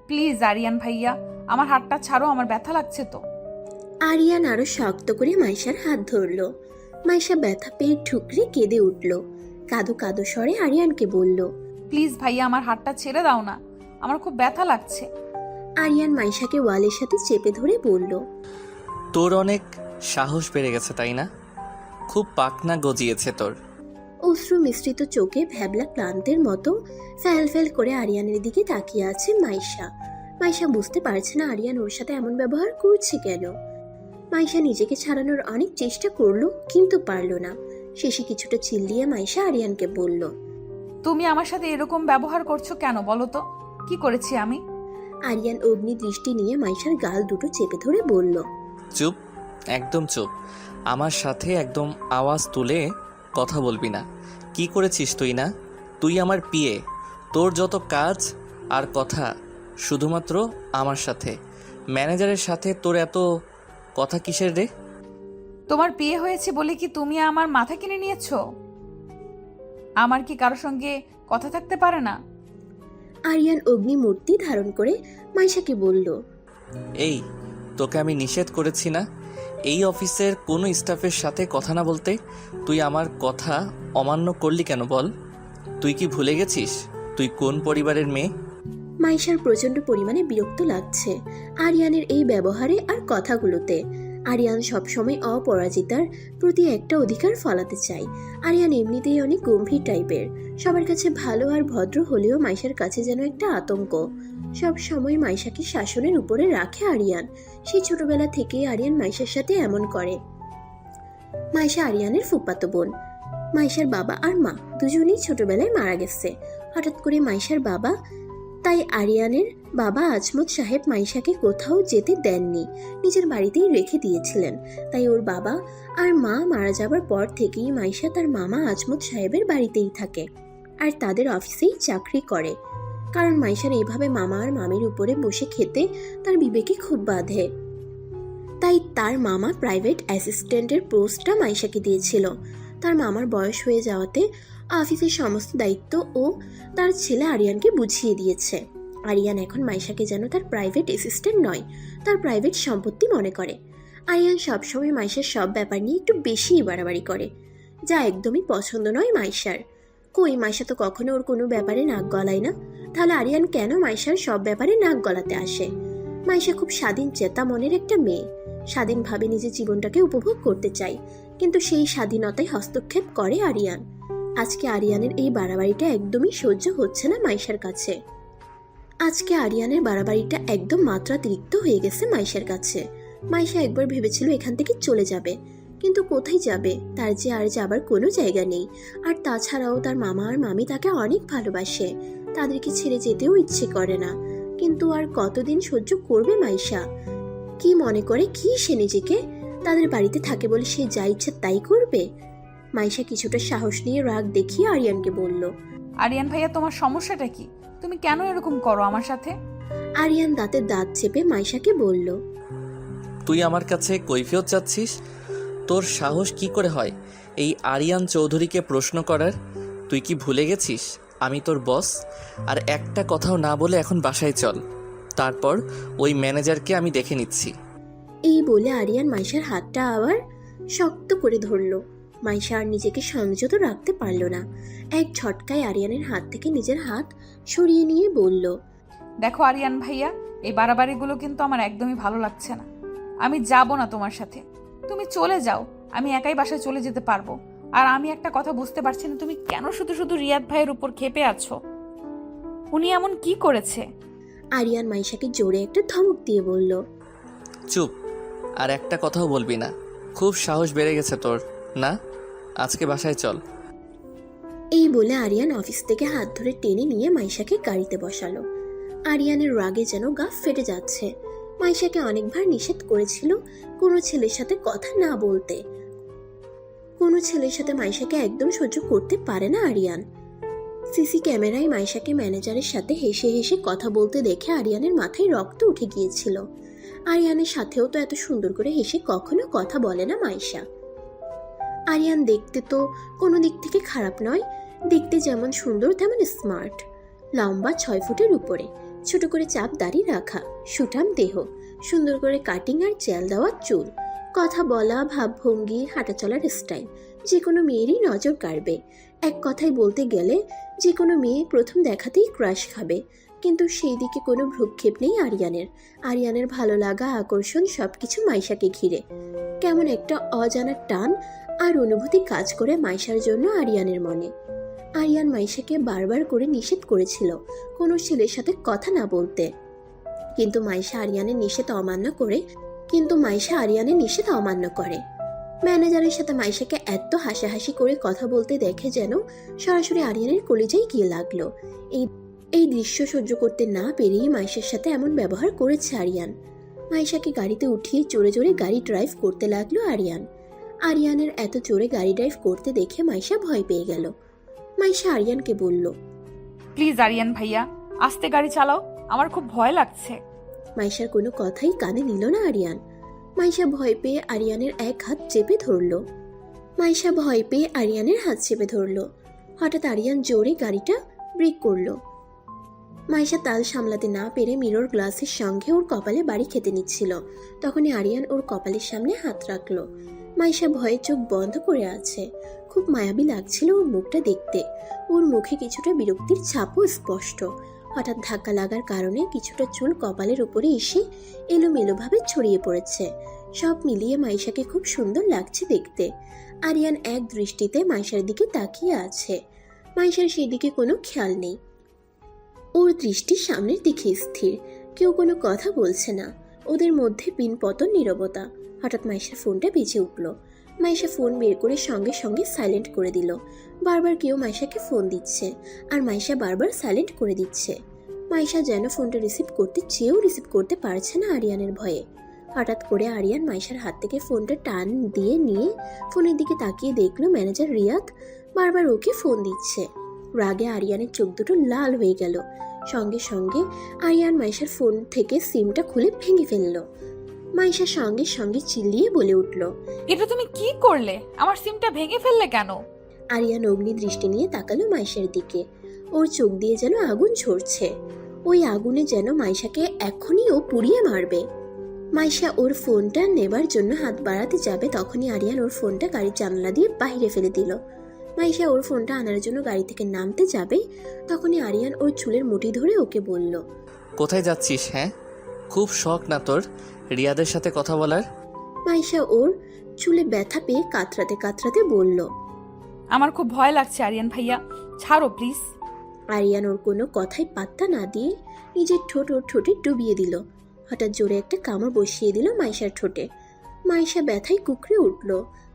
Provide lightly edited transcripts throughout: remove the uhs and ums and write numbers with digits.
Please Aryan ভাইয়া, আমার হাতটা ছাড়ো, আমার ব্যথা লাগছে তো। আরিয়ান আরো শক্ত করে মাইশার হাত ধরল। মাইশা ব্যথা পেয়ে ঠুকরে কেঁদে উঠল। কাঁদো কাঁদো স্বরে আরিয়ানকে বলল, প্লিজ ভাইয়া, আমার হাতটা ছেড়ে দাও না, আমার খুব ব্যথা লাগছে। আরিয়ান মাইশাকে ওয়ালের সাথে চেপে ধরে বলল, তোর অনেক সাহস বেড়ে গেছে তাই না? খুব পাকনা গজিয়েছে তোর। অশ্রু মিশ্রিত চোখে ভ্যাবলা ক্লান্তের মতো ফ্যাল ফ্যাল করে আরিয়ানের দিকে তাকিয়ে আছে মাইশা। মাইশা বুঝতে পারছে না আরিয়ান ওর সাথে এমন ব্যবহার করছে কেন। মাইশা নিজেকে ছাড়ানোর অনেক চেষ্টা করলো, কিন্তু পারল না। শেষে কিছুটা চিল্লিয়ে মাইশা আরিয়ানকে বলল, তুমি আমার সাথে এরকম ব্যবহার করছো কেন বলো তো? কি করেছি আমি? আরিয়ান অগ্নি দৃষ্টি নিয়ে মাইশার গাল দুটো চেপে ধরে বলল, চুপ, একদম চুপ। আমার সাথে একদম আওয়াজ তুলে কথা বলবি না। কি করেছিস তুই? না, তুই আমার পিএ। তোর যত কাজ আর কথা শুধুমাত্র আমার সাথে। ম্যানেজারের সাথে তোর এত কথা কিসের রে? তোমার বিয়ে হয়েছে বলে কি তুমি আমার মাথা কিনে নিয়েছো? আমার কি কারোর সঙ্গে কথা থাকতে পারে না? আরিয়ান অগ্নি মূর্তি ধারণ করে মাইশাকে বলল, এই, তোকে আমি নিষেধ করেছি না এই অফিসের কোনো স্টাফের সাথে কথা না বলতে? তুই আমার কথা অমান্য করলি কেন বল? তুই কি ভুলে গেছিস তুই কোন পরিবারের মেয়ে? মাইশার প্রচন্ড পরিমাণে বিরক্ত লাগছে আরিয়ানের এই ব্যবহারে আর কথাগুলোতে। আরিয়ান সবসময় অপরাজিতার প্রতি একটা অধিকার ফলাতে চায়। আরিয়ান এমনিতেই অনেক গম্ভীর টাইপের, সবার কাছে ভালো আর ভদ্র হলেও মাইশার কাছে যেন একটা আতঙ্ক। সব সময় মাইশাকে শাসনের উপরে রাখে আরিয়ান। সেই ছোটবেলা থেকেই আরিয়ান মাইশার সাথে এমন করে। মাইশা আরিয়ানের ফুফাতো বোন। মাইশার বাবা আর মা দুজনেই ছোটবেলায় মারা গেছে। হঠাৎ করে মাইশার বাবা, তাই আরিয়ানের বাবা আজমত সাহেব মাইশাকে কোথাও যেতে দেননি, নিজের বাড়িতেই রেখে দিয়েছিলেন। তাই ওর বাবা আর মা মারা যাবার পর থেকেই মাইশা তার মামা আজমত সাহেবের বাড়িতেই থাকে আর তাদের অফিসেই চাকরি করে। কারণ মাইশার এইভাবে মামা আর মামির উপরে বসে খেতে তার বিবেকে খুব বাধে। তাই তার মামা প্রাইভেট অ্যাসিস্ট্যান্টের পোস্টটা মাইশাকে দিয়েছিল। তার মামার বয়স হয়ে যাওয়াতে অফিসের সমস্ত দায়িত্ব ও তার ছেলে আরিয়ানকে বুঝিয়ে দিয়েছে। আরিয়ান এখন মাইশাকে যেন তার প্রাইভেট অ্যাসিস্ট্যান্ট নয়, তার প্রাইভেট সম্পত্তি মনে করে। আরিয়ান সবসময় মাইশার সব ব্যাপার নিয়ে একটু বেশিই বাড়াবাড়ি করে, যা একদমই পছন্দ নয় মাইশার। কই, মাইশা তো কখনো ওর কোনো ব্যাপারে নাক গলায় না, তাহলে আরিয়ান কেন মাইশার সব ব্যাপারে নাক গলাতে আসে? মাইশা খুব স্বাধীন চেতা মনের একটা মেয়ে, স্বাধীনভাবে নিজের জীবনটাকে উপভোগ করতে চায়, কিন্তু সেই স্বাধীনতায় হস্তক্ষেপ করে আরিয়ান। আজকে আরিয়ানের এই বাড়াবাড়িটা একদমই সহ্য হচ্ছে না মাইশার কাছে। আজকে আরিয়ানের বাড়াবাড়িটা একদম মাত্রাতিরিক্ত হয়ে গেছে মাইশার কাছে। মাইশা একবার ভেবেছিল এখান থেকে চলে যাবে, কিন্তু কোথায় যাবে? তার যে আর যাবার কোনো জায়গা নেই। আর তাছাড়াও তার মামা আর মামি তাকে অনেক ভালোবাসে, তাদেরকে ছেড়ে যেতেও ইচ্ছে করে না। কিন্তু আর কতদিন সহ্য করবে মাইশা? কি মনে করে কি সে নিজেকে? তাদের বাড়িতে থাকে বলে সে যা ইচ্ছে তাই করবে? মাইশা কিছুটা সাহস নিয়ে রাগ দেখিয়ে আরিয়ানকে বলল, আরিয়ান ভাইয়া, তোমার সমস্যাটা কি? তুমি কেন এরকম করো আমার সাথে? আরিয়ান দাঁতে দাঁত চেপে মাইশাকে বলল, তুই আমার কাছে কৈফিয়ত চাচ্ছিস? তোর সাহস কি করে হয় এই আরিয়ান চৌধুরীকে প্রশ্ন করার? তুই কি ভুলে গেছিস আমি তোর বস? আর একটা কথাও না বলে এখন বাসায় চল, তারপর ওই ম্যানেজারকে আমি দেখে নিচ্ছি। এই বলে আরিয়ান মাইশার হাতটা আবার শক্ত করে ধরল। মাইশা আর নিজেকে সংযত রাখতে পারল না। এক ঝটকায় আরিয়ানের হাত থেকে নিজের হাত সরিয়ে নিয়ে বলল, দেখো আরিয়ান ভাইয়া, এই বাড়াবাড়িগুলো কিন্তু আমার একদমই ভালো লাগছে না। আমি যাব না তোমার সাথে, তুমি চলে যাও, আমি একাই বাসায় চলে যেতে পারবো। আর আমি একটা কথা বুঝতে পারছি না, তুমি কেন শুধু শুধু রিয়াদ ভাইয়ের উপর ক্ষেপে আছো? উনি এমন কি করেছে? আরিয়ান মাইশাকে জোরে একটা ধমক দিয়ে বলল, চুপ, আর একটা কথাও বলবি না। খুব সাহস বেড়ে গেছে তোর না? আজকে বাসায় চল। এই বলে আরিয়ান অফিস থেকে হাত ধরে টেনে নিয়ে মাইশাকে গাড়িতে বসালো। আরিয়ানের রাগে যেন গা ফেটে যাচ্ছে। মাইশাকে অনেকবার নিষেধ করেছিল কোনো ছেলের সাথে কথা না বলতে। কোনো ছেলের সাথে মাইশাকে একদম সহ্য করতে পারে না আরিয়ান। সিসি ক্যামেরায় মাইশাকে ম্যানেজারের সাথে হেসে হেসে কথা বলতে দেখে আরিয়ানের মাথায় রক্ত উঠে গিয়েছিল। আরিয়ানের সাথেও তো এত সুন্দর করে হেসে কখনো কথা বলে না মাইশা। আরিয়ান দেখতে তো কোনো দিক থেকে খারাপ নয়, দেখতে যেমন সুন্দর তেমন স্মার্ট। লম্বা 6 ফুটের উপরে, ছোট করে চাপ দাড়ি রাখা, সুঠাম দেহ, সুন্দর করে কাটিং আর জেল দেওয়া চুল, কথা বলা, ভাবভঙ্গি, হাঁটা চলার স্টাইল যে কোনো মেয়েরই নজর কাড়বে। এক কথায় বলতে গেলে যে কোনো মেয়ে প্রথম দেখাতেই ক্রাশ খাবে। কিন্তু সেই দিকে কোনো ভ্রুক্ষেপ নেই আরিয়ানের। আরিয়ানের ভালো লাগা, আকর্ষণ সবকিছু মাইশাকে ঘিরে। কেমন একটা অজানা টান আর অনুভূতি কাজ করে মাইশার জন্য আরিয়ানের মনে। আরিয়ান মাইশাকে বারবার করে নিষেধ করেছিল কোনো ছেলের সাথে কথা না বলতে, কিন্তু মাইশা আরিয়ানের নিষেধ অমান্য করে। ম্যানেজারের সাথে মাইশাকে এত হাসাহাসি করে কথা বলতে দেখে যেন সরাসরি আরিয়ানের কলিজায় গিয়ে লাগলো। এই দৃশ্য সহ্য করতে না পেরেই মাইশার সাথে এমন ব্যবহার করেছে আরিয়ান। মাইশাকে গাড়িতে উঠিয়ে জোরে জোরে গাড়ি ড্রাইভ করতে লাগলো আরিয়ান। আরিয়ানের এত জোরে গাড়ি ড্রাইভ করতে দেখে মাইশা ভয় পেয়ে গেল। মাইশা আরিয়ানকে বলল, প্লিজ আরিয়ান ভাইয়া, আস্তে গাড়ি চালাও, আমার খুব ভয় লাগছে। মাইশার কোনো কথাই কানে নিল না আরিয়ান। মাইশা ভয় পেয়ে আরিয়ানের হাত চেপে ধরলো। হঠাৎ আরিয়ান জোরে গাড়িটা ব্রেক করলো। মাইশা তাল সামলাতে না পেরে মিরর গ্লাসের সঙ্গে ওর কপালে বাড়ি খেতে নিচ্ছিল। তখনই আরিয়ান ওর কপালের সামনে হাত রাখলো। মাইশা ভয়ে চোখ বন্ধ করে আছে। খুব মায়াবী লাগছিল ওর মুখটা দেখতে। ওর মুখে কিছুটা বিরক্তির ছাপও স্পষ্ট। হঠাৎ ধাক্কা লাগার কারণে কিছুটা চুল কপালের উপরে এসে এলোমেলোভাবে ছড়িয়ে পড়েছে। সব মিলিয়ে মাইশাকে খুব সুন্দর লাগছে দেখতে। আরিয়ান এক দৃষ্টিতে মাইশার দিকে তাকিয়ে আছে। মাইশার সেই দিকে কোনো খেয়াল নেই। ওর দৃষ্টি সামনের দিকে স্থির। কেউ কোনো কথা বলছে না। ওদের মধ্যে পিনপতন নীরবতা। হঠাৎ মাইশার ফোনটা বেজে উঠল। মাইশা ফোন বের করে সঙ্গে সঙ্গে সাইলেন্ট করে দিল। বারবার কেউ মাইশাকে ফোন দিচ্ছে আর মাইশা বারবার সাইলেন্ট করে দিচ্ছে। মাইশা যেন ফোনটা রিসিভ করতে চেয়েও রিসিভ করতে পারছে না আরিয়ানের ভয়ে। হঠাৎ করে আরিয়ান মাইশার হাত থেকে ফোনটা টান দিয়ে নিয়ে ফোনের দিকে তাকিয়ে দেখলো ম্যানেজার রিয়াদ বারবার ওকে ফোন দিচ্ছে। রাগে আরিয়ানের চোখ দুটো লাল হয়ে গেল। সঙ্গে সঙ্গে আরিয়ান মাইশার ফোন থেকে সিমটা খুলে ভেঙে ফেললো। মাইশা সঙ্গে সঙ্গে চিল্লিয়ে বলে উঠল, এটা তুমি কি করলে? আমার সিমটা ভেঙে ফেললে কেন? আরিয়ান অগ্নি দৃষ্টি নিয়ে তাকালো মাইশার দিকে। ওর চোখ দিয়ে যেন আগুন ঝরছে। ওই আগুনে যেন মাইশাকে এখনই ও পুড়িয়ে মারবে। মাইশা ওর ফোনটা নেবার জন্য হাত বাড়াতে যাবে, তখনই আরিয়ান ওর ফোনটা গাড়ির জানলা দিয়ে বাইরে ফেলে দিল। মাইশা ওর ফোনটা আনার জন্য গাড়ি থেকে নামতে যাবে, তখনই আরিয়ান ওর চুলের মুঠি ধরে ওকে বলল, কোথায় যাচ্ছিস? হ্যাঁ, খুব শখ না তোর রিয়াদের সাথে কথা বলার? মাইশা ওর চুলে ব্যথা পেয়ে কাতরাতে কাতরাতে বলল, আমার খুব ভয় লাগছে আরিয়ান ভাইয়া, ছাড়ো প্লিজ। আরিয়ান ওর কোনো কথাই পাত্তা না দিয়ে নিজের ঠোঁট ওর ঠোঁটে ডুবিয়ে দিল। হঠাৎ জোরে একটা কামড় বসিয়ে দিল মাইশার ঠোঁটে। মাইশা ব্যথায় কুকড়ে উঠল।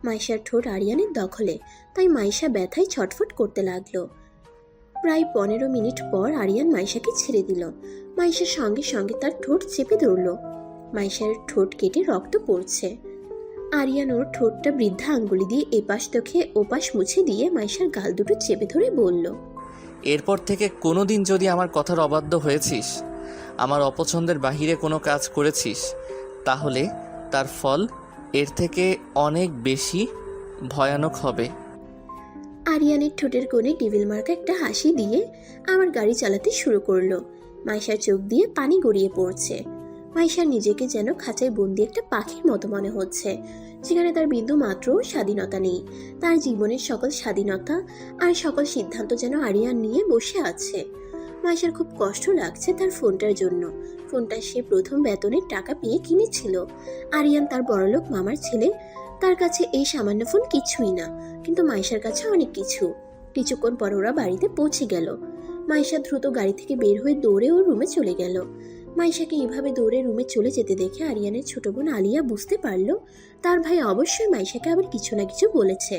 মাইশার ঠোঁট আরিয়ানের দখলে, তাই মাইশা ব্যথায় ছটফট করতে লাগলো। প্রায় 15 মিনিট পর আরিয়ান মাইশাকে ছেড়ে দিল। মাইশার সঙ্গে সঙ্গে তার ঠোঁট চেপে ধরল। মাইশার ঠোঁট কেটে রক্ত পড়ছে। আরিয়ান ওর ঠোঁটটা বৃদ্ধা আঙ্গুলি দিয়ে এপাশ থেকে ওপাশ মুছে দিয়ে মাইশার গাল দুটো চেপে ধরে বলল, এরপর থেকে কোনোদিন যদি আমার কথার অবাধ্য হয়েছিস, আমার অপছন্দের বাহিরে কোনো কাজ করেছিস, তাহলে তার ফল এর থেকে অনেক বেশি ভয়ানক হবে। আরিয়ানের ঠোঁটের কোণে টেবিল মার্কা একটা হাসি দিয়ে আমার গাড়ি চালাতে শুরু করলো। মাইশার চোখ দিয়ে পানি গড়িয়ে পড়ছে। মাইশার নিজেকে যেন খাঁচায় বন্দি একটা পাখির মতো মনে হচ্ছে, যেখানে তার বিন্দু মাত্র স্বাধীনতা নেই। তার জীবনের সকল স্বাধীনতা আর সকল সিদ্ধান্ত যেন আরিয়ান নিয়ে বসে আছে। মাইশার খুব কষ্ট লাগছে তার ফোনটার জন্য। ফোনটা সে প্রথম বেতনের টাকা পেয়ে কিনেছিল। আরিয়ান তার বড়লোক মামার ছেলে, তার কাছে এই সামান্য ফোন কিছুই না, কিন্তু মাইশার কাছে অনেক কিছু। কিছুক্ষণ পর ওরা বাড়িতে পৌঁছে গেল। মাইশা দ্রুত গাড়ি থেকে বের হয়ে দৌড়ে ওর রুমে চলে গেল। মাইশাকে এভাবে দৌড়ে রুমে চলে যেতে দেখে আরিয়ানের ছোট বোন আলিয়া বুঝতে পারল তার ভাই অবশ্যই মাইশাকে আবার কিছু না কিছু বলেছে।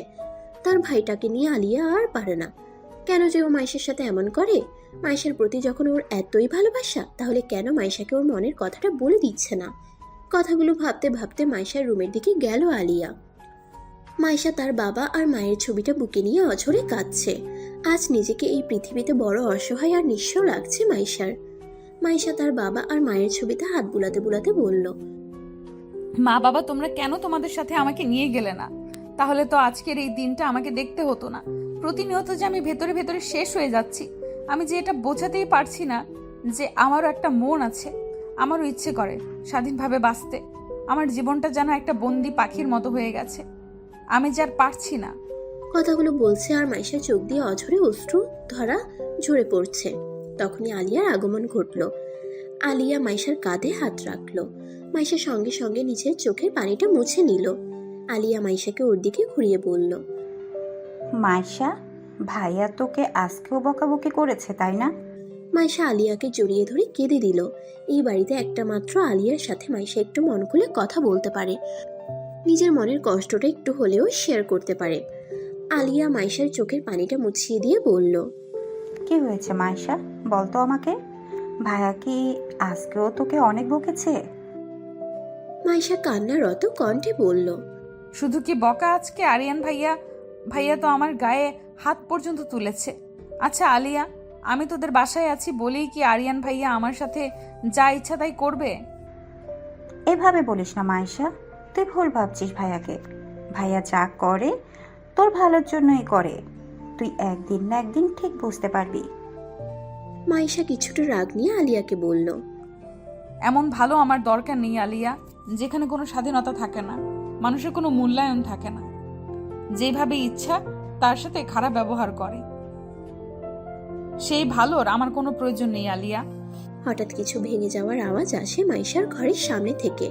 তার ভাইটাকে নিয়ে আলিয়া আর পারে না। কেন যে ও মাইশার সাথে এমন করে? মাইশার প্রতি যখন ওর এতই ভালোবাসা, তাহলে কেন মাইশাকে ওর মনের কথাটা বলে দিচ্ছে না? কথাগুলো ভাবতে ভাবতে মাইশার রুমের দিকে গেল আলিয়া। মাইশা তার বাবা আর মায়ের ছবিটা বুকে নিয়ে অঝরে কাঁদছে। আজ নিজেকে এই পৃথিবীতে বড় অসহায় আর নিঃস্ব লাগছে মাইশার। মাইশা তার বাবা আর মায়ের ছবিতে হাত বুলাতে বুলাতে বলল, মা বাবা, তোমরা কেন তোমাদের সাথে আমাকে নিয়ে গেলে না? তাহলে তো আজকের এই দিনটা আমাকে দেখতে হতো না। প্রতিনিয়ত যে আমি ভেতরে ভেতরে শেষ হয়ে যাচ্ছি, আমি যে এটা বোঝাতেই পারছি না যে আমারও একটা মন আছে, আমারও ইচ্ছে করে স্বাধীনভাবে বাঁচতে। আমার জীবনটা যেন একটা বন্দি পাখির মতো হয়ে গেছে, আমি যে আর পারছি না। কথাগুলো বলছে আর মাইশার চোখ দিয়ে অঝরে অশ্রু ধরা ঝরে পড়ছে। তখনই আলিয়ার আগমন ঘটলো। আলিয়া মাইশার কাঁধে হাত রাখলো। মাইশা সঙ্গে সঙ্গে নিজের চোখের পানিটা মুছে নিল। আলিয়া মাইশাকে ওর দিকে ঘুরিয়ে বলল, মাইশা, ভাইয়া তোকে আজকেও বকাবকি করেছে তাই না? মাইশা আলিয়াকে জড়িয়ে ধরে কেঁদে দিল। এই বাড়িতে একটা মাত্র আলিয়ার সাথে মাইশা একটু মন খুলে কথা বলতে পারে, নিজের মনের কষ্টটা একটু হলেও শেয়ার করতে পারে। আলিয়া মাইশার চোখের পানিটা মুছিয়ে দিয়ে বলল, কি হয়েছে মাইশা, বলতো আমাকে। ভাইয়া কি আজকেও তোকে অনেক বকেছে? মাইশা কান্নারত কণ্ঠে বলল, শুধু কি বকা, আজকে আরিয়ান ভাইয়া তো আমার গায়ে হাত পর্যন্ত তুলেছে। আচ্ছা আলিয়া, আমি তোদের বাসায় আছি বলেই কি আরিয়ান ভাইয়া আমার সাথে যা ইচ্ছা তাই করবে? এভাবে বলিস না মাইশা, তুই ভুল ভাবছিস ভাইয়াকে। ভাইয়া যা করে তোর ভালোর জন্যই করে, তুই একদিন না একদিন ঠিক বুঝতে পারবি। মাইশা কিছুটা রাগ নিয়ে আলিয়াকে বলল, এমন ভালো আমার দরকার নেই আলিয়া, যেখানে কোনো স্বাধীনতা থাকে না, মানুষের কোনো মূল্যায়ন থাকে না, যেভাবে ইচ্ছা তার সাথে খারাপ ব্যবহার করে, সেই ভালোর আমার কোনো প্রয়োজন নেই আলিয়া। হঠাৎ কিছু ভেঙে যাওয়ার আওয়াজ আসে মাইশার ঘরের সামনে থেকে।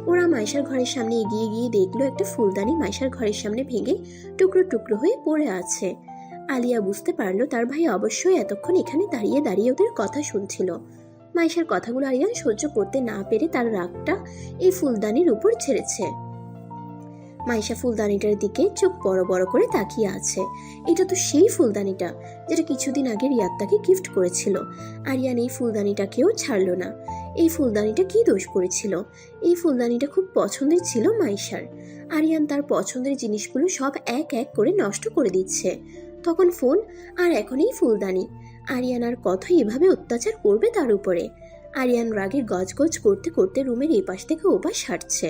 ওরা মাইশার ঘরের সামনে এগিয়ে গিয়ে দেখলো একটা ফুলদানি মাইশার ঘরের সামনে ভেঙে টুকরো টুকরো হয়ে পড়ে আছে। আলিয়া বুঝতে পারলো তার ভাই অবশ্যই এতক্ষণ এখানে দাঁড়িয়ে দাঁড়িয়ে ওদের কথা শুনছিল। মাইশার কথাগুলো আরিয়ান সহ্য করতে না পেরে তার রাগটা এই ফুলদানির উপর ছেড়েছে। মাইশা ফুলদানিটার দিকে চোখ বড় বড় করে তাকিয়ে আছে। এটা তো সেই ফুলদানিটা যেটা কিছুদিন আগে রিয়াদ তাকে গিফট করেছিল। আরিয়ান এই ফুলদানিটাকেও ছাড়লো না। এই ফুলদানিটা কি দোষ করেছিল? এই ফুলদানিটা খুব পছন্দের ছিল মাইশার। আরিয়ান তার পছন্দের জিনিসগুলো সব এক এক করে নষ্ট করে দিচ্ছে। তখন ফোন, আর এখন এই ফুলদানি। আরিয়ান আর কতই এভাবে অত্যাচার করবে তার উপরে? আরিয়ান রাগে গজগজ করতে করতে রুমের এপাশ থেকে ওপাশ হাঁটছে।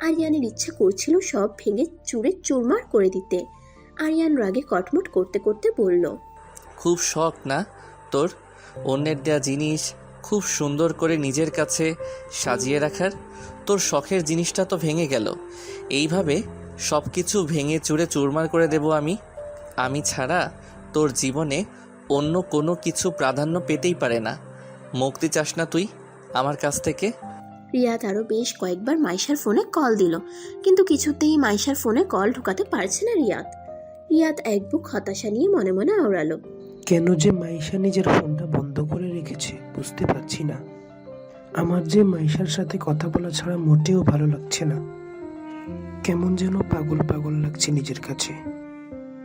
আরিয়ানের ইচ্ছা করছিল সব ভেঙে চুরে চুরমার করে দিতে। আরিয়ান রাগে কটমট করতে করতে বলল, খুব শখ না তোর অন্যের দেয়া জিনিস খুব সুন্দর করে নিজের কাছে সাজিয়ে রাখার? তোর শখের জিনিসটা তো ভেঙে গেল। এইভাবে সব কিছু ভেঙে চুরে চুরমার করে দেব আমি ছাড়া তোর জীবনে অন্য কোনো কিছু প্রাধান্য পেতেই পারে না। মুক্তি চাস না তুই আমার কাছ থেকে? রিয়াদ আরো বেশ কয়েকবার মাইশার ফোনে কল দিল, কিন্তু কিছুতেই মাইশার ফোনে কল ঢুকাতে পারছে না রিয়াদ এক বুক হতাশা নিয়ে মনে মনে আওড়ালো, কেন যে মাইশা নিজের ফোনটা বন্ধ করে রেখেছে বুঝতে পারছি না। আমার যে মাইশার সাথে কথা বলা ছাড়া মোটেও ভালো লাগছে না, কেমন যেন পাগল পাগল লাগছে নিজের কাছে।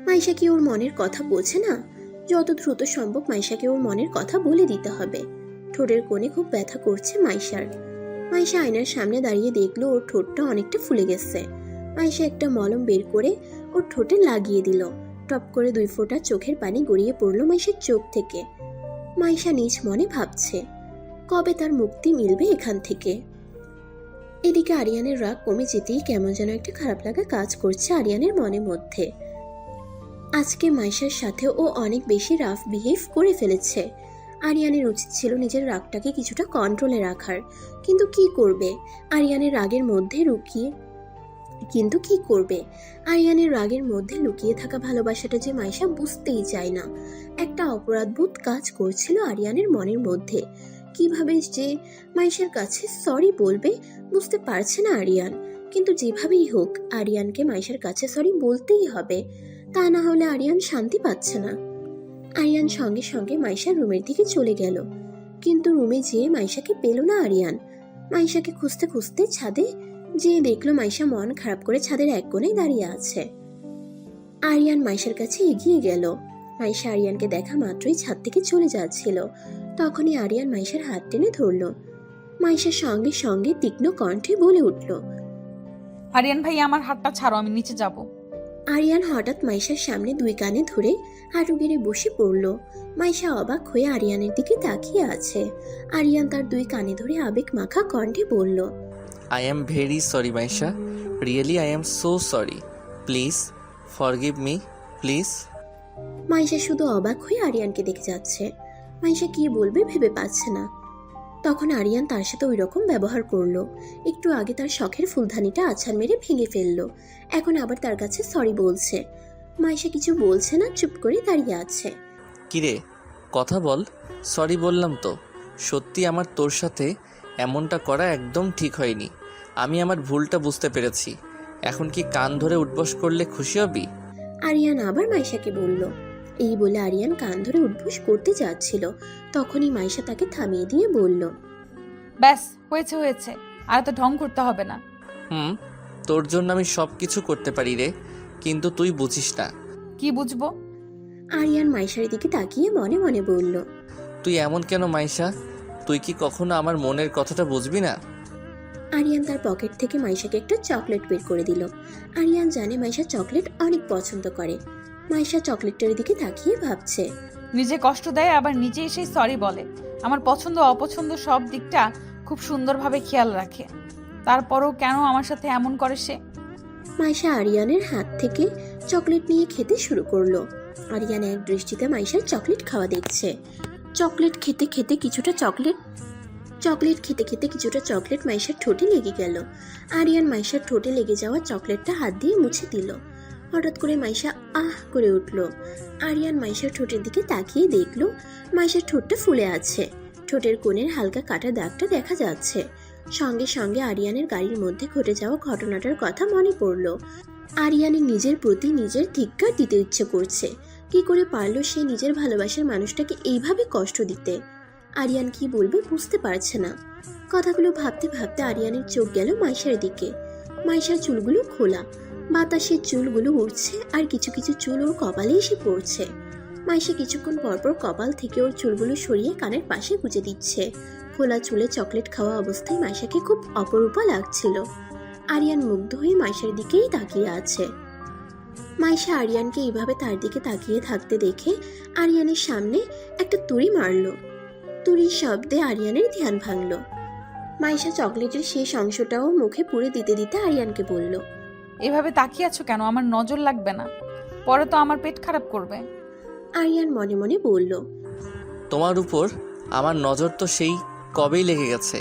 মাইশা কি ওর মনের কথা বোঝে না? যত দ্রুত সম্ভব মাইশাকে ওর মনের কথা বলে দিতে হবে। ঠোঁটের কোণে খুব ব্যথা করছে মাইশার। মাইশা আয়নার সামনে দাঁড়িয়ে দেখলো ওর ঠোঁটটা অনেকটা ফুলে গেছে। মাইশা একটা মলম বের করে ওর ঠোঁটে লাগিয়ে দিল। টপ করে 2 ফোঁটা চোখের পানি গড়িয়ে পড়লো মাইশার চোখ থেকে। মাইশা নিজ মনে ভাবছে কবে তার মুক্তি মিলবে এখান থেকে। এদিকে আরিয়ানের রাগ কমে যেতেই কেমন যেন একটা খারাপ লাগা কাজ করছে আরিয়ানের মনের মধ্যে। আজকে মাইশার সাথে ও অনেক বেশি রাফ বিহেভ করে ফেলেছে। আরিয়ানের উচিত ছিল নিজের রাগটাকে কিছুটা কন্ট্রোলে রাখার, কিন্তু কি করবে? আরিয়ানের রাগের মধ্যে লুকিয়ে থাকা ভালোবাসাটা যে মাইশা বুঝতেই চায় না। একটা অপরাধবোধ কাজ করছিল আরিয়ানের মনের মধ্যে। কিভাবে যে মাইশার কাছে সরি বলবে বুঝতে পারছে না আরিয়ান, কিন্তু যেভাবেই হোক আরিয়ানকে মাইশার কাছে সরি বলতেই হবে, তা না হলে আরিয়ান শান্তি পাচ্ছে না। আরিয়ান সঙ্গে সঙ্গে মাইশার রুমের দিকে চলে গেল, কিন্তু রুমে যেয়ে মাইশাকে পেল না আরিয়ান। মাইশাকে খুঁজতে খুঁজতে ছাদে যেয়ে দেখলো মাইশা মন খারাপ করে ছাদের এক কোণে দাঁড়িয়ে আছে। আরিয়ান মাইশার কাছে এগিয়ে গেল। মাইশা আরিয়ানকে দেখা মাত্রই ছাদ থেকে চলে যাচ্ছিল। তখনই আরিয়ান মাইশার হাত টেনে ধরল। মাইশার সঙ্গে সঙ্গে তীক্ষ্ণ কণ্ঠে বলে উঠল, আরিয়ান ভাইয়া আমার হাতটা ছাড়ো, আমি নিচে যাব। আরিয়ান হঠাৎ মাইশার সামনে 2 কানে ধরে হাঁটু গেড়ে বসে পড়ল। মাইশা অবাক হয়ে আরিয়ানের দিকে তাকিয়ে আছে। আরিয়ান তার 2 কানে ধরে আবেগ মাখা কণ্ঠে বলল, I am very sorry Maisha, really I am so sorry, please forgive me please. Maisha শুধু অবাক হয়ে আরিয়ানকে দেখে যাচ্ছে। মাইশা কি বলবে ভেবে পাচ্ছে না। তখন আরিয়ান তার সাথে ওই রকম ব্যবহার করলো। একটু আগে তার শখের ফুলদানিটা আছাড় মেরে ভেঙে ফেললো, এখন আবার তার কাছে সরি বলছে। মাইশা কিছু বলছে না, চুপ করে দাঁড়িয়ে আছে। কিরে কথা বল। সরি বললাম তো। সত্যি আমার তোর সাথে এমনটা করা একদম ঠিক হয়নি। আমি আমার ভুলটা বুঝতে পেরেছি। এখন কি কান ধরে উঠবস করলে খুশি হবি? আরিয়ান আবার মাইশাকে বলল। এই বলে আরিয়ান কান ধরে উঠবোস করতে যাচ্ছিল, তখনই মাইশা তাকে থামিয়ে দিয়ে বলল, ব্যাস, হয়েছে হয়েছে, আর তো ঢং করতে হবে না। তোর জন্য আমি সব কিছু করতে পারি রে, কিন্তু তুই বুঝিস না। কি বুঝবো? আরিয়ান মাইশার দিকে তাকিয়ে মনে মনে বলল, তুই এমন কেন মাইশা? তুই কি কখনো আমার মনের কথাটা বুঝবি না? আরিয়ান তার পকেট থেকে মাইশাকে একটা চকলেট বের করে দিল। আরিয়ান জানে মাইশা চকলেট অনেক পছন্দ করে। মাইশা চকলেটটার দিকে তাকিয়ে ভাবছে। নিজে কষ্ট দেয়, আবার নিজে এসে সরি বলে। আমার পছন্দ অপছন্দ সব দিকটা খুব সুন্দরভাবে খেয়াল রাখে, তারপরও কেন আমার সাথে এমন করে সে? মাইশা আরিয়ানের হাত থেকে চকলেট নিয়ে খেতে শুরু করলো। আরিয়ান এক দৃষ্টিতে মাইশার চকলেট খাওয়া দেখছে। চকলেট খেতে খেতে কিছুটা চকলেট মাইশার ঠোঁটে লেগে গেল। আরিয়ান মাইশার ঠোঁটে লেগে যাওয়া চকলেটটা হাত দিয়ে মুছে দিল। হঠাৎ করে মাইশা আহ করে উঠল। আরিয়ান মাইশার ঠোঁটের দিকে তাকিয়ে দেখলো মাইশার ঠোঁটটা ফুলে আছে, ঠোঁটের কোণের হালকা কাটা দাগটা দেখা যাচ্ছে। সঙ্গে সঙ্গে আরিয়ানের গাড়ির মধ্যে ঘটে যাওয়া ঘটনাটার কথা মনে পড়ল। আরিয়ানের নিজের প্রতি নিজের ধিক্কার দিতে ইচ্ছে করছে। কি করে পারলো সে নিজের ভালোবাসার মানুষটাকে এইভাবে কষ্ট দিতে? আরিয়ান কি বলবে বুঝতে পারছে না। কথাগুলো ভাবতে ভাবতে আরিয়ানের চোখ গেল মাইশার দিকে। মাইশার চুলগুলো খোলা, বাতাসে চুলগুলো উড়ছে, আর কিছু কিছু চুল ওর কপালে এসে পড়ছে। মাইশা কিছুক্ষণ পরপর কপাল থেকে ওর চুলগুলো সরিয়ে কানের পাশে গুজে দিচ্ছে। খোলা চুলে চকলেট খাওয়া অবস্থায় মাইশাকে খুব অপরূপা লাগছিল। আরিয়ান মুগ্ধ হয়ে মাইশার দিকেই তাকিয়ে আছে। মাইশা আরিয়ানকে এইভাবে তার দিকে তাকিয়ে থাকতে দেখে আরিয়ানের সামনে একটা তুড়ি মারল। তুড়ির শব্দে আরিয়ানের ধ্যান ভাঙল। মাইশা চকলেটের শেষ অংশটাও মুখে পুরে দিতে দিতে আরিয়ানকে বলল, এভাবে তাকিয়ে আছো কেন? আমার নজর লাগবে না, পরে তো আমার পেট খারাপ করবে। আরিয়ান মনে মনে বলল, তোমার উপর আমার নজর তো সেই কবেই লেগে গেছে।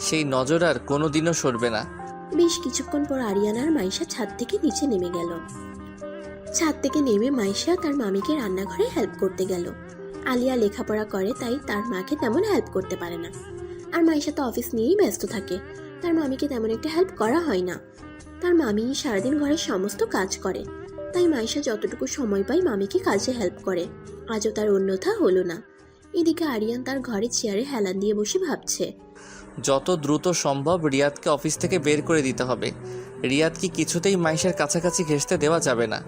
সেই নজর আর কোনোদিনও সরবে না। বেশ কিছুক্ষণ পর আরিয়ান আর মাইশা ছাদ থেকে নিচে নেমে গেল। ছাদ থেকে নেমে মাইশা তার মামিকে রান্নাঘরে হেল্প করতে গেল। আলিয়া লেখাপড়া করে, তাই তার মাকে তেমন হেল্প করতে পারে না। আর মাইশা তো অফিস নিয়েই ব্যস্ত থাকে, তার মামিকে তেমন একটা হেল্প করা হয় না। তার মামি সারাদিন ঘরের সমস্ত কাজ করে, তাই মাইশা যতটুকু সময় পায় মামিকে কাজে হেল্প করে। আজও তার অন্যথা হলো না। এদিকে আরিয়ান তার ঘরে চেয়ারে হেলান দিয়ে বসে ভাবছে, যত দ্রুত সম্ভব রিয়াদকে অফিস থেকে বের করে দিতে হবে। রিয়াদকে কিছুতেই মাইশার কাছাকাছি ঘেঁষতে দেওয়া যাবে না।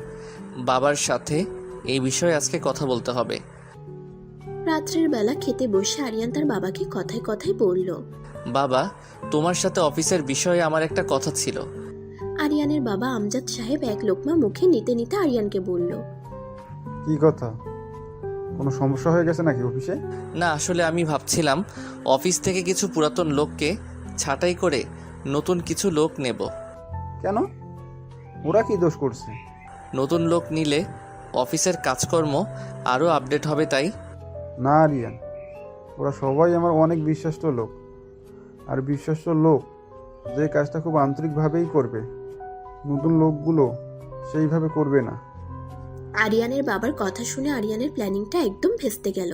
বাবার সাথে এই বিষয়ে আজকে কথা বলতে হবে। রাত্রের বেলা খেতে বসে আরিয়ান তার বাবাকে কথায় কথায় বলল, বাবা, তোমার সাথে অফিসের বিষয়ে আমার একটা কথা ছিল। আরিয়ানের বাবা আমজাদ সাহেব এক লোকমা মুখে নিতে নিতে আরিয়ানকে বলল, কি কথা? কোনো সমস্যা হয়ে গেছে নাকি অফিসে? না, আসলে আমি ভাবছিলাম অফিস থেকে কিছু পুরাতন লোককে ছাঁটাই করে নতুন কিছু লোক নেব। কেন? ওরা কি দোষ করছে? নতুন লোক নিলে অফিসের কাজকর্ম আরও আপডেট হবে, তাই। না রিয়ান, ওরা সবাই আমার অনেক বিশ্বস্ত লোক। আর বিশ্বস্ত লোক যে কাজটা খুব আন্তরিকভাবেই করবে, নতুন লোকগুলো সেইভাবে করবে না। আরিয়ানের বাবার কথা শুনে আরিয়ানের প্ল্যানিংটা একদম ভেস্তে গেল।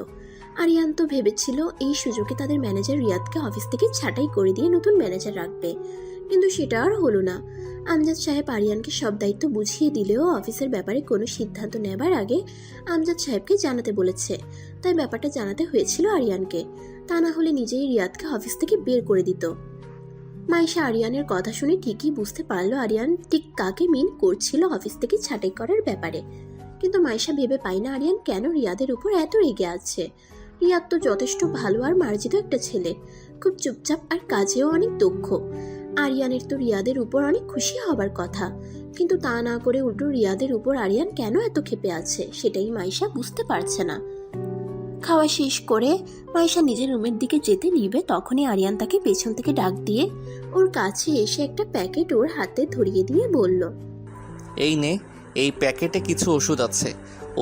আরিয়ান তো ভেবেছিল এই সুযোগে তাদের ম্যানেজার রিয়াদকে অফিস থেকে ছাঁটাই করে দিয়ে নতুন ম্যানেজার রাখবে, কিন্তু সেটা আর হলো না। আমজাদ সাহেব আরিয়ানকে সব দায়িত্ব বুঝিয়ে দিলেও অফিসের ব্যাপারে কোনো সিদ্ধান্ত নেবার আগে আমজাদ সাহেবকে জানাতে বলেছে, তাই ব্যাপারটা জানাতে হয়েছিল আরিয়ানকে। তা না হলে নিজেই রিয়াদকে অফিস থেকে বের করে দিত। মাইশা আরিয়ানের কথা শুনে ঠিকই বুঝতে পারলো আরিয়ান ঠিক কাকে মিন করছিল অফিস থেকে ছাঁটাই করার ব্যাপারে, কিন্তু মাইশা ভেবে পায় না আরিয়ান কেন রিয়াদের উপর এত রেগে আছে। রিয়াদ তো যথেষ্ট ভালো আর মার্জিত একটা ছেলে, খুব চুপচাপ আর কাজেও অনেক দক্ষ। আরিয়ানের তো রিয়াদের উপর অনেক খুশি হবার কথা, কিন্তু তা না করে উল্টো রিয়াদের উপর আরিয়ান কেন এত ক্ষেপে আছে সেটাই মাইশা বুঝতে পারছে না। খাওয়া শেষ করে মাইশা নিজের রুমের দিকে যেতে নিবে, তখনই আরিয়ান তাকে পেছন থেকে ডাক দিয়ে ওর কাছে এসে একটা প্যাকেট ওর হাতে ধরিয়ে দিয়ে বলল, এই নে, এই প্যাকেটে কিছু ওষুধ আছে।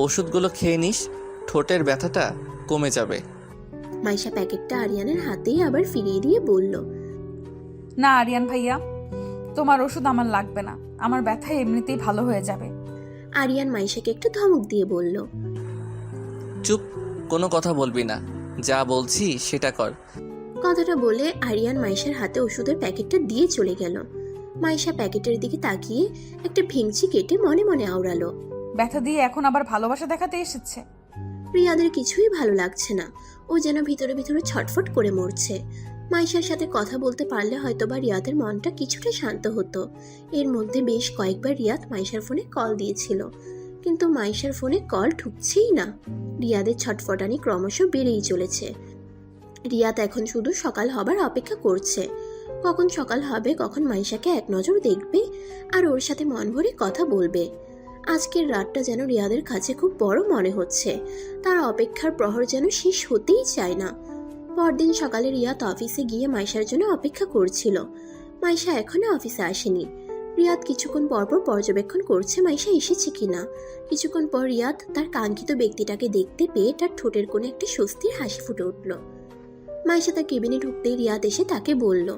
ওষুধগুলো খেয়ে নিস, ঠোঁটের ব্যথাটা কমে যাবে। মাইশা প্যাকেটটা আরিয়ানের হাতেই আবার ফিরিয়ে দিয়ে বলল, না আরিয়ান ভাইয়া, তোমার ওষুধ আমার লাগবে না, আমার ব্যথা এমনিতেই ভালো হয়ে যাবে। আরিয়ান মাইশাকে একটু ধমক দিয়ে বলল। চুপ, কোনো কথা বলবি না, যা বলছি সেটা কর। কথাটা বলে আরিয়ান মাইশার হাতে ওষুধের প্যাকেটটা দিয়ে চলে গেল। মাইশা প্যাকেটের দিকে তাকিয়ে একটা ভেঙচি কেটে মনে মনে আওড়ালো। ব্যথা দিয়ে এখন আবার ভালোবাসা দেখাতে এসেছে। রিয়াদের কিছুই ভালো লাগছে না, ও যেন ভিতরে ভিতরে ছটফট করে মরছে। মাইশার সাথে কথা বলতে পারলে হয়তোবা রিয়াদের মনটা কিছুটা শান্ত হতো। এর মধ্যে বেশ কয়েকবার রিয়াদ মাইশার ফোনে কল দিয়েছিল, কিন্তু মাইশার ফোনে কল ঢুকছেই না। রিয়াদের ছটফটানি ক্রমশ বেড়েই চলেছে। রিয়াদ এখন শুধু সকাল হবার অপেক্ষা করছে। কখন সকাল হবে, কখন মাইশাকে এক নজর দেখবে আর ওর সাথে মন ভরে কথা বলবে। আজকের রাতটা যেন রিয়াদের কাছে খুব বড় মনে হচ্ছে। তার অপেক্ষার প্রহর যেন শেষ হতেই চায় না। পরদিন সকালে রিয়াদ অফিসে গিয়ে মাইশার জন্য অপেক্ষা করছিল। মাইশা এখনো অফিসে আসেনি। রিয়াদ কিছুক্ষণ পরপর পর্যবেক্ষণ করছে মাইশা এসেছে কিনা। কিছুক্ষণ পর রিয়াদ তার কাঙ্ক্ষিত ব্যক্তিটাকে দেখতে পেয়ে তার ঠোঁটের কোণে একটা স্বস্তির হাসি ফুটে উঠল। মাইশা তার কেবিনে ঢুকতেই রিয়াদ এসে তাকে বলল,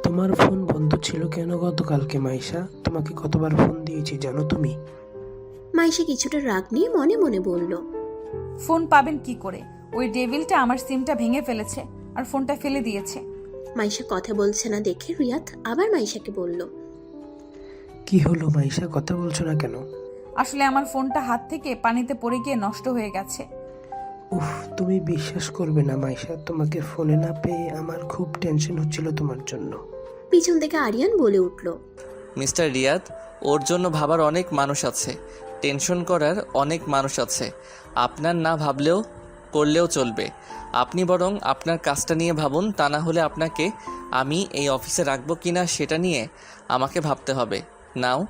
তোমার ফোন বন্ধ ছিল কেন গতকালকে মাইশা? তোমাকে কতবার ফোন দিয়েছি জানো তুমি? মাইশা কিছুটা রাগ নিয়ে মনে মনে বলল, ফোন পাবেন কি করে? ওই ডেভিলটা আমার সিমটা ভেঙে ফেলেছে আর ফোনটা ফেলে দিয়েছে। মাইশা কথা বলছে না দেখে রিয়াদ আবার মাইশাকে বলল, কি হলো মাইশা, কথা বলছো না কেন? আসলে আমার ফোনটা হাত থেকে পানিতে পড়ে গিয়ে নষ্ট হয়ে গেছে। উফ, তুমি বিশ্বাস করবে না মাইশা, তোমাকে ফোনে না পেয়ে আমার খুব টেনশন হচ্ছিল তোমার জন্য। পিছন থেকে আরিয়ান বলে উঠল, মিস্টার রিয়াদ, ওর জন্য ভাবার অনেক মানুষ আছে, টেনশন করার অনেক মানুষ আছে। আপনার না ভাবলেও করলেও চলবে। আপনি বরং আপনার কাজটা নিয়ে ভাবুন, তা না হলে আপনাকে আমি এই অফিসে রাখবো কিনা সেটা নিয়ে আমাকে ভাবতে হবে। নাও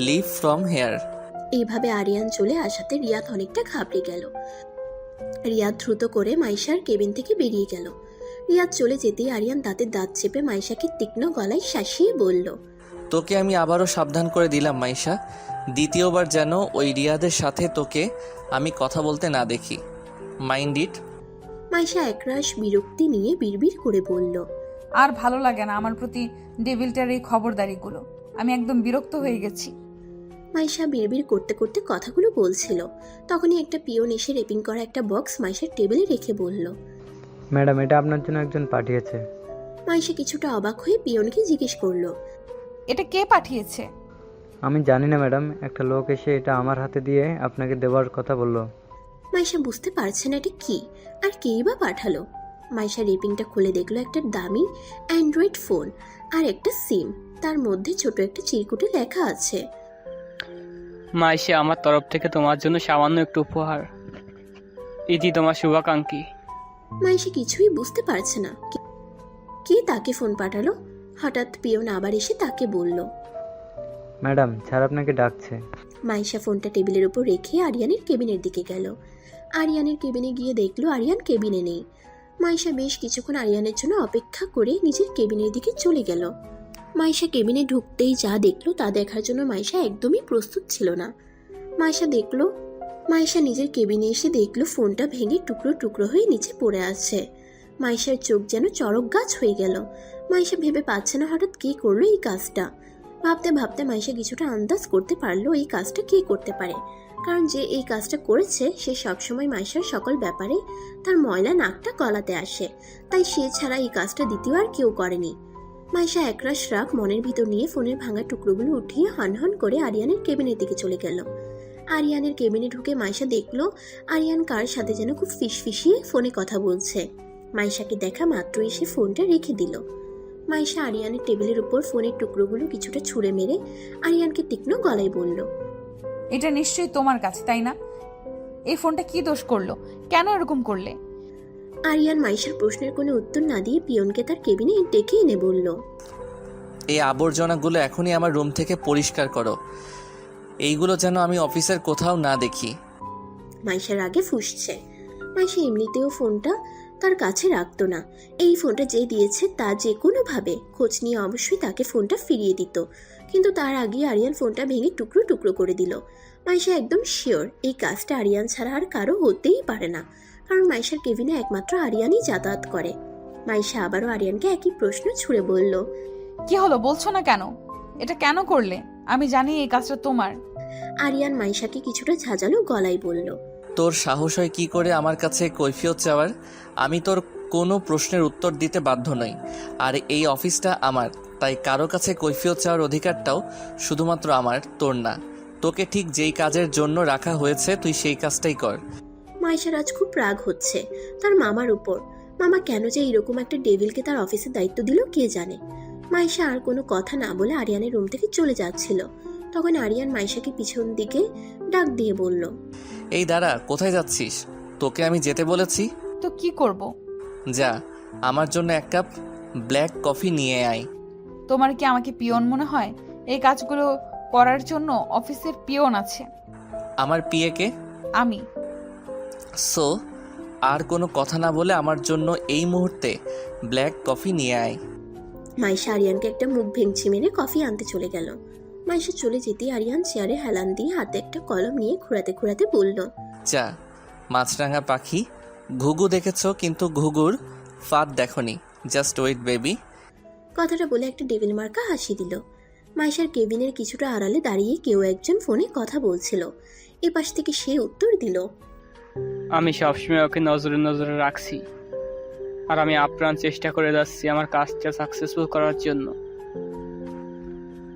লিভ ফ্রম হেয়ার। এইভাবে আরিয়ান চলে আসাতে রিয়াদ অনেকটা ঘাবড়ে গেল। রিয়াদ দ্রুত করে মাইশার কেবিন থেকে বেরিয়ে গেল। রিয়াদ চলে যেতেই আরিয়ান দাঁতের দাঁত চেপে মাইশাকে তীক্ষ্ণ গলায় শাসিয়ে বলল, তোকে আমি আবারও সাবধান করে দিলাম মাইশা, দ্বিতীয়বার যেন ওই রিয়াদের সাথে তোকে আমি কথা বলতে না দেখি। Mind it. মাইশা একরাশ বিরক্তি নিয়ে বিড়বিড় করে বলল, আর ভালো লাগে না আমার প্রতি ডেভিলটার এই খবরদারিগুলো। আমি একদম বিরক্ত হয়ে গেছি। মাইশা বিড়বিড় করতে করতে কথাগুলো বলছিল। তখনই একটা পিয়ন এসে রেপিং করা একটা বক্স মাইশার টেবিলে রেখে বলল, ম্যাডাম, এটা আপনার জন্য একজন পাঠিয়েছে। মাইশা কিছুটা অবাক হয়ে পিয়নকে জিজ্ঞেস করলো, এটা কে পাঠিয়েছে? আমি জানি না ম্যাডাম, একটা লোক এসে এটা আমার হাতে দিয়ে আপনাকে দেওয়ার কথা বললো। মাইশা বুঝতে পারছে না এটা কি আর কেই বা পাঠালো। মাইশা রেপিংটা খুলে দেখলো একটা দামি অ্যান্ড্রয়েড ফোন আর একটা সিম। তার মধ্যে ছোট একটা চিরকুটে লেখা আছে, মাইশা, আমার তরফ থেকে তোমার জন্য সামান্য একটু উপহার। ইতি তোমার শুভাকাঙ্ক্ষী। মাইশা কিছুই বুঝতে পারছে না কে তাকে ফোন পাঠালো। হঠাৎ পিয়ন আবার এসে তাকে বলল, ম্যাডাম, স্যার আপনাকে ডাকছে। মাইশা ফোনটা টেবিলের উপর রেখে আরিয়ানের কেবিনের দিকে গেল। আরিয়ানের কেবিনে গিয়ে দেখলো আরিয়ান কেবিনে নেই। মাইশা বেশ কিছুক্ষণ আরিয়ানের জন্য অপেক্ষা করে নিজের কেবিনের দিকে চলে গেল। মাইশা কেবিনে ঢুকতেই যা দেখলো তা দেখার জন্য মাইশা একদমই প্রস্তুত ছিল না। মাইশা নিজের কেবিনে এসে দেখলো ফোনটা ভেঙে টুকরো টুকরো হয়ে নিচে পড়ে আছে। মাইশার চোখ যেন চড়ক গাছ হয়ে গেল। মাইশা ভেবে পাচ্ছে না হঠাৎ কে করলো এই কাজটা। ভাবতে ভাবতে মাইশা কিছুটা আন্দাজ করতে পারলো এই কাজটা কে করতে পারে, কারণ যে এই কাজটা করেছে সে সবসময় মাইশার সকল ব্যাপারে তার ময়লা নাকটা গলাতে আসে, তাই সে ছাড়া এই কাজটা দ্বিতীয় আর কেউ করেনি। মাইশা একরাশ রাগ মনের ভিতর নিয়ে ফোনের ভাঙা টুকরোগুলো উঠিয়ে হনহন করে আরিয়ানের কেবিনের দিকে চলে গেল। আরিয়ানের কেবিনে ঢুকে মাইশা দেখলো আরিয়ান কার সাথে যেন খুব ফিসফিসিয়ে ফোনে কথা বলছে। মাইশাকে দেখা মাত্র এসে ফোনটা রেখে দিল। মাইশা আরিয়ানের টেবিলের উপর ফোনের টুকরোগুলো কিছুটা ছুঁড়ে মেরে আরিয়ানকে তীক্ষ্ণ গলায় বলল, এটা নিশ্চয়ই তোমার কাছে, তাই না? এই ফোনটা কি দোষ করলো? কেন এরকম করলে? আরিয়ান মাইশার প্রশ্নের কোনো উত্তর না দিয়ে পিয়নকে তার কেবিনে ডেকে এনে বলল, এই আবর্জনাগুলো এখনই আমার রুম থেকে পরিষ্কার করো, এইগুলো যেন আমি অফিসের কোথাও না দেখি। মাইশার আগে ফুঁসছে। মাইশা এমনিতেও ফোনটা তার কাছে রাখতো না। এই ফোনটা যে দিয়েছে তা যে কোনোভাবে খোঁজ নিয়ে অবশ্যই তাকে ফোনটা ফিরিয়ে দিত, কিন্তু তার আগে আরিয়ান ফোনটা ভেঙে টুকরো টুকরো করে দিল। মাইশা একদম শিওর এই কাজটা আরিয়ান ছাড়া আর কারো হতেই পারে না, কারণ মাইশার কেবিনে একমাত্র আরিয়ানই যাতায়াত করে। মাইশা আবারও আরিয়ানকে একই প্রশ্ন ছুড়ে বলল। কি হলো বলছো না কেন? এটা কেন করলে? আমি জানি এই কাজটা তোমার। আরিয়ান মাইশাকে কিছুটা ঝাঁঝালো গলায় বলল। তোর সাহস হয় কি করে আমার কাছে কৈফিয়ত চাওয়ার? আমি তোর কোনো প্রশ্নের উত্তর দিতে বাধ্য নই। আর এই অফিসটা আমার, তাই কারো কাছে কৈফিয়ত চাওয়ার অধিকারটাও শুধুমাত্র আমার, তোর না। তোকে ঠিক যেই কাজের জন্য রাখা হয়েছে তুই সেই কাজটাই কর। মাইশার আজ খুব রাগ হচ্ছে তার মামার উপর। মামা কেন যে এরকম একটা ডেভিলকে তার অফিসের দায়িত্ব দিল কে জানে। মাইশা আর কোনো কথা না বলে আরিয়ানের রুম থেকে চলে যাচ্ছিল। তখন আরিয়ান মাইশাকে পিছন দিকে ডাক দিয়ে বলল। এই দাঁড়া, কোথায় যাচ্ছিস? তোকে আমি যেতে বলেছি। তো কি করব? যা, আমার জন্য এক কাপ ব্ল্যাক কফি নিয়ে আয়। তোমার কি আমাকে পিয়ন মনে হয়? এই কাজগুলো করার জন্য অফিসের পিয়ন আছে। আমার পিএকে? আমি। সো আর কোনো কথা না বলে আমার জন্য এই মুহূর্তে ব্ল্যাক কফি নিয়ে আয়। মাইশা আরিয়ানকে একটা মুখ ভেঙচি মেরে কফি আনতে চলে গেল। মাইশা চলে যেতে আরিয়ান চেয়ারে হেলান দিয়ে হাতে একটা কলম নিয়ে ঘোরাতে ঘোরাতে বলল। যা, মাছরাঙা পাখি। ঘুঘু দেখেছ কিন্তু ঘুঘুর ফাঁদ দেখনি। Just wait baby. কথাটা বলে একটা ডেভিল মার্কা হাসি দিল। মাইশার কেবিনের কিছুটা আড়ালে দাঁড়িয়ে কেউ একজন ফোনে কথা বলছিল। এ পাশ থেকে সে উত্তর দিল। আমি সবসময় ওকে নজরে নজরে রাখছি, আর আমি আপ্রাণ চেষ্টা করে যাচ্ছি আমার কাজটা সাকসেসফুল করার জন্য।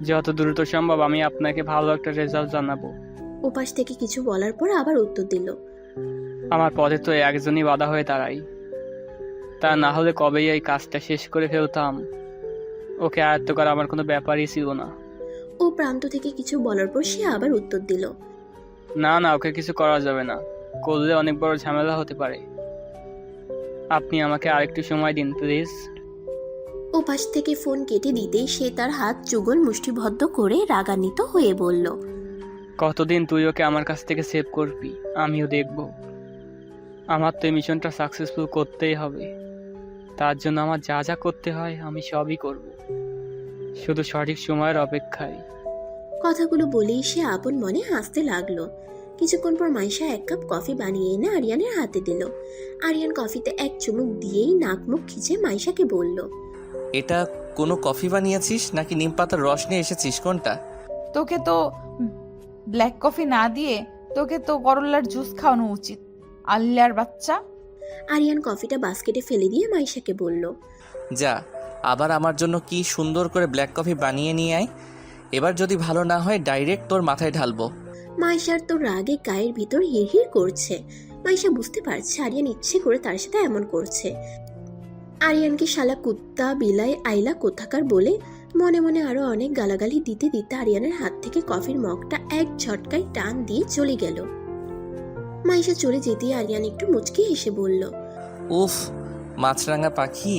যত দ্রুত সম্ভব আমি আপনাকে ভালো একটা রেজাল্ট জানাবো। ওপাশ থেকে কিছু বলার পর আবার উত্তর দিল। আমার পথে তো একজনই বাধা হয়ে দাঁড়াই, তা না হলে কবেই এই কাজটা শেষ করে ফেলতাম। ওকে আয়ত্ত করা আমার কোনো ব্যাপারই ছিল না। ও প্রান্ত থেকে কিছু বলার পর সে আবার উত্তর দিল। না না, ওকে কিছু করা যাবে না, করলে অনেক বড় ঝামেলা হতে পারে। আপনি আমাকে আরেকটু সময় দিন প্লিজ। ওপাশ থেকে ফোন কেটে দিতেই সে তার হাত যুগল মুষ্টিবদ্ধ করে রাগান্বিত হয়ে বলল। কতদিন তুই ওকে আমার কাছ থেকে সেভ করবি আমিও দেখব। আমার তো এই মিশনটা সাকসেসফুল করতেই হবে। তার জন্য আমার যা যা করতে হয় আমি সবই করব, শুধু সঠিক সময়ের অপেক্ষায়। কথাগুলো বলেই সে আপন মনে হাসতে লাগলো। কিছুক্ষণ পর মাইশা এক কাপ কফি বানিয়ে এনে আরিয়ানের হাতে দিল। আরিয়ান কফিতে এক চুমুক দিয়েই নাক মুখ খিচে মাইশাকে বলল। এটা কোনো কফি বানিয়েছিস নাকি নিম পাতার রস নিয়ে এসেছিস? কোনটা? তোকে তো ব্ল্যাক কফি না দিয়ে তোকে তো করল্লার জুস খাওয়ানো উচিত, আল্লাহর বাচ্চা। আরিয়ান কফিটা বাস্কেটে ফেলে দিয়ে মাইশাকে বলল। যা, আবার আমার জন্য কি সুন্দর করে ব্ল্যাক কফি বানিয়ে নিয়ে আয়। এবার যদি ভালো না হয় ডাইরেক্ট তোর মাথায় ঢালবো। মাইশার তো রাগে গায়ের ভিতর হিড়হিড় করছে। মাইশা বুঝতে পারছে আরিয়ান ইচ্ছে করে তার সাথে এমন করছে। আরিয়ানকে শালা কুত্তা বিলাই আইলা কোথাকার বলে মনে মনে আরো অনেক গালাগালি দিতে দিতে আরিয়ানের হাত থেকে কফির মগটা এক ঝটকায় টান দিয়ে চলে গেল। মাইশা চলে যেতে আরিয়ান একটু মুচকি হেসে বলল। উফ, মাছরাঙা পাখি,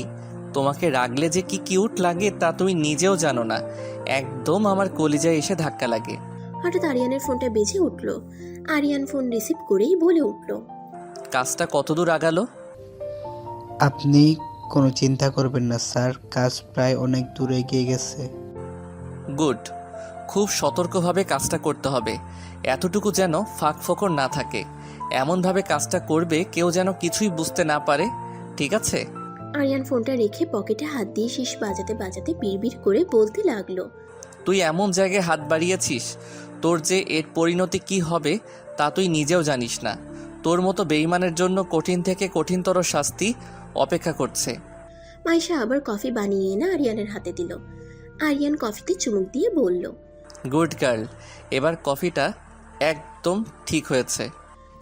তোমাকে রাগলে যে কি কিউট লাগে তা তুমি নিজেও জানো না। একদম আমার কলিজায় এসে ধাক্কা লাগে। হঠাৎ আরিয়ানের ফোনটা বেজে উঠল। আরিয়ান ফোন রিসিভ করেই বলে উঠল। কাজটা কতদূর আগালো? আপনি কোনো চিন্তা করবেন না স্যার, কাজ প্রায় অনেক দূর এগিয়ে গেছে। গুড। খুব সতর্কভাবে কাজটা করতে হবে, এতটুকু যেন ফাঁক ফোকর না থাকে। এমনভাবে কাজটা করবে কেউ যেন কিছুই বুঝতে না পারে, ঠিক আছে? আরিয়ান ফোনটা রেখে পকেটে হাত দিয়ে শীষ বাজাতে বাজাতে বিড়বিড় করে বলতে লাগলো। তুই এমন জায়গায় হাত বাড়িয়েছিস, তোর যে এর পরিণতি কি হবে তা তুই নিজেও জানিস না। তোর মতো বেঈমানের জন্য কঠিন থেকে কঠিনতর শাস্তি অপেক্ষা করছে। মাইশা আবার কফি বানিয়ে এনে আরিয়ানের হাতে দিল। আরিয়ান কফিতে চুমুক দিয়ে বলল। গুড গার্ল, এবার কফিটা একদম ঠিক হয়েছে।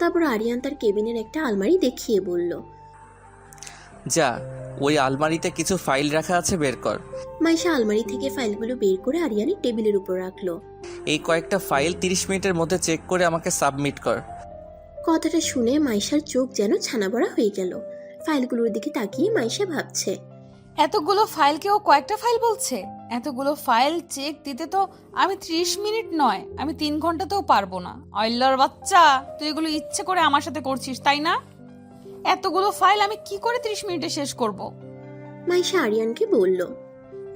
তারপর আরিয়ান তার কেবিনের একটা আলমারি দেখিয়ে বলল। যা, ওই আলমারিতে কিছু ফাইল রাখা আছে, বের কর। মাইশা আলমারি থেকে ফাইলগুলো বের করে আরিয়ানের টেবিলের উপর রাখলো। এই কয়েকটা ফাইল 30 মিনিটের মধ্যে চেক করে আমাকে সাবমিট কর। কথাটা শুনে মাইশার চোখ যেন ছানাবড়া হয়ে গেল। ফাইলগুলোর দিকে তাকিয়ে মাইশা ভাবছে, এতগুলো ফাইলকেও কয়েকটা ফাইল বলছে? এতগুলো ফাইল চেক দিতে তো আমি 30 মিনিট নয়, আমি 3 ঘন্টাতেও পারবো না। আল্লাহর বাচ্চা, তুই এগুলো ইচ্ছে করে আমার সাথে করছিস তাই না? এতগুলো ফাইল আমি কি করে 30 মিনিটে শেষ করব? মাইশা আরিয়ানকে বলল।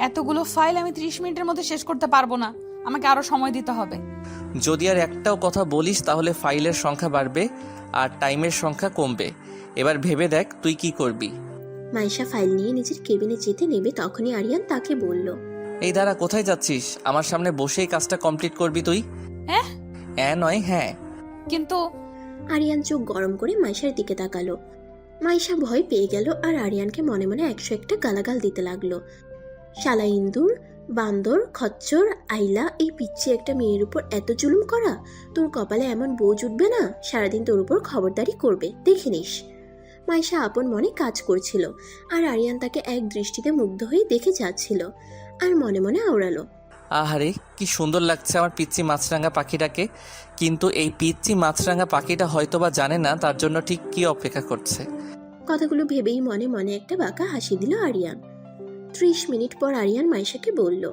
এতগুলো ফাইল আমি 30 মিনিটের মধ্যে শেষ করতে পারবো না, আমাকে আরো সময় দিতে হবে। যদি আর একটাও কথা বলিস তাহলে ফাইলের সংখ্যা বাড়বে আর টাইমের সংখ্যা কমবে। এবার ভেবে দেখ তুই কি করবি। মাইশা ফাইল নিয়ে নিজের কেবিনে যেতে নেবে তখনই আরিয়ান তাকে বলল, এই দাঁড়া, কোথায় যাচ্ছিস? আমার সামনে বসেই কাজটা কমপ্লিট করবি তুই? হ্যাঁ নয় হ্যাঁ। কিন্তু আরিয়ান চোখ গরম করে মাইশার দিকে তাকালো। মাইশা ভয় পেয়ে গেল আর আরিয়ানকে মনে মনে 101টা গালাগাল দিতে লাগলো। শালা ইন্দুর, বান্দর, খচ্চর, আইলা, এই পিচ্ছি একটা মেয়ের উপর এত জুলুম করা! তোর কপালে এমন বউ জুটবে না, সারাদিন তোর উপর খবরদারি করবে, দেখে নিস। মাইশা আপন মনে কাজ করছিল আর আরিয়ান তাকে এক দৃষ্টিতে মুগ্ধ হয়ে দেখে যাচ্ছিল আর মনে মনে আওড়ালো, আহারে কি সুন্দর লাগছে আমার পিচ্চি মাছরাঙা পাখিটাকে। কিন্তু এই পিচ্চি মাছরাঙা পাখিটা হয়তোবা জানে না তার জন্য ঠিক কি অপেক্ষা করছে। কথাগুলো ভেবেই মনে মনে একটা বাঁকা হাসি দিল আরিয়ান। 30 মিনিট পর আরিয়ান মাইশাকে বলল,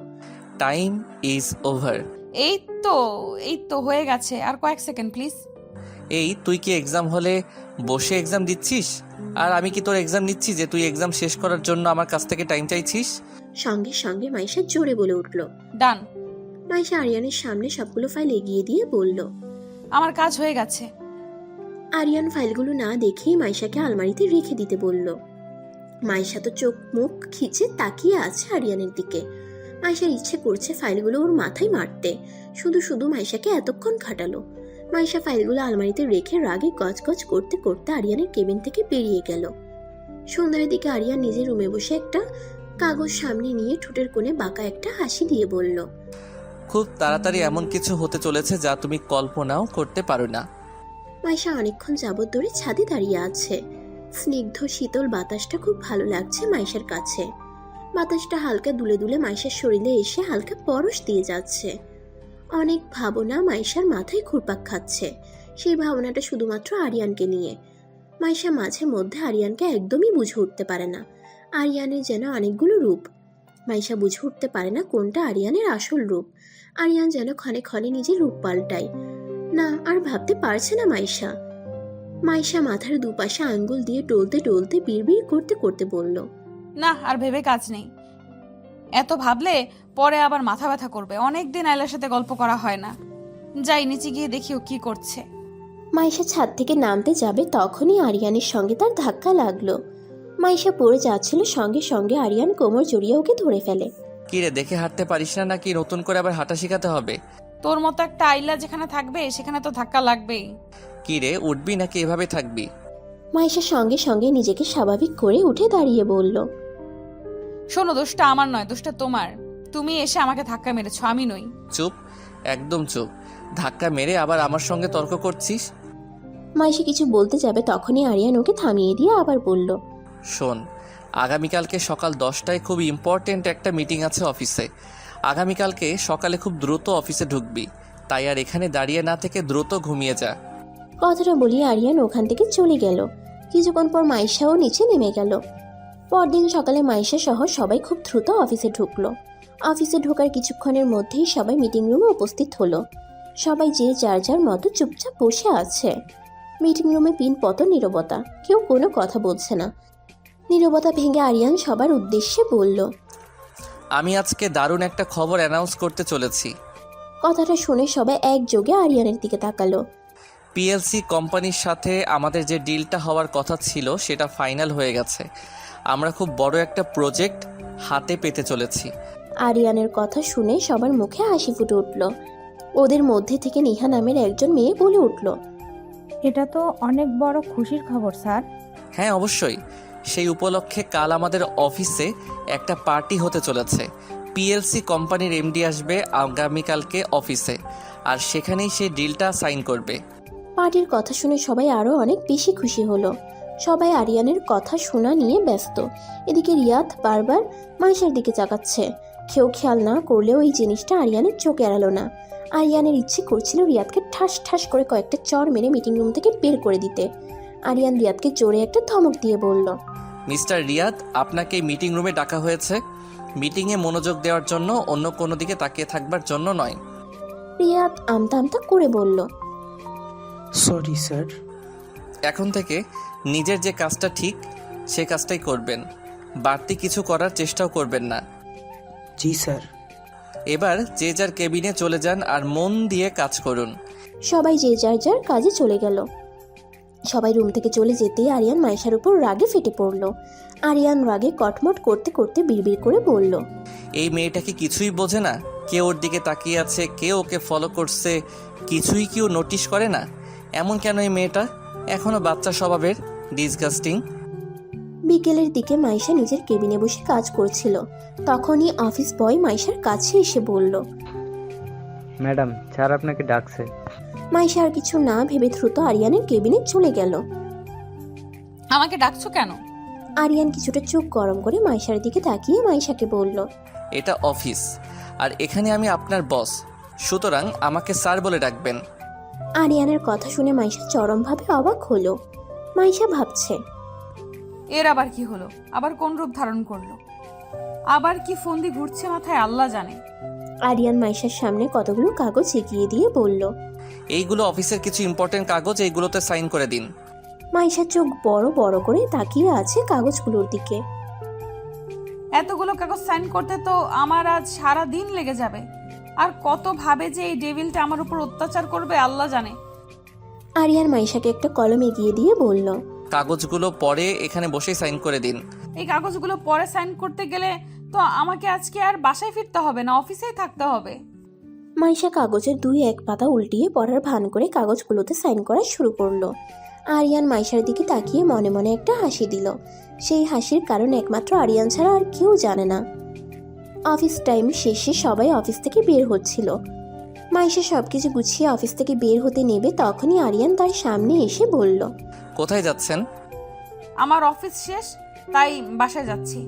টাইম ইজ ওভার। এই তো হয়ে গেছে, আর কয়েক সেকেন্ড প্লিজ। এই তুই কি এক্সাম হলে বসে এক্সাম দিচ্ছিস? আর আমি কি তোর এক্সাম নিচ্ছি যে তুই এক্সাম শেষ করার জন্য আমার কাছ থেকে টাইম চাইছিস? সঙ্গে সঙ্গে মাইশা জোরে বলে উঠল। ডান। মাইশা আরিয়ানের সামনে সবগুলো ফাইল এগিয়ে দিয়ে বলল, আমার কাজ হয়ে গেছে। আরিয়ান ফাইলগুলো না দেখেই মাইশাকে আলমারিতে রেখে দিতে বলল। মাইশা তো চোখ মুখ খিচে তাকিয়ে আছে আরিয়ানের দিকে। মাইশার ইচ্ছে করছে ফাইলগুলো ওর মাথায় মারতে, শুধু শুধু মাইশাকে এতক্ষণ খাটালো। মাইশা ফাইলগুলো আলমারিতে রেখে রাগে গজগজ করতে করতে আরিয়ানের কেবিন থেকে বেরিয়ে গেল। সন্ধ্যার দিকে আরিয়ান নিজের রুমে বসে একটা কাগজ সামনে নিয়ে ঠোঁটের কোণে বাঁকা একটা হাসি দিয়ে বলল, খুব তাড়াতাড়ি এমন কিছু হতে চলেছে যা তুমি কল্পনাও করতে পারো না। মাইশা অনেকক্ষণ যাবত ধরে ছাদে দাঁড়িয়ে আছে। স্নিগ্ধ শীতল বাতাসটা খুব ভালো লাগছে মাইশার কাছে। বাতাসটা হালকা দুলে দুলে মাইশার শরীরে এসে হালকা পরশ দিয়ে যাচ্ছে। অনেক ভাবনা মাইশার মাথায় ঘুরপাক খাচ্ছে। সেই ভাবনাটা শুধুমাত্র আরিয়ানকে নিয়ে। মাইশা মাঝে মধ্যে আরিয়ানকে একদমই বুঝে উঠতে পারে না। আরিয়ানের যেন অনেকগুলো রূপ। মাইশা বুঝে উঠতে পারে না কোনটা আরিয়ানের আসল রূপ। আরিয়ান যেন ক্ষণে ক্ষণে নিজের রূপ পাল্টায়। না, আর ভাবতে পারছে না মাইশা। মাইশা মাথার দুপাশে আঙ্গুল দিয়ে টলতে টলতে বিড়বিড় করতে করতে বলল, না, আর ভেবে কাজ নেই। এত ভাবলে পরে আবার মাথা ব্যথা করবে। অনেকদিন আয়লার সাথে গল্প করা হয় না। যাই নিচে গিয়ে দেখিও কি করছে। মাইশা ছাদ থেকে নামতে যাবে তখনই আরিয়ানের সঙ্গে তার ধাক্কা লাগলো। মাইশা পড়ে যাচ্ছিল, সঙ্গে সঙ্গে আরিয়ান কোমর জড়িয়ে ওকে ধরে ফেলে। কি রে, দেখে হাঁটতে পারিস না নাকি নতুন করে আবার হাঁটা শেখাতে হবে? তোর মতো একটা আইলা যেখানে থাকবে সেখানে তো ধাক্কা লাগবেই। কি রে, উঠবি নাকি এভাবে থাকবি? মাইশা সঙ্গে সঙ্গে নিজেকে স্বাভাবিক করে উঠে দাঁড়িয়ে বলল, শোনো, দোষটা আমার নয়, দোষটা তোমার। তুমি এসে আমাকে ধাক্কা মেরেছো, আমি নই। চুপ, একদম চুপ। ধাক্কা মেরে আবার আমার সঙ্গে তর্ক করছিস? মাইশা কিছু বলতে যাবে তখনই আরিয়ান ওকে থামিয়ে দিয়ে আবার বলল, শোন, আগামীকালকে সকাল 10টায় খুব ইম্পর্টেন্ট একটা মিটিং আছে অফিসে। আগামীকালকে সকালে খুব দ্রুত অফিসে ঢুকবি, তাই আর এখানে দাঁড়িয়ে না থেকে দ্রুত ঘুমিয়ে যা। কথাটা বলিয়ে আরিয়ান ওখান থেকে চলে গেল। কিছুক্ষণ পর মাইশাও নিচে নেমে গেল। পরদিন সকালে মাইশা সহ সবাই খুব দ্রুত অফিসে ঢুকলো। অফিসে ঢোকার কিছুক্ষণের মধ্যেই সবাই মিটিং রুমে উপস্থিত হলো। সবাই যে যার যার মতো চুপচাপ বসে আছে। মিটিং রুমে পিনপত নীরবতা, কেউ কোনো কথা বলছে না। নীরবতা ভেঙে আরিয়ান সবার উদ্দেশ্যে বলল, আমি আজকে দারুণ একটা খবর অ্যানাউন্স করতে চলেছি। কথাটা শুনে সবাই একযোগে আরিয়ানের দিকে তাকালো। পিএলসি কোম্পানির সাথে আমাদের যে ডিলটা হওয়ার কথা ছিল সেটা ফাইনাল হয়ে গেছে। আমরা খুব বড় একটা প্রজেক্ট হাতে পেতে চলেছি। আরিয়ানের কথা শুনে সবার মুখে হাসি ফুটে উঠল। ওদের মধ্যে থেকে নিহা নামের একজন মেয়ে বলে উঠল, এটা তো অনেক বড় খুশির খবর স্যার। হ্যাঁ অবশ্যই, সেই উপলক্ষে কাল আমাদের অফিসে একটা পার্টি হতে চলেছে। পিএলসি কোম্পানির এমডি আসবে আগামীকালকে অফিসে, আর সেখানেই সেই ডিলটা সাইন করবে। পার্টির কথা শুনে সবাই আরো অনেক বেশি খুশি হলো। সবাই আরিয়ানের কথা শোনা নিয়ে ব্যস্ত। এদিকে রিয়াদ বারবার মাইশার দিকে তাকাচ্ছে। কেউ খেয়াল না করলেও এই জিনিসটা আরিয়ানের চোখ এড়ালো না। আরিয়ানের ইচ্ছে করছিল রিয়াদকে ঠাস ঠাস করে কয়েকটা চড় মেরে মিটিং রুম থেকে বের করে দিতে। আরিয়ান রিয়াদকে জোরে একটা ধমক দিয়ে বলল, মিস্টার রিয়াদ, আপনাকে মিটিং রুমে ডাকা হয়েছে মিটিংয়ে মনোযোগ দেওয়ার জন্য, অন্য কোনো দিকে তাকিয়ে থাকবার জন্য নয়। রিয়াদ আমতা আমতা করে বলল, সরি স্যার। এখন থেকে নিজের যে কাজটা ঠিক সে কাজটাই করবেন, বাড়তি কিছু করার চেষ্টাও করবেন না। জি স্যার। এবার যে যার কেবিনে চলে যান আর মন দিয়ে কাজ করুন। সবাই যে যার যার কাজে চলে গেল। সবাই রুম থেকে চলে যেতেই আরিয়ান মাইশার উপর রাগে ফেটে পড়ল। আরিয়ান রাগে কটমট করতে করতে বিড়বিড় করে বলল, এই মেয়েটা কি কিছুই বোঝে না? কে ওর দিকে তাকিয়ে আছে, কে ওকে ফলো করছে, কিছুই কি ও নোটিশ করে না? এমন কেন এই মেয়েটা? এখনো বাচ্চা স্বভাবের, ডিসগাস্টিং। বিকেলের দিকে মাইশা নিজের কেবিনে বসে কাজ করছিল। তখনই অফিস বয় মাইশার কাছে এসে বলল। ম্যাডাম, স্যার আপনাকে ডাকছে। মাইশা আর কিছু না ভেবে দ্রুত আরিয়ানের কেবিনে চলে গেল। আমাকে ডাকছো কেন? আরিয়ান কিছুটা চোখ গরম করে মাইশার দিকে তাকিয়ে মাইশাকে বলল, এটা অফিস, আর এখানে আমি আপনার বস, সুতরাং আমাকে স্যার বলে ডাকবেন। আরিয়ানের কথা শুনে মাইশা চরমভাবে অবাক হলো। মাইশা ভাবছে, এর আবার কি হলো? আবার কোন রূপ ধারণ করলো? আবার কি ফন্দি ঘুরছে মাথায়, আল্লাহ জানে। আরিয়ান মাইশার সামনে কতগুলো কাগজ এগিয়ে দিয়ে বলল। এইগুলো অফিসের কিছু ইম্পর্টেন্ট কাগজ, এইগুলোতে সাইন করে দিন। মাইশা চোখ বড় বড় করে তাকিয়ে আছে কাগজগুলোর দিকে। এতগুলো কাগজ সাইন করতে তো আমার আজ সারা দিন লেগে যাবে। আর কত ভাবে যে এই ডেভিলটা আমার উপর অত্যাচার করবে, আল্লাহ জানে। আরিয়ান মাইশাকে একটা কলম এগিয়ে দিয়ে বলল, কাগজগুলো পরে এখানে বসেই সাইন করে দিন। এই কাগজগুলো পরে সাইন করতে গেলে তো আমাকে আজকে আর বাসায় ফিরতে হবে না, অফিসেই থাকতে হবে। মাইশা কাগজের 2-1 পাতা উল্টিয়ে পড়ার ভান করে কাগজগুলোতে সাইন করা শুরু করলো। আরিয়ান মাইশার দিকে তাকিয়ে মনে মনে একটা হাসি দিল। সেই হাসির কারণ একমাত্র আরিয়ান ছাড়া আর কেউ জানে না। অফিস টাইম শেষে সবাই অফিস থেকে বের হচ্ছিল। মাইশা সবকিছু গুছিয়ে অফিস থেকে বের হতে নেবে, তখনই আরিয়ান তার সামনে এসে বলল, কোথায় যাচ্ছেন? আমার অফিস শেষ, তাই বাসায় যাচ্ছি।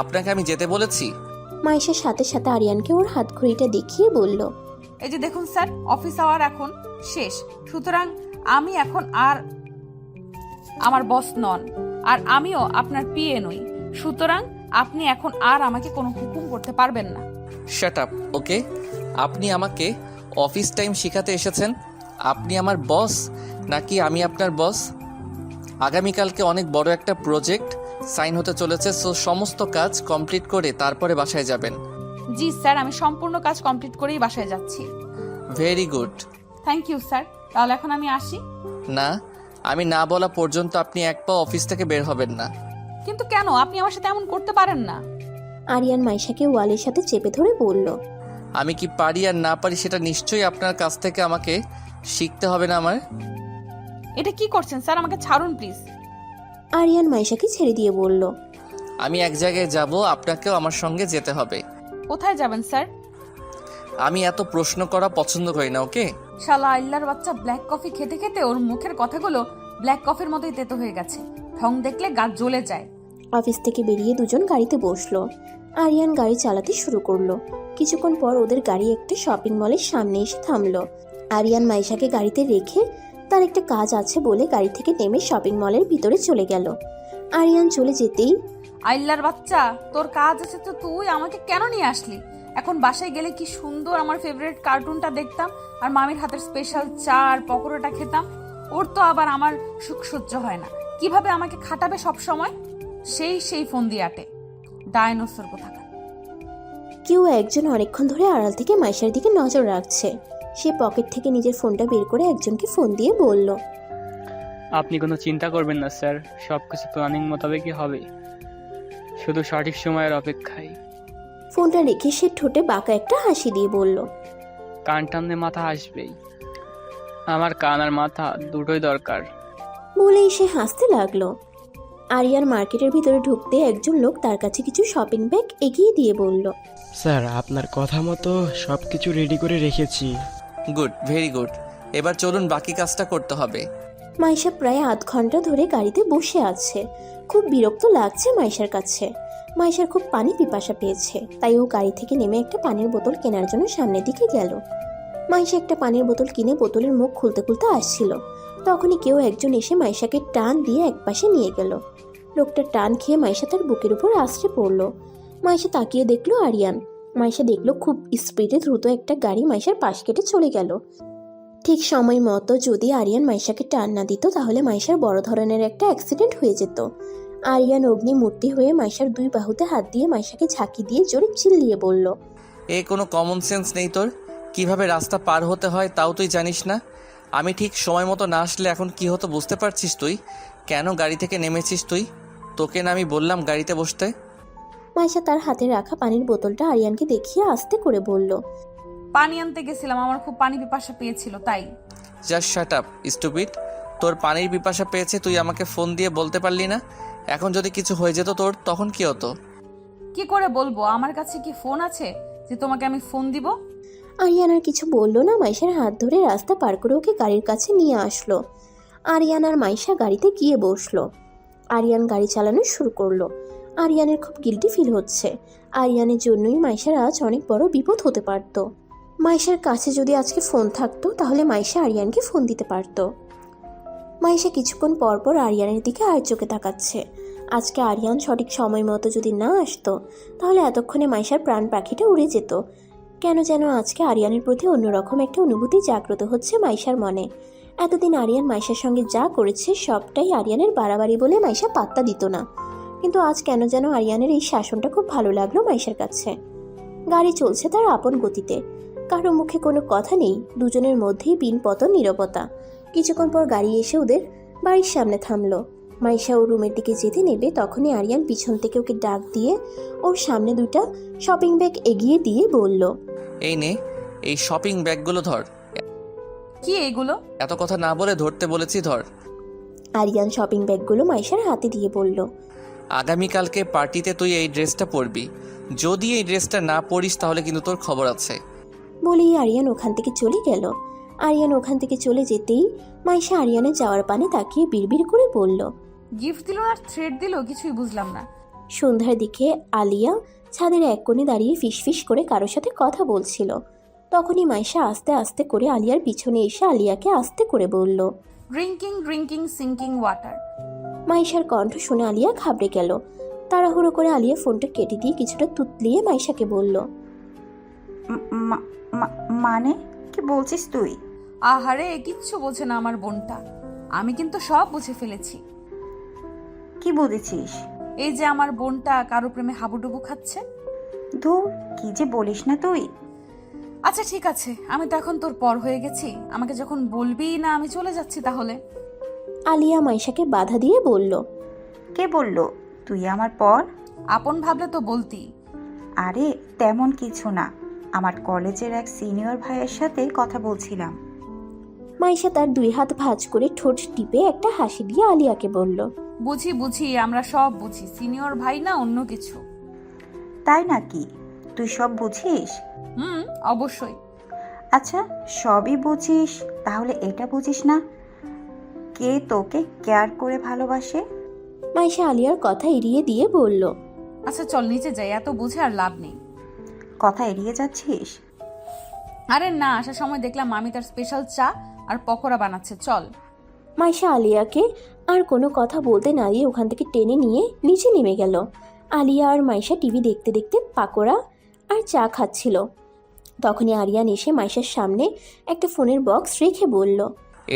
আপনাকে আমি যেতে বলেছি? মাইশার সাথে সাথে আরিয়ানকে ওর হাত ঘড়িটা দেখিয়ে বলল, এই যে দেখুন স্যার, অফিস আওয়ার এখন শেষ, সুতরাং আমি এখন আর আমার বস নন, আর আমিও আপনার পিএ নই, সুতরাং আপনি এখন আর আমাকে কোনো হুকুম করতে পারবেন না। শাট আপ, ওকে? আপনি আমাকে অফিস টাইম শেখাতে এসেছেন? আপনি আমার বস নাকি আমি আপনার বস? আগামীকালকে অনেক বড় একটা প্রজেক্ট সাইন হতে চলেছে, সো সমস্ত কাজ কমপ্লিট করে তারপরে বাসায় যাবেন। জি স্যার, আমি সম্পূর্ণ কাজ কমপ্লিট করেই বাসায় যাচ্ছি। Very good. Thank you sir, তাহলে এখন আমি আসি। না, আমি না বলা পর্যন্ত আপনি এক পা অফিস থেকে বের হবেন না। কিন্তু কেন? আপনি আমার সাথে এমন করতে পারেন না। আরিয়ান মাইশাকে ওয়ালের সাথে চেপে ধরে বলল, আমি কি পারি আর না পারি সেটা নিশ্চয়ই আপনার কাছ থেকে আমাকে শিখতে হবে না আমার? এটা কি করছেন স্যার? আমাকে ছাড়ুন প্লিজ। আরিয়ান মাইশাকে ছেড়ে দিয়ে বলল, আমি এক জায়গায় যাব, আপনাকেও আমার সঙ্গে যেতে হবে। কোথায় যাবেন স্যার? আমি এত প্রশ্ন করা পছন্দ করি না, ওকে? শালা আল্লাহর বাচ্চা, ব্ল্যাক কফি খেতে খেতে ওর মুখের কথাগুলো ব্ল্যাক কফির মতোই তেতো হয়ে গেছে। ঢং দেখলে গা জ্বলে যায়। অফিস থেকে বেরিয়ে দুজন গাড়িতে বসলো। আরিয়ান গাড়ি চালাতে শুরু করলো। কিছুক্ষণ পর ওদের গাড়ি একটা শপিং মলের সামনে এসে থামলো। আরিয়ান মাইশাকে গাড়িতে রেখে তার একটা কাজ আছে বলে গাড়ি থেকে নেমে শপিং মলের ভিতরে চলে গেল। আরিয়ান চলে যেতেই, আল্লাহর বাচ্চা, তোর কাজ আছে তো তুই আমাকে কেন নিয়ে আসলি? এখন বাসায় গেলে কি সুন্দর আমার ফেভারিট কার্টুনটা দেখতাম, আর মামির হাতের স্পেশাল চা আর পকোড়াটা খেতাম। ওর তো আবার আমার সুখ সহ্য হয় না। কিভাবে আমাকে খাটাবে সব সময়? সেই ফোন দিয়ে আটে, ডায়নোসর কোথাকার। কেউ একজন অনেকক্ষণ ধরে আড়াল থেকে মাইশার দিকে নজর রাখছে। সে পকেট থেকে নিজের ফোনটা বের করে একজনকে ফোন দিয়ে বলল, আপনি কোনো চিন্তা করবেন না স্যার, সব কিছু প্ল্যানিং মোতাবেকই হবে, শুধু সঠিক সময়ের অপেক্ষায়। ফোনটা রেখে সে ঠোঁটে বাঁকা একটা হাসি দিয়ে বলল, কান টানলে মাথা আসবেই, আমার কান আর মাথা দুটোই দরকার। বলেই সে হাসতে লাগলো। আরিয়ান মার্কেটের ভিতরে ঢুকতে একজন লোক তার কাছে কিছু শপিং ব্যাগ এগিয়ে দিয়ে বলল, স্যার আপনার কথা মতো সব কিছু রেডি করে রেখেছি। Good, very good. এবার চলুন, বাকি কাজটা করতে হবে। মাইশা প্রায় আধ ঘন্টা ধরে গাড়িতে বসে আছে। খুব বিরক্ত লাগছে মাইশার কাছে। মাইশার খুব পানি পিপাসা পেয়েছে, তাই ও গাড়ি থেকে নেমে একটা পানির বোতল কেনার জন্য সামনের দিকে গেল। মাইশা একটা পানির বোতল কিনে বোতলের মুখ খুলতে খুলতে আসছিল। তখনই কেউ একজন এসে মাইশাকে টান দিয়ে একপাশে নিয়ে গেল। লোকটা টান খেয়ে মাইশা তার বুকের উপর আছড়ে পড়ল। মাইশা তাকিয়ে দেখলো আরিয়ান। মাইশা দেখলো খুব স্পিডে দ্রুত একটা গাড়ি মাইশার পাশ কেটে চলে গেল। ঠিক সময় মতো যদি আরিয়ান মাইশাকে টান না দিত তাহলে মাইশার বড় ধরনের একটা অ্যাক্সিডেন্ট হয়ে যেত। আরিয়ান অগ্নিমূর্তি হয়ে মাইশার 2 বাহুতে হাত দিয়ে মাইশাকে ঝাঁকি দিয়ে জোরে চিল্লিয়ে বলল, কোনো কমন সেন্স নেই তোর? কিভাবে রাস্তা পার হতে হয় তাও তুই জানিস না? আমি ঠিক সময় মতো না আসলে এখন কি হতো বুঝতে পারছিস তুই? কেন গাড়ি থেকে নেমেছিস তুই? তোকে না আমি বললাম গাড়িতে বসতে? মাইশা তার হাতে রাখা পানির বোতলটা আরিয়ানকে দেখিয়ে আস্তে করে বলল। পানি আনতে গেছিলাম, আমার খুব পানি পিপাসা পেয়েছিল তাই। Just shut up stupid. তোর পানির পিপাসা পেয়েছে তুই আমাকে ফোন দিয়ে বলতে পারলি না? এখন যদি কিছু হয়ে যেত তোর, তখন কি হতো? কি করে বলবো? আমার কাছে কি ফোন আছে যে তোমাকে আমি ফোন দিব? আরিয়ান আর কিছু বলল না, মাইশার হাত ধরে রাস্তা পার করে ওকে গাড়ির কাছে নিয়ে আসলো। আরিয়ান আর মাইশা গাড়িতে গিয়ে বসলো। আরিয়ান গাড়ি চালানো শুরু করলো। আরিয়ানের খুব গিল্টি ফিল হচ্ছে। আরিয়ানের জন্যই মাইশার আজ অনেক বড় বিপদ হতে পারত। মাইশার কাছে যদি আজকে ফোন থাকতো তাহলে মাইশা আরিয়ানকে ফোন দিতে পারতো। মাইশা কিছুক্ষণ পর পর আরিয়ানের দিকে আর চোখে তাকাচ্ছে। আজকে আরিয়ান সঠিক সময় মতো যদি না আসতো তাহলে এতক্ষণে মাইশার প্রাণ পাখিটা উড়ে যেত। কেন যেন আজকে আরিয়ানের প্রতি অন্যরকম একটা অনুভূতি জাগ্রত হচ্ছে মাইশার মনে। এতদিন আরিয়ান মাইশার সঙ্গে যা করেছে সবটাই আরিয়ানের বাড়াবাড়ি বলে মাইশা পাত্তা দিত না, কিন্তু আজ কেন যেন আরিয়ানের এই শাসনটা খুব ভালো লাগলো মাইশার কাছে। গাড়ি চলছে তার আপন গতিতে, কারো মুখে কোনো কথা নেই, দুজনের মধ্যেই পিনপতন নীরবতা। কিছুক্ষণ পর গাড়ি এসে ওদের বাড়ির সামনে থামলো। মাইশা ওর রুমের দিকে যেতে নেবে তখনই আরিয়ান পিছন থেকে ওকে ডাক দিয়ে ওর সামনে দুটা শপিং ব্যাগ এগিয়ে দিয়ে বলল, এই নে, এই শপিং ব্যাগগুলো ধর। কি এগুলো? এত কথা না বলে ধরতে বলেছি, ধর। আরিয়ান শপিং ব্যাগগুলো মাইশার হাতে দিয়ে বলল, আগামীকালকে পার্টিতে তুই এই ড্রেসটা পরবি। যদি এই ড্রেসটা না পরিস তাহলে কিন্তু তোর খবর আছে। বলেই আরিয়ান ওখান থেকে চলে গেল। আরিয়ান ওখান থেকে চলে যেতেই মাইশা আরিয়ানের যাওয়ার পানে তাকিয়ে বিড়বিড় করে বলল, গিফট দিল আর থ্রেড দিল, কিছুই বুঝলাম না। সন্ধ্যার দিকে আলিয়া ছাদের এক কোণে দাঁড়িয়ে ফিসফিস করে কারোর সাথে কথা বলছিল। তখনই মাইশা আস্তে আস্তে করে আলিয়ার পিছনে এসে আলিয়াকে আস্তে করে বলল, ড্রিঙ্কিং ড্রিঙ্কিং সিঙ্কিং ওয়াটার। মাইশার কণ্ঠ শুনে আলিয়া ঘাবড়ে গেল। তাড়াহুড়ো করে আলিয়া ফোনটা কেটে দিয়ে কিছুটা তুতলিয়ে মাইশাকে বলল, মানে কি বলছিস তুই? আহারে, কিচ্ছু বোঝে না আমার বোনটা। আমি কিন্তু সব বুঝে ফেলেছি। কি বুঝেছিস? এই যে আমার বোনটা কারো প্রেমে হাবুডুবু খাচ্ছে। ধুর, কি যে বলিস না তুই। আচ্ছা ঠিক আছে, আমি তো এখন তোর পর হয়ে গেছি। আমাকে যখন বলবি না আমি চলে যাচ্ছি তাহলে। আলিয়া মাইশাকে বাধা দিয়ে বলল, কে বলল তুই আমার পর? আপন ভাবলে তো বলতি। আরে তেমন কিছু না, আমার কলেজের এক সিনিয়র ভাইয়ের সাথে কথা বলছিলাম। মাইশা তার দুই হাত ভাঁজ করে ঠোঁট টিপে একটা হাসি দিয়ে আলিয়াকে বলল, বুঝি বুঝি, আমরা সব বুঝি। সিনিয়র ভাই না অন্য কিছু। তাই নাকি? তুই সব বুঝিস? অবশ্যই। আচ্ছা, সবই বুঝিস, তাহলে এটা বুঝিস না কে তোকে কেয়ার করে ভালোবাসে? মাইশা আলিয়ার কথা এড়িয়ে দিয়ে বলল, আচ্ছা চল নিচে যাই, এত বুঝে আর লাভ নেই। কথা এড়িয়ে যাচ্ছিস? আরে না, আসার সময় দেখলাম মামি তার স্পেশাল চা আর পকোড়া বানাচ্ছে, চল। মাইশা আলিয়াকে আর কোনো কথা বলতে না দিয়ে ওখান থেকে টেনে নিয়ে নিচে নেমে গেল। আলিয়া আর মাইশা টিভি দেখতে দেখতে পাকোড়া আর চা খাচ্ছিল। তখনই আরিয়ান এসে মাইশার সামনে একটা ফোনের বক্স রেখে বলল,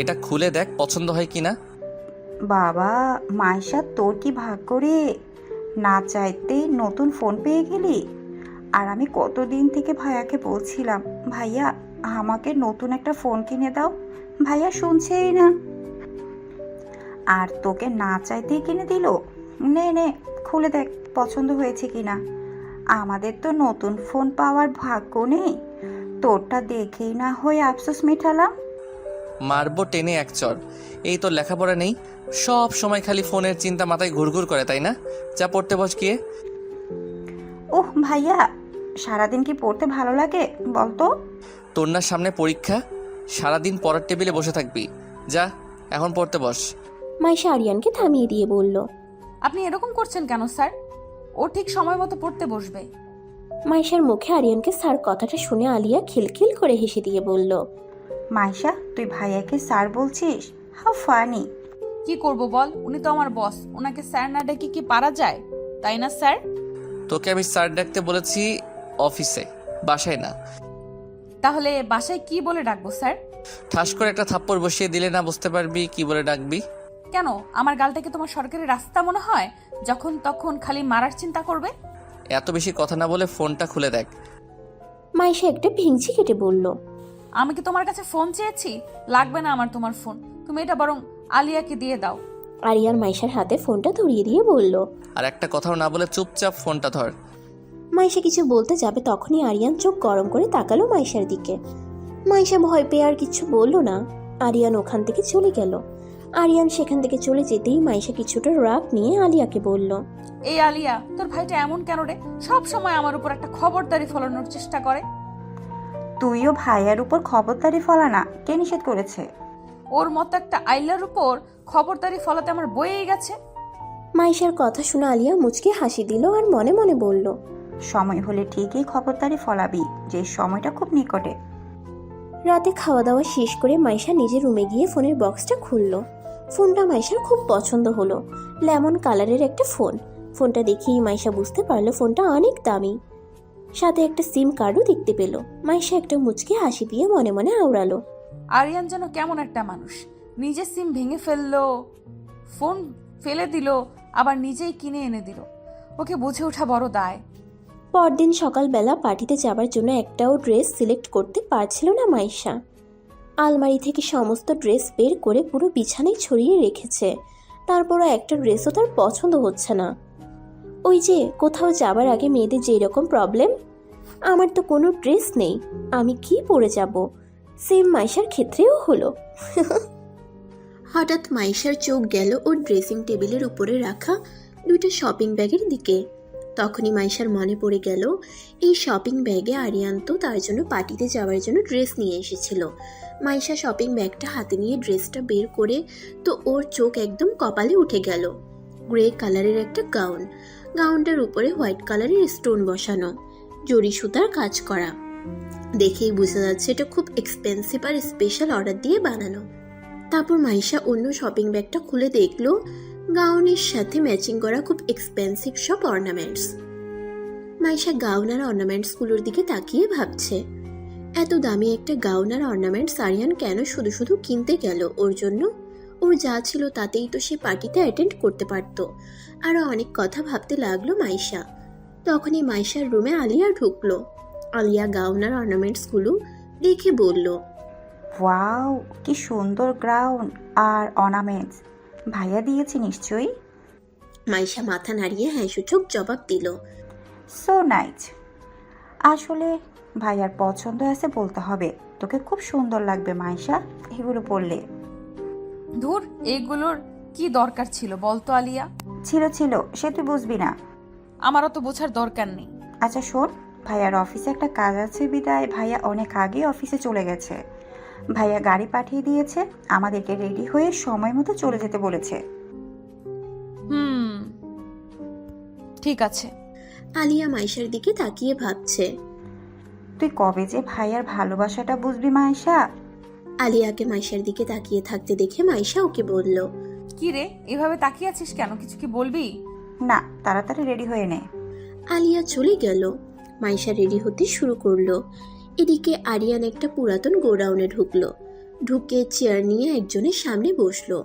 এটা খুলে দেখ পছন্দ হয় কিনা। বাবা মাইশা, তোর কি ভাগ্য রে, না চাইতেই নতুন ফোন পেয়ে গেলি। আর আমি কতদিন থেকে ভাইয়াকে বলছিলাম, ভাইয়া আমাকে নতুন একটা ফোন কিনে দাও। ভাইয়া শুনছেই না, আর তোকে না চাইতেই কিনে দিল। নে নে, খুলে দেখ পছন্দ হয়েছে কিনা। আমাদের তো নতুন ফোন পাওয়ার ভাগ্য নেই, তোরটা দেখেই না হয়ে আফসোস মেটালাম। মারবো টেনে এক চর। এই তো লেখাপড়া নেই, সব সময় খালি ফোনের চিন্তা মাথায় ঘুরঘুর করে, তাই না? যা পড়তে বস গিয়ে। ওহ ভাইয়া, সারাদিন কি পড়তে ভালো লাগে বলতো? তোর না সামনে পরীক্ষা, সারাদিন পড়ার টেবিলে বসে থাকবি। যা এখন পড়তে বস। মাইশা আরিয়ানকে থামিয়ে দিয়ে বলল, আপনি এরকম করছেন কেন স্যার? ও ঠিক সময় মতো পড়তে বসবে। মাইশার মুখে আরিয়ানকে স্যার কথাটা শুনে আলিয়া খিলখিল করে হেসে দিয়ে বলল, মাইশা, তুই ভাইয়াকে স্যার বলছিস? How funny. কি করব বল, উনি তো আমার বস, ওনাকে স্যার না ডেকে কি পারা যায়? তাই না স্যার? তোকে আমি স্যার ডাকতে বলেছি অফিসে, বাসায় না। তাহলে বাসায় কি বলে ডাকবো স্যার? ঠাস করে একটা থাপ্পড় বসিয়ে দিলে না বুঝতে পারবি কি বলে ডাকবি। কেন, আমার গালটাকে তোমার সরকারি রাস্তা মনে হয়? যখন তখন খালি মারার চিন্তা করবে। এত বেশি কথা না বলে ফোনটা খুলে দেখ। মাইশা একটা ভিংচি কেটে বলল, আমি কি তোমার কাছে ফোন চেয়েছি? লাগবে না আমার তোমার ফোন, তুমি এটা বরং আলিয়াকে দিয়ে দাও। আরিয়ান মাইশার হাতে ফোনটা ধরিয়ে দিয়ে বলল। আর একটা কথাও না বলে চুপচাপ ফোনটা ধর। মাইশা কিছু বলতে যাবে তখনই আরিয়ান চোখ গরম করে তাকালো মাইশার দিকে। মাইশা ভয় পেয়ে আর কিছু বলল না। আরিয়ান ওখান থেকে চলে গেল। আরিয়ান সেখান থেকে চলে যেতেই মাইশা কিছুটা রাগ নিয়ে আলিয়াকে বলল। এই আলিয়া, তোর ভাইটা এমন কেন রে? সব সময় আমার উপর একটা খবরদারি ফলানোর চেষ্টা করে। তুইও ভাইয়ার উপর খবরদারি ফলানা, কে নিষেধ করেছে? ওর মতো একটা আইলার উপর খবরদারি ফলাতে আমার বয়েই গেছে। মাইশার কথা শুনে আলিয়া মুচকি হাসি দিল আর মনে মনে বলল, সময় হলে ঠিকই খবরদারি ফলাবি, যে সময়টা খুব নিকটে। রাতে খাওয়া দাওয়া শেষ করে মাইশা নিজের রুমে গিয়ে ফোনের বক্সটা খুলল। ফোনটা মাইশার খুব পছন্দ হলো। লেমন কালারের একটা ফোন। ফোনটা দেখেই মাইশা বুঝতে পারলো ফোনটা অনেক দামি। সাথে একটা সিম কার্ডও দেখতে পেল। মাইশা একটা মুচকি হাসি দিয়ে মনে মনে আওড়ালো। আরিয়ান যেন কেমন একটা মানুষ, নিজের সিম ভেঙে ফেললো, ফোন ফেলে দিল, আবার নিজেই কিনে এনে দিল। ওকে বুঝে ওঠা বড় দায়। পরদিন সকালবেলা পার্টিতে যাবার জন্য একটাও ড্রেস সিলেক্ট করতে পারছিল না মাইশা। আলমারি থেকে সমস্ত ড্রেস বের করে পুরো বিছানায় ছড়িয়ে রেখেছে। তারপরও একটা ড্রেসও তার পছন্দ হচ্ছে না। ওই যে কোথাও যাবার আগে মেয়েদের যেই রকম প্রবলেম, আমার তো কোনো ড্রেস নেই, আমি কি পরে যাব? সেম মাইশার ক্ষেত্রেও হলো। হঠাৎ মাইশার চোখ গেল ওর ড্রেসিং টেবিলের উপরে রাখা দুইটা শপিং ব্যাগের দিকে। তখনই মাইশার মনে পড়ে গেল এই শপিং ব্যাগে আরিয়ান তো তার জন্য পার্টিতে যাওয়ার জন্য ড্রেস নিয়ে এসেছিল। মাইশা শপিং ব্যাগটা হাতে নিয়ে ড্রেসটা বের করে তো ওর চোখ একদম কপালে উঠে গেল। গ্রে কালারের একটা গাউন, গাউনটার উপরে হোয়াইট কালারের স্টোন বসানো, জরি সুতার কাজ করা। দেখেই বোঝা যাচ্ছে এটা খুব এক্সপেন্সিভ আর স্পেশাল অর্ডার দিয়ে বানানো। তারপর মাইশা অন্য শপিং ব্যাগটা খুলে দেখলো গাউনের সাথে ম্যাচিং করা খুব এক্সপেন্সিভ সব অর্নামেন্টস। মাইশা গাউন আর অর্নামেন্টসগুলোর দিকে তাকিয়ে ভাবছে, এত দামি একটা গাউন আর অর্নামেন্টস আরিয়ান কেন শুধু শুধু কিনতে গেল ওর জন্য? ওর যা ছিল তাতেই তো সে পার্টিতে অ্যাটেন্ড করতে পারত। আরও অনেক কথা ভাবতে লাগলো মাইশা। তখনই মাইশার রুমে আলিয়া ঢুকলো। আলিয়া গাউন আর অর্নামেন্টসগুলো দেখে বলল, ওয়াও, কি সুন্দর গাউন আর অর্নামেন্টস, ভাইয়া দিয়েছে নিশ্চয়ই? মাইশা মাথা নাড়িয়ে হ্যাঁ সূচক জবাব দিল। So nice. আসলে ভাইয়ার পছন্দ আছে বলতে হবে। তোকে খুব সুন্দর লাগবে মাইশা এগুলো পরলে। ধুর, এইগুলোর কি দরকার ছিল বলতো আলিয়া? ছিল সে তুই বুঝবি না। আমারও তো বোঝার দরকার নেই। আচ্ছা শোন, ভাইয়ার অফিসে একটা কাজ আছে বিদায় ভাইয়া অনেক আগে অফিসে চলে গেছে। ভাইয়া গাড়ি পাঠিয়ে দিয়েছে, আমাদেরকে রেডি হয়ে সময় মতো চলে যেতে বলেছে। ঠিক আছে। আলিয়া মাইশার দিকে তাকিয়ে ভাবছে, তুই কবে যে ভাইয়ার ভালোবাসাটা বুঝবি মাইশা? আলিয়াকে মাইশার দিকে তাকিয়ে থাকতে দেখে মাইশা ওকে বলল, কি রে, এভাবে তাকিয়ে আছিস কেন? কিছু কি বলবি? না, তাড়াতাড়ি রেডি হয়ে নে। আলিয়া চলে গেল। মাইশা রেডি হতে শুরু করলো। এদিকে আরিয়ান একটা পুরাতন গোডাউনে ঢুকলো। ঢুকে চেয়ার নিয়ে একজনের সামনে বসলো।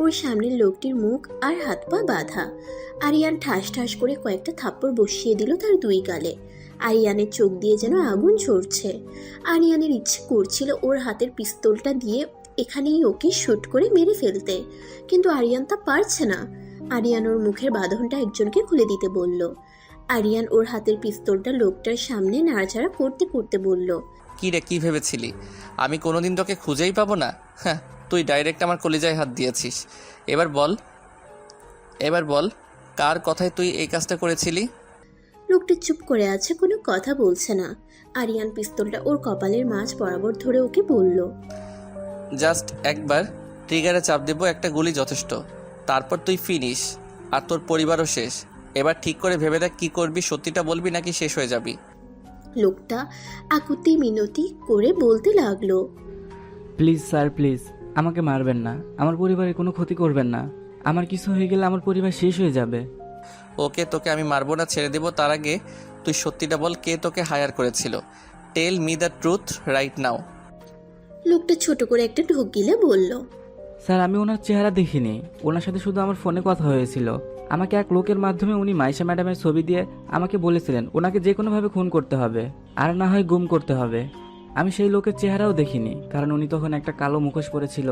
ওর সামনের লোকটির মুখ আর হাত পা বাঁধা। আরিয়ান ঠাস ঠাস করে কয়েকটা থাপ্পড় বসিয়ে দিল তার দুই গালে। আরিয়ানের চোখ দিয়ে যেন আগুন ঝরছে। আরিয়ানের ইচ্ছে করছিল ওর হাতের পিস্তলটা দিয়ে এখানেই ওকে শুট করে মেরে ফেলতে, কিন্তু আরিয়ান তা পারছে না। আরিয়ান ওর মুখের বাঁধনটা একজনকে খুলে দিতে বলল। আরিয়ান ওর হাতের পিস্তলটা লোকটার সামনে নাড়াচাড়া করতে করতে বলল, কি রে, কি ভেবেছিলি আমি কোনোদিন তোকে খুঁজেই পাবো না? হ্যাঁ, তুই ডাইরেক্ট আমার কলিজায় হাত দিয়েছিস। এবার বল কার কথায় তুই এই কাজটা করেছিলি? লোকটা চুপ করে আছে, কোনো কথা বলছে না। আরিয়ান পিস্তলটা ওর কপালের মাঝ বরাবর ধরে ওকে বলল, জাস্ট একবার ট্রিগারে চাপ দেবো, একটা গুলি যথেষ্ট, তারপর তুই ফিনিশ, আর তোর পরিবারও শেষ। এবার ঠিক করে ভেবে দেখ কি করবি, সত্যিটা বলবি নাকি শেষ হয়ে যাবি? লোকটা আকুতি মিনতি করে বলতে লাগলো, প্লিজ স্যার, প্লিজ আমাকে মারবেন না, আমার পরিবারের কোনো ক্ষতি করবেন না। আমার কিছু হয়ে গেলে আমার পরিবার শেষ হয়ে যাবে। ওকে, তোকে আমি মারবো না, ছেড়ে দেবো। তার আগে তুই সত্যিটা বল, কে তোকে হায়ার করেছিল? Tell me the truth right now. লোকটা ছোট করে একটা ঢোক গিলে বলল, স্যার, আমি ওনার চেহারা দেখিনি, ওনার সাথে শুধু আমার ফোনে কথা হয়েছিল। আমাকে এক লোকের মাধ্যমে উনি মাইশা ম্যাডামের ছবি দিয়ে আমাকে বলেছিলেন ওনাকে যে কোনোভাবে খুন করতে হবে, আর না হয় গুম করতে হবে। আমি সেই লোকের চেহারাও দেখিনি, কারণ উনি তখন একটা কালো মুখোশ পরেছিল।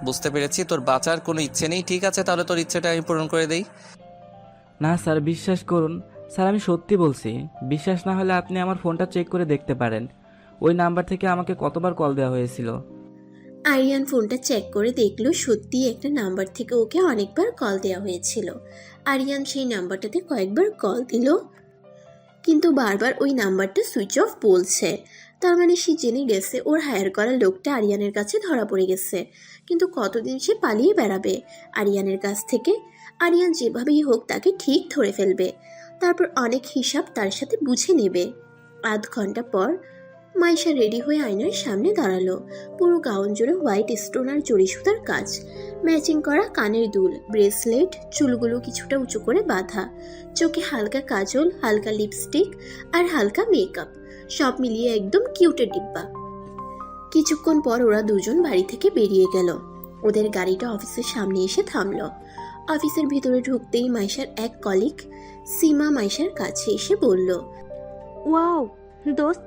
বুঝতে পেরেছি তোর বাঁচার কোনো ইচ্ছে নেই। ঠিক আছে, তাহলে তোর ইচ্ছেটা আমি পূরণ করে দেই। না স্যার, বিশ্বাস করুন স্যার, আমি সত্যি বলছি। বিশ্বাস না হলে আপনি আমার ফোনটা চেক করে দেখতে পারেন। ওই নাম্বার থেকে আমাকে কতবার কল দেওয়া হয়েছিল। আরিয়ান ফোনটা চেক করে দেখলো সত্যি একটা নাম্বার থেকে ওকে অনেকবার কল দেওয়া হয়েছিল। আরিয়ান সেই নাম্বারটাতে কয়েকবার কল দিল, কিন্তু বারবার ওই নাম্বারটা সুইচ অফ বলছে। তার মানে সে জেনে গেছে ওর হায়ার করা লোকটা আরিয়ানের কাছে ধরা পড়ে গেছে। কিন্তু কতদিন সে পালিয়ে বেড়াবে আরিয়ানের কাছ থেকে? আরিয়ান যেভাবেই হোক তাকে ঠিক ধরে ফেলবে, তারপর অনেক হিসাব তার সাথে বুঝে নেবে। আধ ঘন্টা পর মাইশা রেডি হয়ে আয়নার সামনে দাঁড়ালো। পুরো গাউন জুড়ে হোয়াইট স্টোন আর জড়ি সুতার কাজ, ম্যাচিং করা কানের দুল, ব্রেসলেট, চুলগুলো কিছুটা উঁচু করে বাঁধা, চোখে হালকা কাজল, হালকা লিপস্টিক আর হালকা মেকআপ, সব মিলিয়ে একদম কিউটের ডিব্বা। কিছুক্ষণ পর ওরা দুজন বাড়ি থেকে বেরিয়ে গেল। ওদের গাড়িটা অফিসের সামনে এসে থামলো। অফিসের ভিতরে ঢুকতেই মাইশার এক কলিগ সীমা মাইশার কাছে এসে বলল, ওয়াও দোস্ত,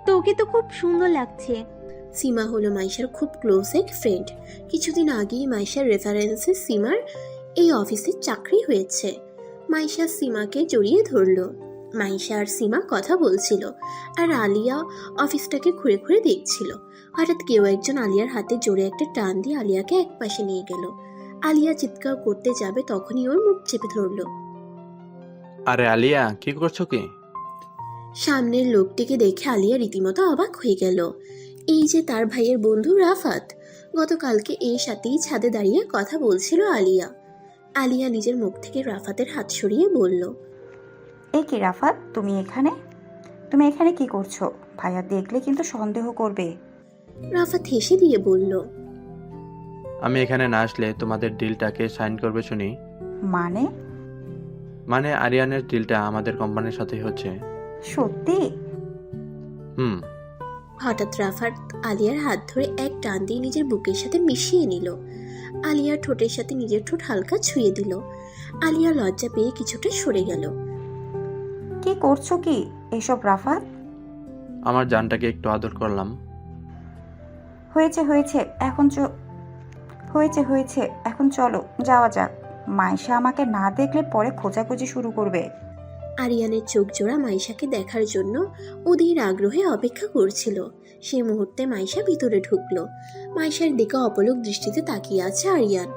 তোকে তো খুব সুন্দর লাগছে। সীমা হলো মাইশার খুব ক্লোজ এক ফ্রেন্ড। কিছুদিন আগেই মাইশার রেফারেন্সে সীমার এই অফিসে চাকরি হয়েছে। মাইশা সীমাকে জড়িয়ে ধরলো। মাইশা আর সীমা কথা বলছিল, আর আলিয়া অফিসটাকে ঘুরে ঘুরে দেখছিল। হঠাৎ কেউ একজন আলিয়ার হাতে জোরে একটা টান দিয়ে আলিয়াকে এক পাশে নিয়ে গেল। আলিয়া চিৎকার করতে যাবে, তখনই ওর মুখ চেপে ধরলো। আরে আলিয়া, কি করছো কি? সামনের লোকটিকে দেখে আলিয়া রীতিমতো অবাক হয়ে গেল। এই যে তার ভাইয়ের বন্ধু রাফাত। গতকালকে এর সাথেই ছাদে দাঁড়িয়ে কথা বলছিল আলিয়া। আলিয়া নিজের মুখ থেকে রাফাতের হাত সরিয়ে বলল, এ কি রাফাত, তুমি এখানে কি করছো? ভাইয়া দেখলে কিন্তু সন্দেহ করবে। রাফাত হেসে দিয়ে বলল, আমি এখানে না আসলে তোমাদের ডিলটাকে সাইন করবে শুনি। মানে আরিয়ানের ডিলটা আমাদের কোম্পানির সাথে হচ্ছে। সত্যি? হুম। হঠাৎ রাফাত আলিয়ার হাত ধরে এক টান দিয়ে নিজের বুকের সাথে মিশিয়ে নিল। আলিয়ার ঠোঁটের সাথে নিজের ঠোঁট হালকা ছুঁয়ে দিল। আলিয়া লজ্জা পেয়ে কিছুটা সরে গেল। কি করছো কি এসব রাফাত? আমার জানটাকে একটু আদর করলাম। হয়েছে এখন চলো যাওয়া যাক। মাইশা আমাকে না দেখলে পরে খোঁজাখুঁজি শুরু করবে। আরিয়ানের চোখ জোড়া মাইশাকে দেখার জন্য অধীর আগ্রহে অপেক্ষা করছিল। সেই মুহূর্তে মাইশা ভিতরে ঢুকলো। মাইশার দিকে অপলক দৃষ্টিতে তাকিয়ে আছে আরিয়ান।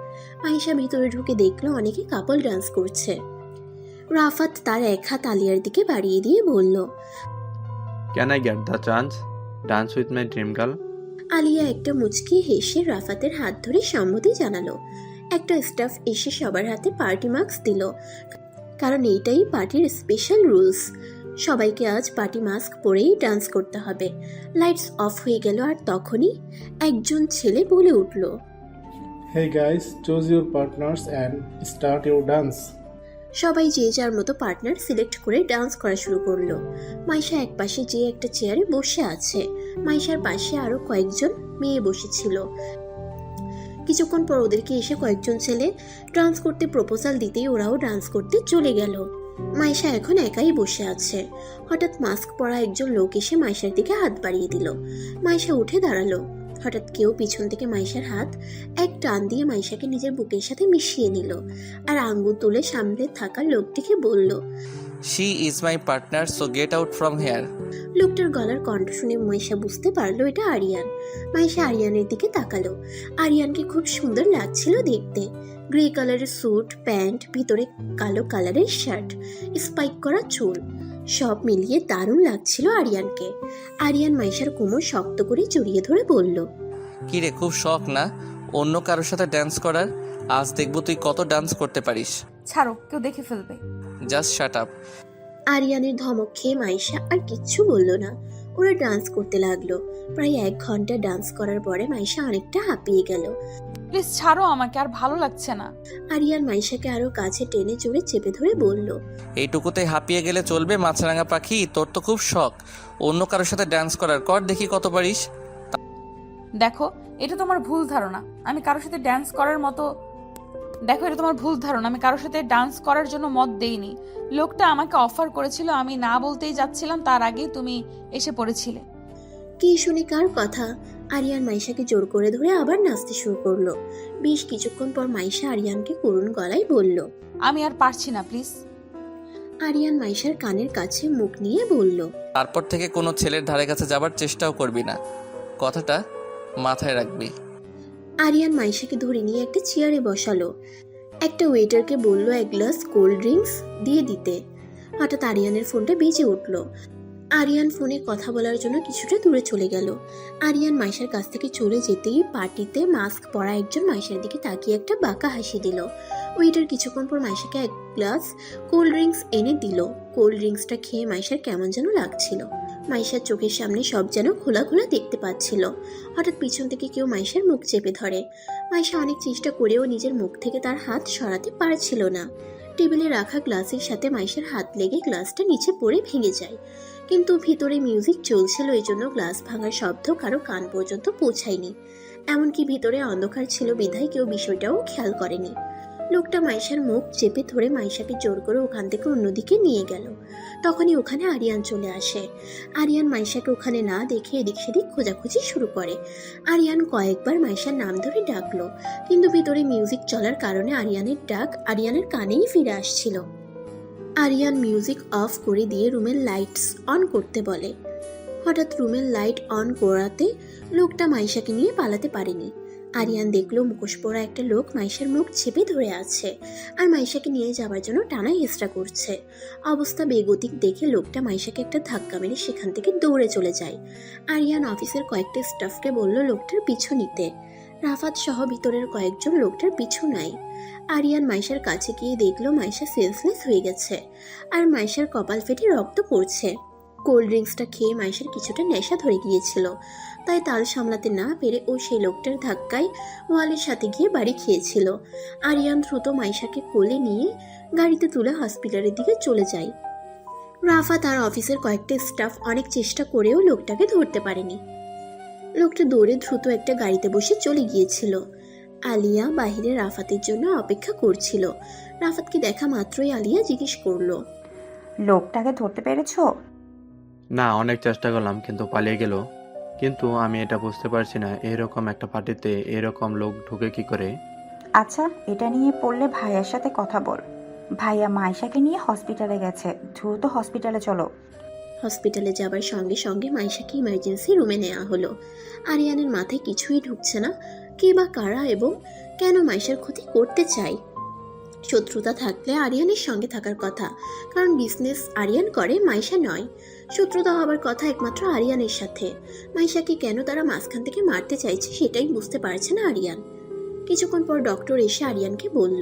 মাইশা ভিতরে ঢুকে দেখলো অনেকে কাপল ডান্স করছে। রাফাত তার এক হাত আলিয়ার দিকে বাড়িয়ে দিয়ে বলল, can I get the chance dance with my dream girl? Alia একটা মুচকি হেসে রাফাতের হাত ধরে সম্মতি জানালো। একটা স্টাফ এসে সবার হাতে পার্টি মাস্ক দিল, কারণ এইটাই পার্টির স্পেশাল রুলস। সবাইকে আজ পার্টি মাস্ক পরেই ডান্স করতে হবে। লাইটস অফ হয়ে গেল, আর তখনই একজন ছেলে বলে উঠল, Hey guys, choose your partners and start your dance. সবাই যে যার মতো পার্টনার সিলেক্ট করে ডান্স করা শুরু করলো। মাইশা এক পাশে যে একটা চেয়ারে বসে আছে। মাইশার পাশে আরো কয়েকজন মেয়ে বসেছিল। কিছুক্ষণ পর ওদেরকে এসে কয়েকজন ছেলে ডান্স করতে প্রপোজাল দিতেই ওরাও ডান্স করতে চলে গেল। মাইশা এখন একাই বসে আছে। হঠাৎ মাস্ক পরা একজন লোক এসে মাইশার দিকে হাত বাড়িয়ে দিল। মাইশা উঠে দাঁড়ালো। হঠাৎ কেউ পিছন থেকে মাইশার হাত এক টান দিয়ে মাইশাকে নিজের বুকের সাথে মিশিয়ে নিল, আর আঙ্গুল তুলে সামনে থাকা লোকটিকে বলল, she is my partner, so get out from hair. লোকটার গলার কণ্ঠ শুনে মাইশা বুঝতে পারলো এটা আরিয়ান। মাইশা আরিয়ানের দিকে তাকালো। আরিয়ানকে খুব সুন্দর লাগছিল দেখতে। গ্রে কালারের স্যুট, প্যান্ট, ভিতরে কালো কালারের শার্ট, স্পাইক করা চুল, সব মিলিয়ে দারুণ লাগছিল আরিয়ানকে। আরিয়ান মাইশার কোমর শক্ত করে জড়িয়ে ধরে বলল, কি রে, খুব শখ না অন্য কারোর সাথে ডান্স করার? আজ দেখবো তুই কত ডান্স করতে পারিস। ছাড়ো, কেউ দেখে ফেলবে। Just shut up. আরিয়ানের ধমক খেয়ে মাইশা আর কিচ্ছু বলল না। ওরা ডান্স করতে লাগলো। প্রায় 1 ঘন্টা ডান্স করার পরে মাইশা অনেকটা হাঁপিয়ে গেল। প্লিজ ছাড়ো আমাকে, আর ভালো লাগছে না। আরিয়ান মাইশাকে আরো কাছে টেনে জোরে চেপে ধরে বলল, এইটুকুতে হাঁপিয়ে গেলে চলবে মাছরাঙা পাখি? তোর তো খুব শখ অন্য কারোর সাথে ডান্স করার, কর দেখি কত পারিস। দেখো, এটা তোমার ভুল ধারণা। আমি কারোর সাথে ডান্স করার জন্য মত দেইনি। লোকটা আমাকে অফার করেছিল, আমি না বলতেই যাচ্ছিলাম, তার আগেই তুমি এসে পড়েছিলে। কি শুনে কার কথা? আরিয়ান মাইশাকে জোর করে ধরে আবার নাচতে শুরু করলো। বেশ কিছুক্ষণ পর মাইশা আরিয়ানকে করুণ গলায় বলল, আমি আর পারছি না, প্লিজ। আরিয়ান মাইশার কানের কাছে মুখ নিয়ে বলল, তারপর থেকে কোনো ছেলের ধারে কাছে যাবার চেষ্টাও করবি না, কথাটা মাথায় রাখবি। আরিয়ান মাইশাকে ধরে নিয়ে একটা চেয়ারে বসালো। একটা ওয়েটারকে বলল এক গ্লাস কোল্ড ড্রিঙ্কস দিয়ে দিতে। হঠাৎ আরিয়ানের ফোনটা বেজে উঠল। আরিয়ান ফোনে কথা বলার জন্য কিছুটা দূরে চলে গেল। আরিয়ান মাইশার কাছ থেকে চলে যেতেই পার্টিতে মাস্ক পরা একজন মাইশার দিকে তাকিয়ে একটা বাঁকা হাসি দিল। ওয়েটার কিছুক্ষণ পর মাইশাকে এক গ্লাস কোল্ড ড্রিঙ্কস এনে দিল। কোল্ড ড্রিঙ্কসটা খেয়ে মাইশার কেমন যেন লাগছিল। মাইশার চোখের সামনে সব যেন খোলা খোলা দেখতে পাচ্ছিল। হঠাৎ পিছন থেকে কেউ মাইশার মুখ চেপে ধরে। মাইশা অনেক চেষ্টা করেও নিজের মুখ থেকে তার হাত সরাতে পারছিল না। টেবিলে রাখা গ্লাসের সাথে মাইশার হাত লেগে গ্লাসটা নিচে পড়ে ভেঙে যায়। কিন্তু ভিতরে মিউজিক চলছিল, এই জন্য গ্লাস ভাঙার শব্দ কারো কান পর্যন্ত পৌঁছায়নি। এমনকি ভিতরে অন্ধকার ছিল বিধায় কেউ বিষয়টাও খেয়াল করেনি। লোকটা মাইশার মুখ চেপে ধরে মাইশাকে জোর করে ওখান থেকে অন্যদিকে নিয়ে গেল। তখনই ওখানে আরিয়ান চলে আসে। আরিয়ান মাইশাকে ওখানে না দেখে এদিক সেদিক খোঁজাখুঁজি শুরু করে। আরিয়ান কয়েকবার মাইশার নাম ধরে ডাকলো, কিন্তু ভিতরে মিউজিক চলার কারণে আরিয়ানের ডাক আরিয়ানের কানেই ফিরে আসছিল। আরিয়ান মিউজিক অফ করে দিয়ে রুমের লাইটস অন করতে বলে। হঠাৎ রুমের লাইট অন করাতে লোকটা মাইশাকে নিয়ে পালাতে পারেনি। আরিয়ান দেখলো মুখোশ পরা একটা লোক মাইশার মুখ চেপে ধরে আছে আর মাইশাকে নিয়ে যাওয়ার জন্য টানা হেঁচড়া করছে। অবস্থা বেগতিক দেখে লোকটা মাইশাকে একটা ধাক্কা মেরে সেখান থেকে দৌড়ে চলে যায়। আরিয়ান অফিসের কয়েকটা স্টাফকে বলল লোকটার পিছু নিতে। রাফাত সহ ভিতরের কয়েকজন লোকটার পিছু নাই। আরিয়ান মাইশার কাছে গিয়ে দেখলো মাইশা সেন্সলেস হয়ে গেছে আর মাইশার কপাল ফেটে রক্ত পড়ছে। কোল্ড ড্রিঙ্কসটা খেয়ে মাইশার কিছুটা নেশা ধরে গিয়েছিল, তাই তাল সামলাতে না পেরে ও সেই লোকটার ধাক্কায় ওয়ালের সাথে গিয়ে বাড়ি খেয়েছিল। আরিয়ান দ্রুত মাইশাকে কোলে নিয়ে গাড়িতে তুলে হসপিটালের দিকে চলে যায়। রাফাত আর অফিসের কয়েকটা স্টাফ অনেক চেষ্টা করেও লোকটাকে ধরতে পারেনি। লোকটা দৌড়ে দ্রুত একটা গাড়িতে বসে চলে গিয়েছিল। আলিয়া বাহিরে রাফাতের জন্য অপেক্ষা করছিল। রাফাতকে দেখা মাত্রই আলিয়া জিজ্ঞেস করলো, লোকটাকে ধরতে পেরেছো? না, অনেক চেষ্টা করলাম কিন্তু পালিয়ে গেল। কিন্তু আমি এটা বুঝতে পারছি না, এরকম একটা পার্টিতে এরকম লোক ঢুকে কি করে। আচ্ছা, এটা নিয়ে পড়লে ভাইয়ার সাথে কথা বল। ভাইয়া মাইশাকে নিয়ে হসপিটালে গেছে, দ্রুত হসপিটালে চলো। হসপিটালে যাবার সঙ্গে সঙ্গে মাইশাকে ইমার্জেন্সি রুমে নেওয়া হলো। আরিয়ানের মাথায় কিছুই ঢুকছে না, কে বা কারা এবং কেন মাইশার ক্ষতি করতে চায়। শত্রুতা থাকলে আরিয়ানের সঙ্গে থাকার কথা, কারণ বিজনেস আরিয়ান করে, মাইশা নয়। শত্রুতা হবার কথা একমাত্র আরিয়ানের সাথে। মাইশাকে কেন তারা মাঝখান থেকে মারতে চাইছে সেটাই বুঝতে পারছে না আরিয়ান। কিছুক্ষণ পর ডক্টর এসে আরিয়ানকে বলল,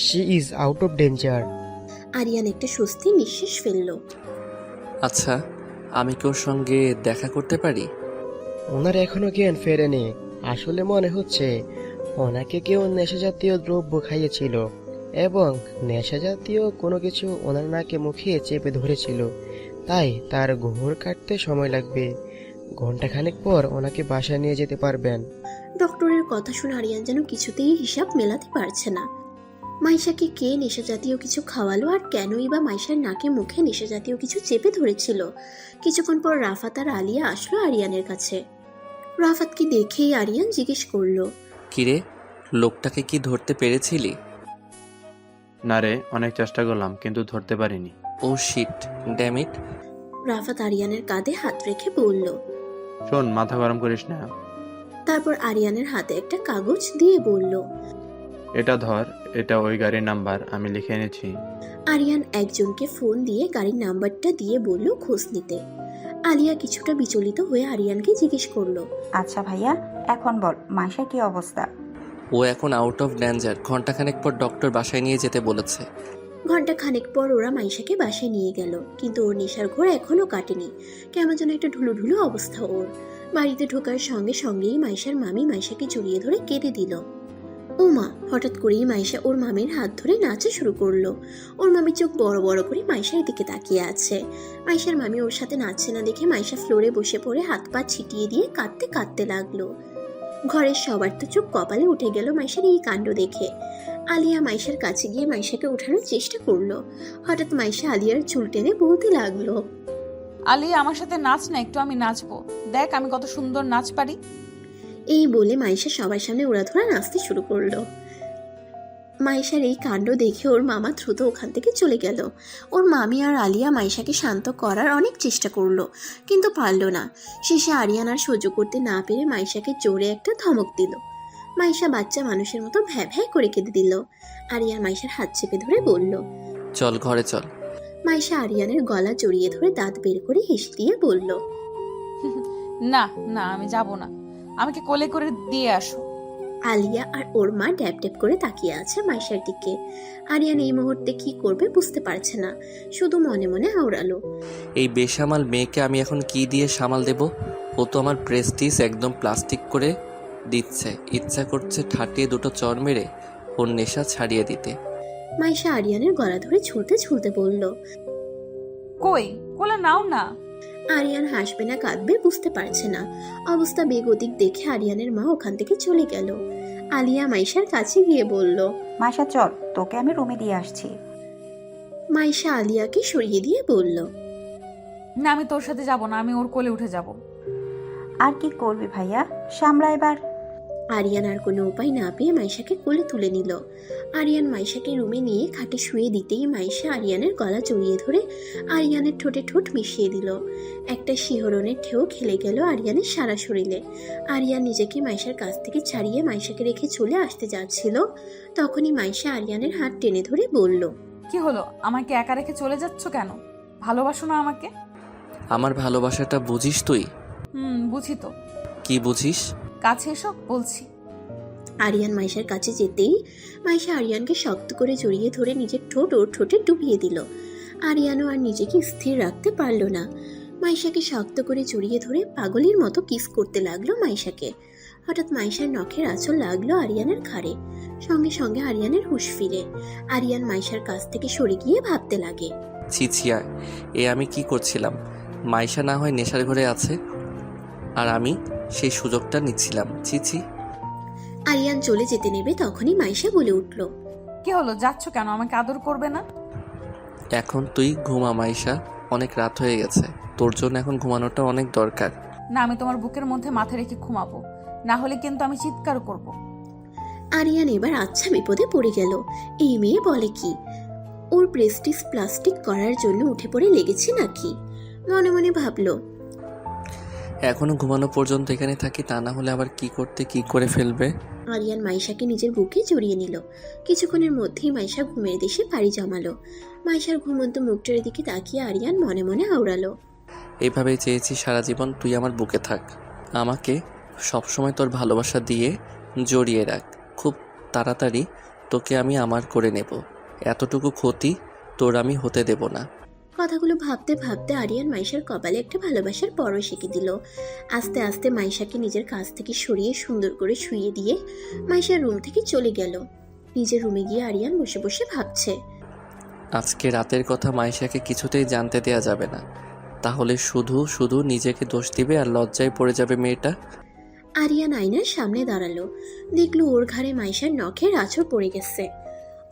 she is out of danger. Aryan একটা স্বস্তি নিঃশ্বাস ফেলল। আচ্ছা, আমি কি ওর সঙ্গে দেখা করতে পারি? ওনার এখনো জ্ঞান ফেরেনি। আসলে মনে হচ্ছে ওনাকে কেউ নেশাজাতীয় দ্রব্য খাইয়েছিল এবং নেশাজাতীয় কোনো কিছু ওনার নাকে মুখে চেপে ধরেছিল, তাই তার ঘোর কাটতে সময় লাগবে। ঘন্টাখানেক পর ওনাকে বাসায় নিয়ে যেতে পারবেন। ডক্টরের কথা শুনে আরিয়ান যেন কিছুতেই হিসাব মেলাতে পারছে না। মাইশাকে কে নেশাজাতীয় কিছু খাওয়ালো আর কেনই বা মাইশার নাকে মুখে নেশাজাতীয় কিছু চেপে ধরেছিল। কিছুক্ষণ পর রাফাত আর আলিয়া আসলো আরিয়ানের কাছে। রাফাতকে দেখেই আরিয়ান জিজ্ঞেস করলো, কিরে, লোকটাকে কি ধরতে পেরেছিলি? না রে, অনেক চেষ্টা করলাম কিন্তু ধরতে পারিনি। ও শিট, ড্যাম ইট। রাফাত আরিয়ানের কাঁধে হাত রেখে বলল। শোন, মাথা গরম করিস না। তারপর আরিয়ানের হাতে একটা কাগজ দিয়ে বলল, এটা ধর, এটা ওই গাড়ির নাম্বার, আমি লিখে এনেছি। আরিয়ান একজনকে ফোন দিয়ে গাড়ির নাম্বারটা দিয়ে বলল খোঁজ নিতে। আলিয়া কিছুটা বিচলিত হয়ে আরিয়ানকে জিজ্ঞেস করলো, আচ্ছা ভাইয়া, এখন বল মাইশার কি অবস্থা? ও এখন আউট অফ ডেঞ্জার, ঘন্টাখানেক পর ডক্টর বাসায় নিয়ে যেতে বলেছে। ঘন্টা খানেক পর ওরা মাইশাকে বাসায় নিয়ে গেল, কিন্তু ওর নেশার ঘোর এখনো কাটেনি। কেমন যেন একটা ঢুলো ঢুলো অবস্থা ওর। বাড়িতে ঢোকার সঙ্গে সঙ্গেই মাইশার মামি মাইশাকে জড়িয়ে ধরে কেঁদে দিল। ও মা! হঠাৎ করেই মাইশা ওর মামির হাত ধরে নাচা শুরু করলো। ওর মামি চোখ বড় বড় করে মাইশার দিকে তাকিয়ে আছে। মাইশার মামি ওর সাথে নাচছে না দেখে মাইশা ফ্লোরে বসে পড়ে হাত পা ছিটিয়ে দিয়ে কাঁদতে কাঁদতে লাগলো। ঘরের সবার তো চোখ কপালে উঠে গেল মাইশার এই কাণ্ড দেখে। আলিয়া মাইশার কাছে গিয়ে মাইশাকে উঠানোর চেষ্টা করলো। হঠাৎ মাইশা আলিয়ার চুল টেনে বলতে লাগলো, আলিয়া আমার সাথে নাচ না, একটু আমি নাচবো। দেখ আমি কত সুন্দর নাচ পারি। এই বলে মাইশা সবার সামনে উড়াধুরা নাচতে শুরু করলো। মাইশার এই কাণ্ড দেখে ওর মামা দ্রুত ওখান থেকে চলে গেল। ওর মামি আর আলিয়া মাইশাকে শান্ত করার অনেক চেষ্টা করলো, কিন্তু পারল না। শেষে আরিয়ান আর সহ্য করতে না পেরে মাইশাকে জোরে একটা ধমক দিল। মাইশা বাচ্চা মানুষের মতো ভ্যা ভ্যা করে কেঁদে দিল। আরিয়ান মাইশার হাত চেপে ধরে বলল, চল ঘরে চল। মাইশা আরিয়ানের গলা জড়িয়ে ধরে দাঁত বের করে হেসে দিয়ে বলল, না না, আমি যাব না, আমাকে কোলে করে দিয়ে আসো। আলিয়া আর ওর মা ড্যাব ড্যাব করে তাকিয়ে আছে মাইশার দিকে। আরিয়ান এই মুহূর্তে কি করবে বুঝতে পারছে না, শুধু মনে মনে আওড়ালো, এই বেসামাল মেয়েকে আমি এখন কি দিয়ে সামাল দেব? ও তো আমার প্রেস্টিজ একদম প্লাস্টিক করে দিচ্ছে। ইচ্ছা করছে ঠাটিয়ে দুটো চর মেরে ওর নেশা ছাড়িয়ে দিতে। মাইশা আরিয়ানের গলা ধরে ঝুলতে ঝুলতে বলল, কই, কোলে নাও না। আরিয়ান হাসবে না কাঁদবে বুঝতে পারছে না। অবস্থা বেগতিক দেখে আরিয়ানের মা ওখান থেকে চলে গেল। আলিয়া মাইশার কাছে গিয়ে বলল, মাইশা চল, তোকে আমি রুমে দিয়ে আসছি। মাইশা আলিয়াকে সরিয়ে দিয়ে বলল, না আমি তোর সাথে যাব না, আমি ওর কোলে উঠে যাব। আর কি করবি ভাইয়া, সামলা এবার। আরিয়ান আর কোনো উপায় না পেয়ে মাইশাকে কোলে তুলে নিল। আরিয়ান মাইশাকে রুমে নিয়ে খাটে শুয়ে দিতেই মাইশা আরিয়ানের গলা জড়িয়ে ধরে আরিয়ানের ঠোঁটে ঠোঁট মিশিয়ে দিল। একটা শিহরণের ঢেউ খেলে গেল আরিয়ানের সারা শরীরে। আরিয়ান নিজেকে মাইশার কাছ থেকে ছাড়িয়ে মাইশাকে রেখে চলে আসতে যাচ্ছিল, তখনই মাইশা আরিয়ানের হাত টেনে ধরে বলল, কি হলো, আমাকে একা রেখে চলে যাচ্ছ কেন? ভালোবাসো না আমাকে? আমার ভালোবাসাটা বুঝিস তুই? বুঝি তো। কি বুঝিস? কাছে এসো বলছি। আরিয়ান মাইশার কাছে যেতেই মাইশা আরিয়ানকে শক্ত করে জড়িয়ে ধরে নিজের ঠোঁট ওর ঠোঁটে ডুবিয়ে দিল। আরিয়ানও আর নিজেকে স্থির রাখতে পারল না। মাইশাকে শক্ত করে জড়িয়ে ধরে পাগলের মতো কিস করতে লাগলো মাইশাকে। হঠাৎ মাইশার নখের আঁচল লাগলো আরিয়ানের ঘাড়ে। সঙ্গে সঙ্গে আরিয়ানের হুঁশ ফিরে। আরিয়ান মাইশার কাছ থেকে সরে গিয়ে ভাবতে লাগে, ছিছিয়া, এ আমি কি করছিলাম? মাইশা না হয় নেশার ঘরে আছে, আর আমি সেই সুযোগটা নিচ্ছিলাম। ছিছি। আরিয়ান চলে যেতে নেবে তখনই মাইশা বলে উঠল, কি হলো, যাচ্ছ কেন? আমাকে আদর করবে না? এখন তুই ঘুমা মাইশা, অনেক রাত হয়ে গেছে। তোর জন্য এখন ঘুমানোটা অনেক দরকার। না, আমি তোমার বুকের মধ্যে মাথা রেখে ঘুমাবো, না হলে কিন্তু আমি চিৎকার করব। আরিয়ান এবার আচ্ছা বিপদে পড়ে গেল। এই মেয়ে বলে কি, ওর প্রেস্টিজ প্লাস্টিক করার জন্য উঠে পড়ে লেগেছে নাকি? মনে মনে ভাবলো, এখনো ঘুমানো পর্যন্ত এখানে থাকি, তা না হলে আবার কি করতে কি করে ফেলবে। আরিয়ান মাইশাকে নিজের বুকে জড়িয়ে নিল। কিছুক্ষণের মধ্যেই মাইশা ঘুমের দেশে পাড়ি জমালো। মাইশার ঘুমন্ত মুখটার দিকে তাকিয়ে আরিয়ান মনে মনে আওড়ালো, এইভাবেই চেয়েছি সারা জীবন তুই আমার বুকে থাক, আমাকে সবসময় তোর ভালোবাসা দিয়ে জড়িয়ে রাখ। খুব তাড়াতাড়ি তোকে আমি আমার করে নেব, এতটুকু ক্ষতি তোর আমি হতে দেব না। কথাগুলো ভাবতে ভাবতে আরিয়ান মাইশার কপালে একটা ভালোবাসার পরশ এঁকে দিল। আস্তে আস্তে মাইশাকে নিজের কাছ থেকে সরিয়ে সুন্দর করে শুইয়ে দিয়ে মাইশার রুম থেকে চলে গেল। নিজের রুমে গিয়ে আরিয়ান বসে বসে ভাবছে, আজকে রাতের কথা মাইশাকে কিছুতেই জানতে দেয়া যাবে না, তাহলে শুধু শুধু নিজেকে দোষ দিবে আর লজ্জায় পড়ে যাবে মেয়েটা। আরিয়ান আয়নার সামনে দাঁড়ালো, দেখলো ওর ঘাড়ে মাইশার নখের আঁচড় পড়ে গেছে।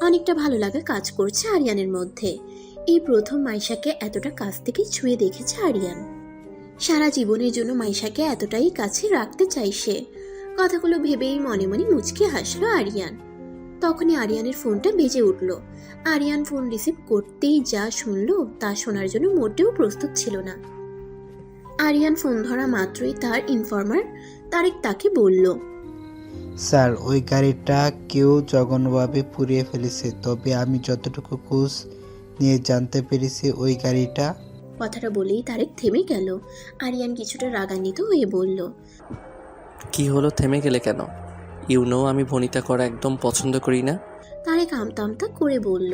অনেকটা ভালো লাগা কাজ করছে আরিয়ানের মধ্যে। এই প্রথম মাইশাকে এতটা কাছ থেকে ছুঁয়ে দেখেছে আরিয়ান। সারা জীবনের জন্য মাইশাকে এতটাই কাছে রাখতে চাই সে। কথাগুলো ভেবেই মনে মনে মুচকে হাসলো আরিয়ান। তখনই আরিয়ানের ফোনটা বেজে উঠল। আরিয়ান ফোন রিসিভ করতেই যা শুনলো তা শোনার জন্য মোটেও প্রস্তুত ছিল না। আরিয়ান ফোন ধরা মাত্রই তার ইনফর্মার তারেক তাকে বলল, স্যার, ওই গাড়িটা কেউ জঘন্যভাবে পুড়িয়ে ফেলেছে, তবে আমি যতটুকু খোঁজ নিয়ে জানতে পেরেছি ওই গাড়িটা। কথাটা বলেই তারেক থেমে গেল। আরিয়ান কিছুটা রাগান্বিত হয়ে বলল, কি হলো, থেমে গেলে কেন? আমি ভনিতা করা একদম পছন্দ করি না। তারেক আমতা আমতা করে বলল,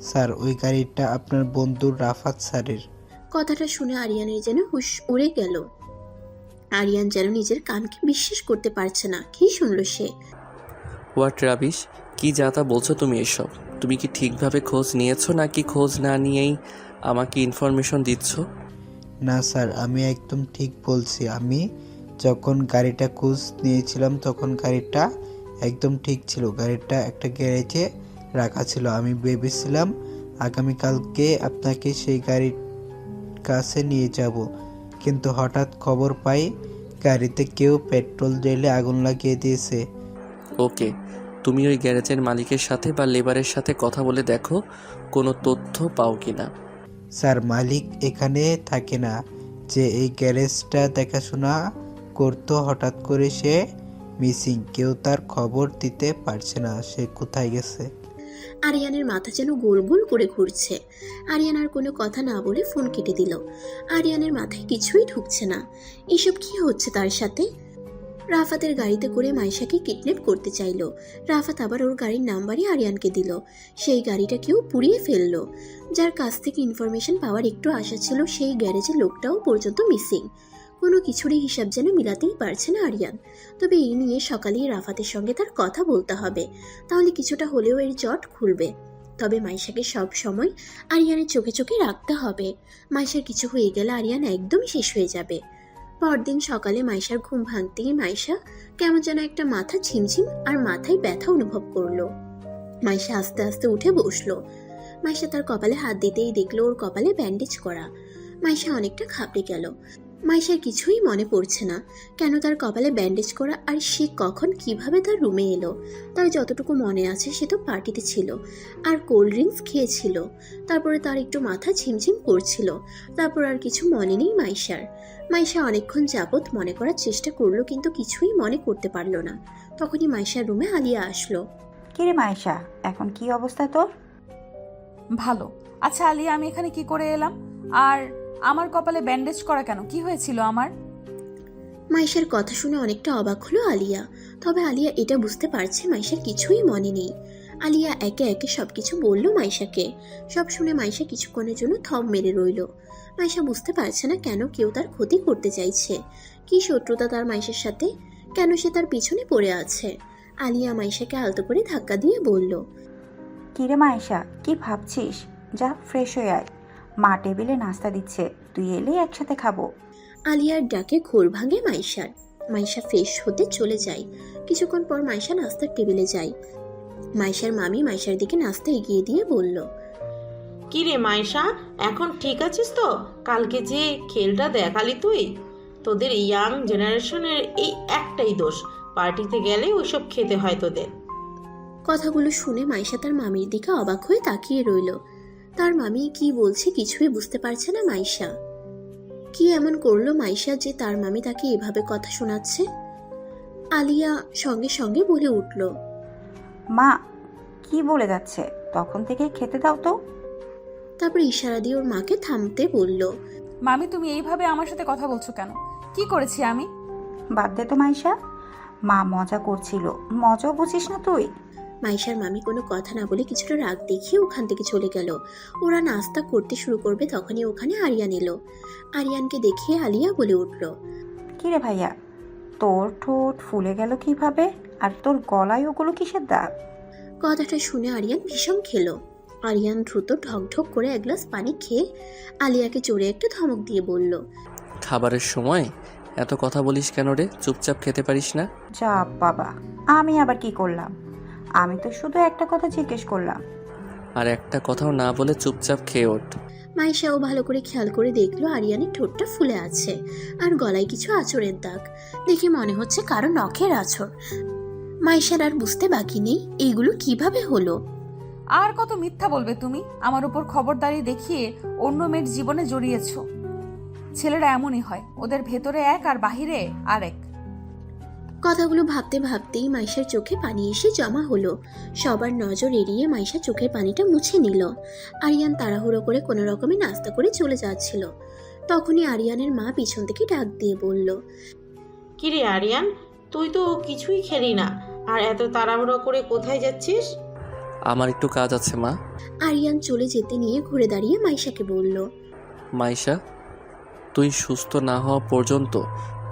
স্যার, ওই গাড়িটা আপনার বন্ধু রাফাত স্যারের। কথাটা শুনে আরিয়ানের যেন হুঁশ উড়ে গেল। আরিয়ান যেন নিজের কানকে বিশ্বাস করতে পারছে না। কি শুনলো সে? হোয়াট রাবিশ, কি যা তা বলছো তুমি এসব? তুমি কি ঠিকভাবে খোঁজ নিয়েছো নাকি খোঁজ না নিয়েই আমাকে ইনফরমেশন দিচ্ছ? না স্যার, আমি একদম ঠিক বলছি। আমি যখন গাড়িটা খোঁজ নিয়েছিলাম তখন গাড়িটা একদম ঠিক ছিল। গাড়িটা একটা গ্যারেজে রাখা ছিল। আমি ভেবেছিলাম আগামীকালকে আপনাকে সেই কাছে নিয়ে যাব, কিন্তু হঠাৎ খবর পাই গাড়িতে কেউ পেট্রোল ঢেলে আগুন লাগিয়ে দিয়েছে। ওকে, তুমি ওই গ্যারেজের মালিকের সাথে বা লেবারের সাথে কথা বলে দেখো কোনো তথ্য পাও কিনা। স্যার, মালিক এখানে থাকে না, যে এই গ্যারেজটা দেখাশোনা করতো হঠাৎ করে সে মিসিং। কেউ তার খবর দিতে পারছে না সে কোথায় গেছে। আরিয়ানের মাথা যেন গোল গোল করে ঘুরছে। আরিয়ান আর কোনো কথা না বলে ফোন কেটে দিল। আরিয়ানের মাথায় কিছুই ঢুকছে না। এসব কি হচ্ছে তার সাথে? রাফাতের গাড়িতে করে মাইশাকে কিডন্যাপ করতে চাইলো। রাফাত আবার ওর গাড়ির নাম্বারই আরিয়ানকে দিল। সেই গাড়িটা কেউ পুড়িয়ে ফেললো। যার কাছ থেকে ইনফরমেশন পাওয়ার একটু আশা ছিল সেই গ্যারেজের লোকটাও পর্যন্ত মিসিং। কোনো কিছুরই হিসাব যেন মিলাতেই পারছে না আরিয়ান। তবে এই নিয়ে সকালেই রাফাতের সঙ্গে তার কথা বলতে হবে, তাহলে কিছুটা হলেও এর জট খুলবে। তবে মাইশাকে সব সময় আরিয়ানের চোখে চোখে রাখতে হবে। মাইশার কিছু হয়ে গেলে আরিয়ান একদম শেষ হয়ে যাবে। পরদিন সকালে মাইশার ঘুম ভাঙতেই মাইশা কেমন যেন একটা মাথা ঝিমঝিম আর মাথায় ব্যথা অনুভব করলো। মাইশা আস্তে আস্তে উঠে বসলো। মাইশা তার কপালে হাত দিতেই দেখলো ওর কপালে ব্যান্ডেজ করা। মাইশা অনেকটা ঘাবড়ে গেল। মাইশার কিছুই মনে পড়ছে না, কেন তার কপালে ব্যান্ডেজ করা আর সে কখন কিভাবে তার রুমে এলো। তার যতটুকু মনে আছে সে তো পার্টিতে ছিল আর কোল্ড ড্রিঙ্কস খেয়েছিল। তারপরে তার একটু মাথা ঝিমঝিম করছিল। তারপর আর কিছু মনে নেই মাইশার। মাইশা অনেকক্ষণ যাবৎ মনে করার চেষ্টা করলো, কিন্তু কিছুই মনে করতে পারলো না। তখনই মাইশার রুমে আলিয়া আসলো। কিরে মাইশা, এখন কি অবস্থা তোর? ভালো। আচ্ছা আলিয়া, আমি এখানে কি করে এলাম? আর আমার কপালে ব্যান্ডেজ করা কেন? কি হয়েছিল আমার? মাইশার কথা শুনে অনেকটা অবাক হলো আলিয়া। তবে আলিয়া এটা বুঝতে পারছে মাইশার কিছুই মনে নেই। আলিয়া একে একে সবকিছু বলল মাইশাকে। সব শুনে মাইশা কিছুক্ষণের জন্য থম মেরে রইল। মাইশা বুঝতে পারছে না কেন কেউ তার ক্ষতি করতে চাইছে। কি শত্রুতা তার মাইশার সাথে? কেন সে তার পিছনে পড়ে আছে? আলিয়া মাইশাকে আলতো করে ধাক্কা দিয়ে বলল, কিরে মাইশা, কি ভাবছিস? যা ফ্রেশ হয়ে আয়, মা টেবিলে নাস্তা দিচ্ছে, তুই এলে একসাথে খাবো। আলিয়ার ডাকে ঘোর ভাঙে মাইশার। মাইশা ফ্রেশ হতে চলে যায়। কিছুক্ষণ পর মাইশা নাস্তার টেবিলে যায়। মাইশার মামি মাইশার দিকে নাস্তা এগিয়ে দিয়ে বলল, কিরে মাইশা, এখন ঠিক আছিস তো? কালকে যে খেলটা দেখালি তুই, তোদের ইয়াং জেনারেশনের এই একটাই দোষ, পার্টিতে গেলে ওইসব খেতে হয় তোদের। কথাগুলো শুনে মাইশা তার মামির দিকে অবাক হয়ে তাকিয়ে রইল। তার মামি কি বলছে কিছুই বুঝতে পারছে না মাইশা। কি এমন করলো মাইশা যে তার মামি তাকে এভাবে কথা শোনাচ্ছে? আলিয়া সঙ্গে সঙ্গে বলে উঠল, মা কি বলে যাচ্ছে, তখন থেকে খেতে দাও তো। তারপর ইশারা দিয়ে ওর মাকে থামতে বলল। মামি, তুমি এইভাবে আমার সাথে কথা বলছো কেন? কি করেছি আমি? বাদ দে তো মাইশা, মা মজা করছিল, মজাও বুঝিস না তুই। মাইশার মামি কোনো কথা না বলে কিছুটা রাগ দেখিয়ে ওখান থেকে চলে গেল। ওরা নাস্তা করতে শুরু করবে তখনই ওখানে আরিয়ান এলো। আরিয়ানকে দেখিয়ে আলিয়া বলে উঠল, কিরে ভাইয়া, তোর ঠোঁট ফুলে গেল কিভাবে? আর তোর গলায় ওগুলো কিসের দাগ? কথাটা শুনে আরিয়ান ভীষণ খেলো। আরিয়ান দ্রুত ঢক ঢক করে এক গ্লাস পানি খেয়ে আলিয়াকে জোরে একটা ধমক দিয়ে বলল, খাবারের সময় এত কথা বলিস কেন রে? চুপচাপ খেতে পারিস না? যা বাবা, আমি আবার কি করলাম? আমি তো শুধু একটা কথা জিজ্ঞেস করলাম। আর একটা কথাও না বলে চুপচাপ খেয়ে ওঠ। মাইশাও ভালো করে খেয়াল করে দেখলো আরিয়ানের ঠোঁটটা ফুলে আছে আর গলায় কিছু আঁচড়ের দাগ। দেখে মনে হচ্ছে কারো নখের আঁচড়। মাইশার আর বুঝতে বাকি নেই এইগুলো কিভাবে হলো। আর কত মিথ্যা বলবে তুমি? আমার উপর খবরদারি দেখিয়ে অন্য মেয়ের জীবনে জড়িয়েছো। ছেলেরা এমনই হয়, ওদের ভেতরে এক আর বাহিরে আরেক। কথাগুলো ভাবতে ভাবতেই মাইশার চোখে পানি এসে জমা হলো। সবার নজর এড়িয়ে মাইশা চোখের পানিটা মুছে নিল। আরিয়ান তাড়াহুড়ো করে কোনো রকমে নাস্তা করে চলে যাচ্ছিল। তখনই আরিয়ানের মা পিছন থেকে ডাক দিয়ে বলল, কিরে আরিয়ান, তুই তো কিছুই খেলি না, আর এত তাড়াহুড়ো করে কোথায় যাচ্ছিস? আমার একটু কাজ আছে মা। আরিয়ান চলে যেতে নিয়ে ঘুরে দাঁড়িয়ে মাইশাকে বলল, মাইশা, তুই সুস্থ না হওয়া পর্যন্ত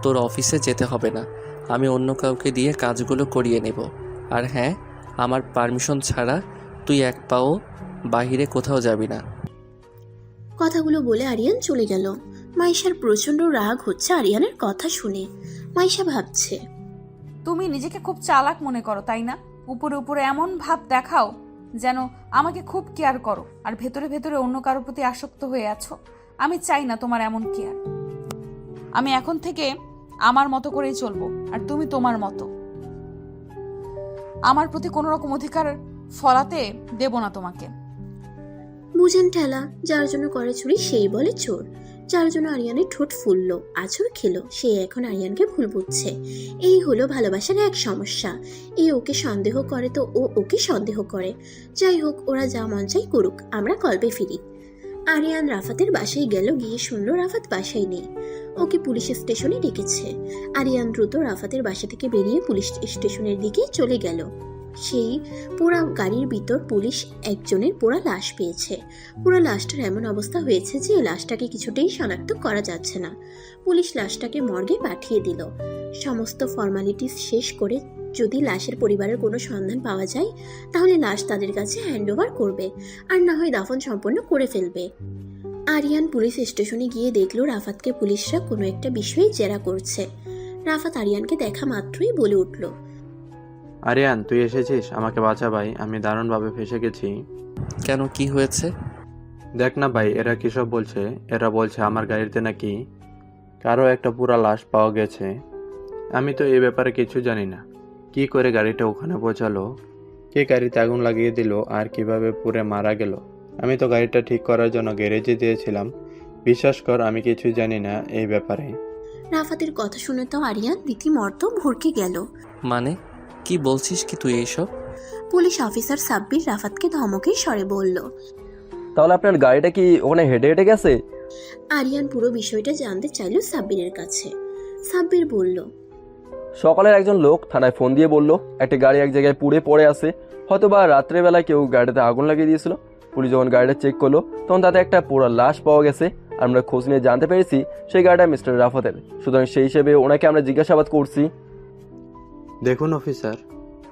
তোর অফিসে যেতে হবে না। আমি অন্য কাউকে দিয়ে কাজগুলো করিয়ে নেব। আর হ্যাঁ, আমার পারমিশন ছাড়া তুই এক পাও বাহিরে কোথাও যাবি না। কথাগুলো বলে আরিয়ান চলে গেল। মাইশার প্রচন্ড রাগ হচ্ছে আরিয়ানের কথা শুনে। মাইশা ভাবছে, তুমি নিজেকে খুব চালাক মনে করো, তাই না? উপরে উপরে এমন ভাব দেখাও যেন আমাকে খুব কেয়ার করো, আর ভেতরে ভেতরে অন্য কারোর প্রতি আসক্ত হয়ে আছো। আমি চাই না তোমার এমন কেয়ার। আমি এখন থেকে আমার মতো করেই চলবো, আর তুমি তোমার মতো। আমার প্রতি কোনো রকম অধিকার ফলাতে দেব না তোমাকে। বুঝেন ঠেলা, যার জন্য করে চুরি সেই বলে চোর। যার জন্য আরিয়ানের ঠোঁট ফুললো, আছর খেলো, সে এখন আরিয়ানকে ভুল বুঝছে। এই হলো ভালোবাসার এক সমস্যা। এই ওকে সন্দেহ করে তো ও ওকে সন্দেহ করে। যাই হোক, ওরা যা মন চাই করুক, আমরা গল্পে ফিরি। আরিয়ান রাফাতের বাসায় গেল, গিয়ে শুনল রাফাত বাসায় নেই। ওকে পুলিশ স্টেশনে ডেকেছে। আরিয়ান দ্রুত রাফাতের বাসা থেকে বেরিয়ে পুলিশ স্টেশনের দিকে চলে গেল। সেই পোড়া গাড়ির ভিতর পুলিশ একজনের পোড়া লাশ পেয়েছে। পুরো লাশটার এমন অবস্থা হয়েছে যে লাশটাকে কিছুতেই শনাক্ত করা যাচ্ছে না। পুলিশ লাশটাকে মর্গে পাঠিয়ে দিল। সমস্ত ফর্মালিটিস শেষ করে যদি লাশের পরিবারের কোনো সন্ধান পাওয়া যায় তাহলে লাশ তাদের কাছে হ্যান্ডওভার করবে, আর না হয় দাফন সম্পন্ন করে ফেলবে। আরিয়ান পুলিশ স্টেশনে গিয়ে দেখলো রাফাতকে পুলিশরা কোনো একটা বিষয়ে জেরা করছে। রাফাত আরিয়ানকে দেখা মাত্রই বলে উঠল, আরিয়ান, তুই এসেছিস? আমাকে বাঁচা ভাই, আমি দারুণভাবে ফেঁসে গেছি। কেন, কি হয়েছে? দেখ না ভাই, এরা কী সব বলছে। এরা বলছে আমার গাড়িতে নাকি কারো একটা পুরা লাশ পাওয়া গেছে। আমি তো এই ব্যাপারে কিছু জানি না। কি করে গাড়িটা ওখানে পৌঁছালো, কে গাড়িতে আগুন লাগিয়ে দিল, আর কিভাবে পুড়ে মারা গেল। আমি তো গাড়িটা ঠিক করার জন্য গ্যারেজে দিয়েছিলাম। বিশ্বাস কর, আমি কিছু জানি না এই ব্যাপারে। রাফাতের কথা শুনে তো আরিয়ান রীতিমতো ভরকে গেল। মানে কি বলছিস কি তুই এইসব? পুলিশ অফিসার সাব্বির রাফাতকে ধমকের স্বরে বলল, তাহলে আপনার গাড়িটা কি ওখানে হেঁটে হেঁটে গেছে? আরিয়ান পুরো বিষয়টা জানতে চাইল সাব্বিরের কাছে। সাব্বির বলল, সকালের একজন লোক থানায় ফোন দিয়ে বলল একটা গাড়ি এক জায়গায় পুড়ে পড়ে আছে, হয়তো বা রাত্রেবেলায় কেউ গাড়িতে আগুন লাগিয়ে দিয়েছিল। পুলিশ যখন গাড়িটা চেক করলো তখন তাতে একটা পুরো লাশ পাওয়া গেছে। আমরা খোঁজ নিয়ে জানতে পেরেছি সেই গাড়িটা মিস্টার রাফাতের। সুতরাং সেই হিসেবে ওনাকে আমরা জিজ্ঞাসাবাদ করছি। দেখুন অফিসার,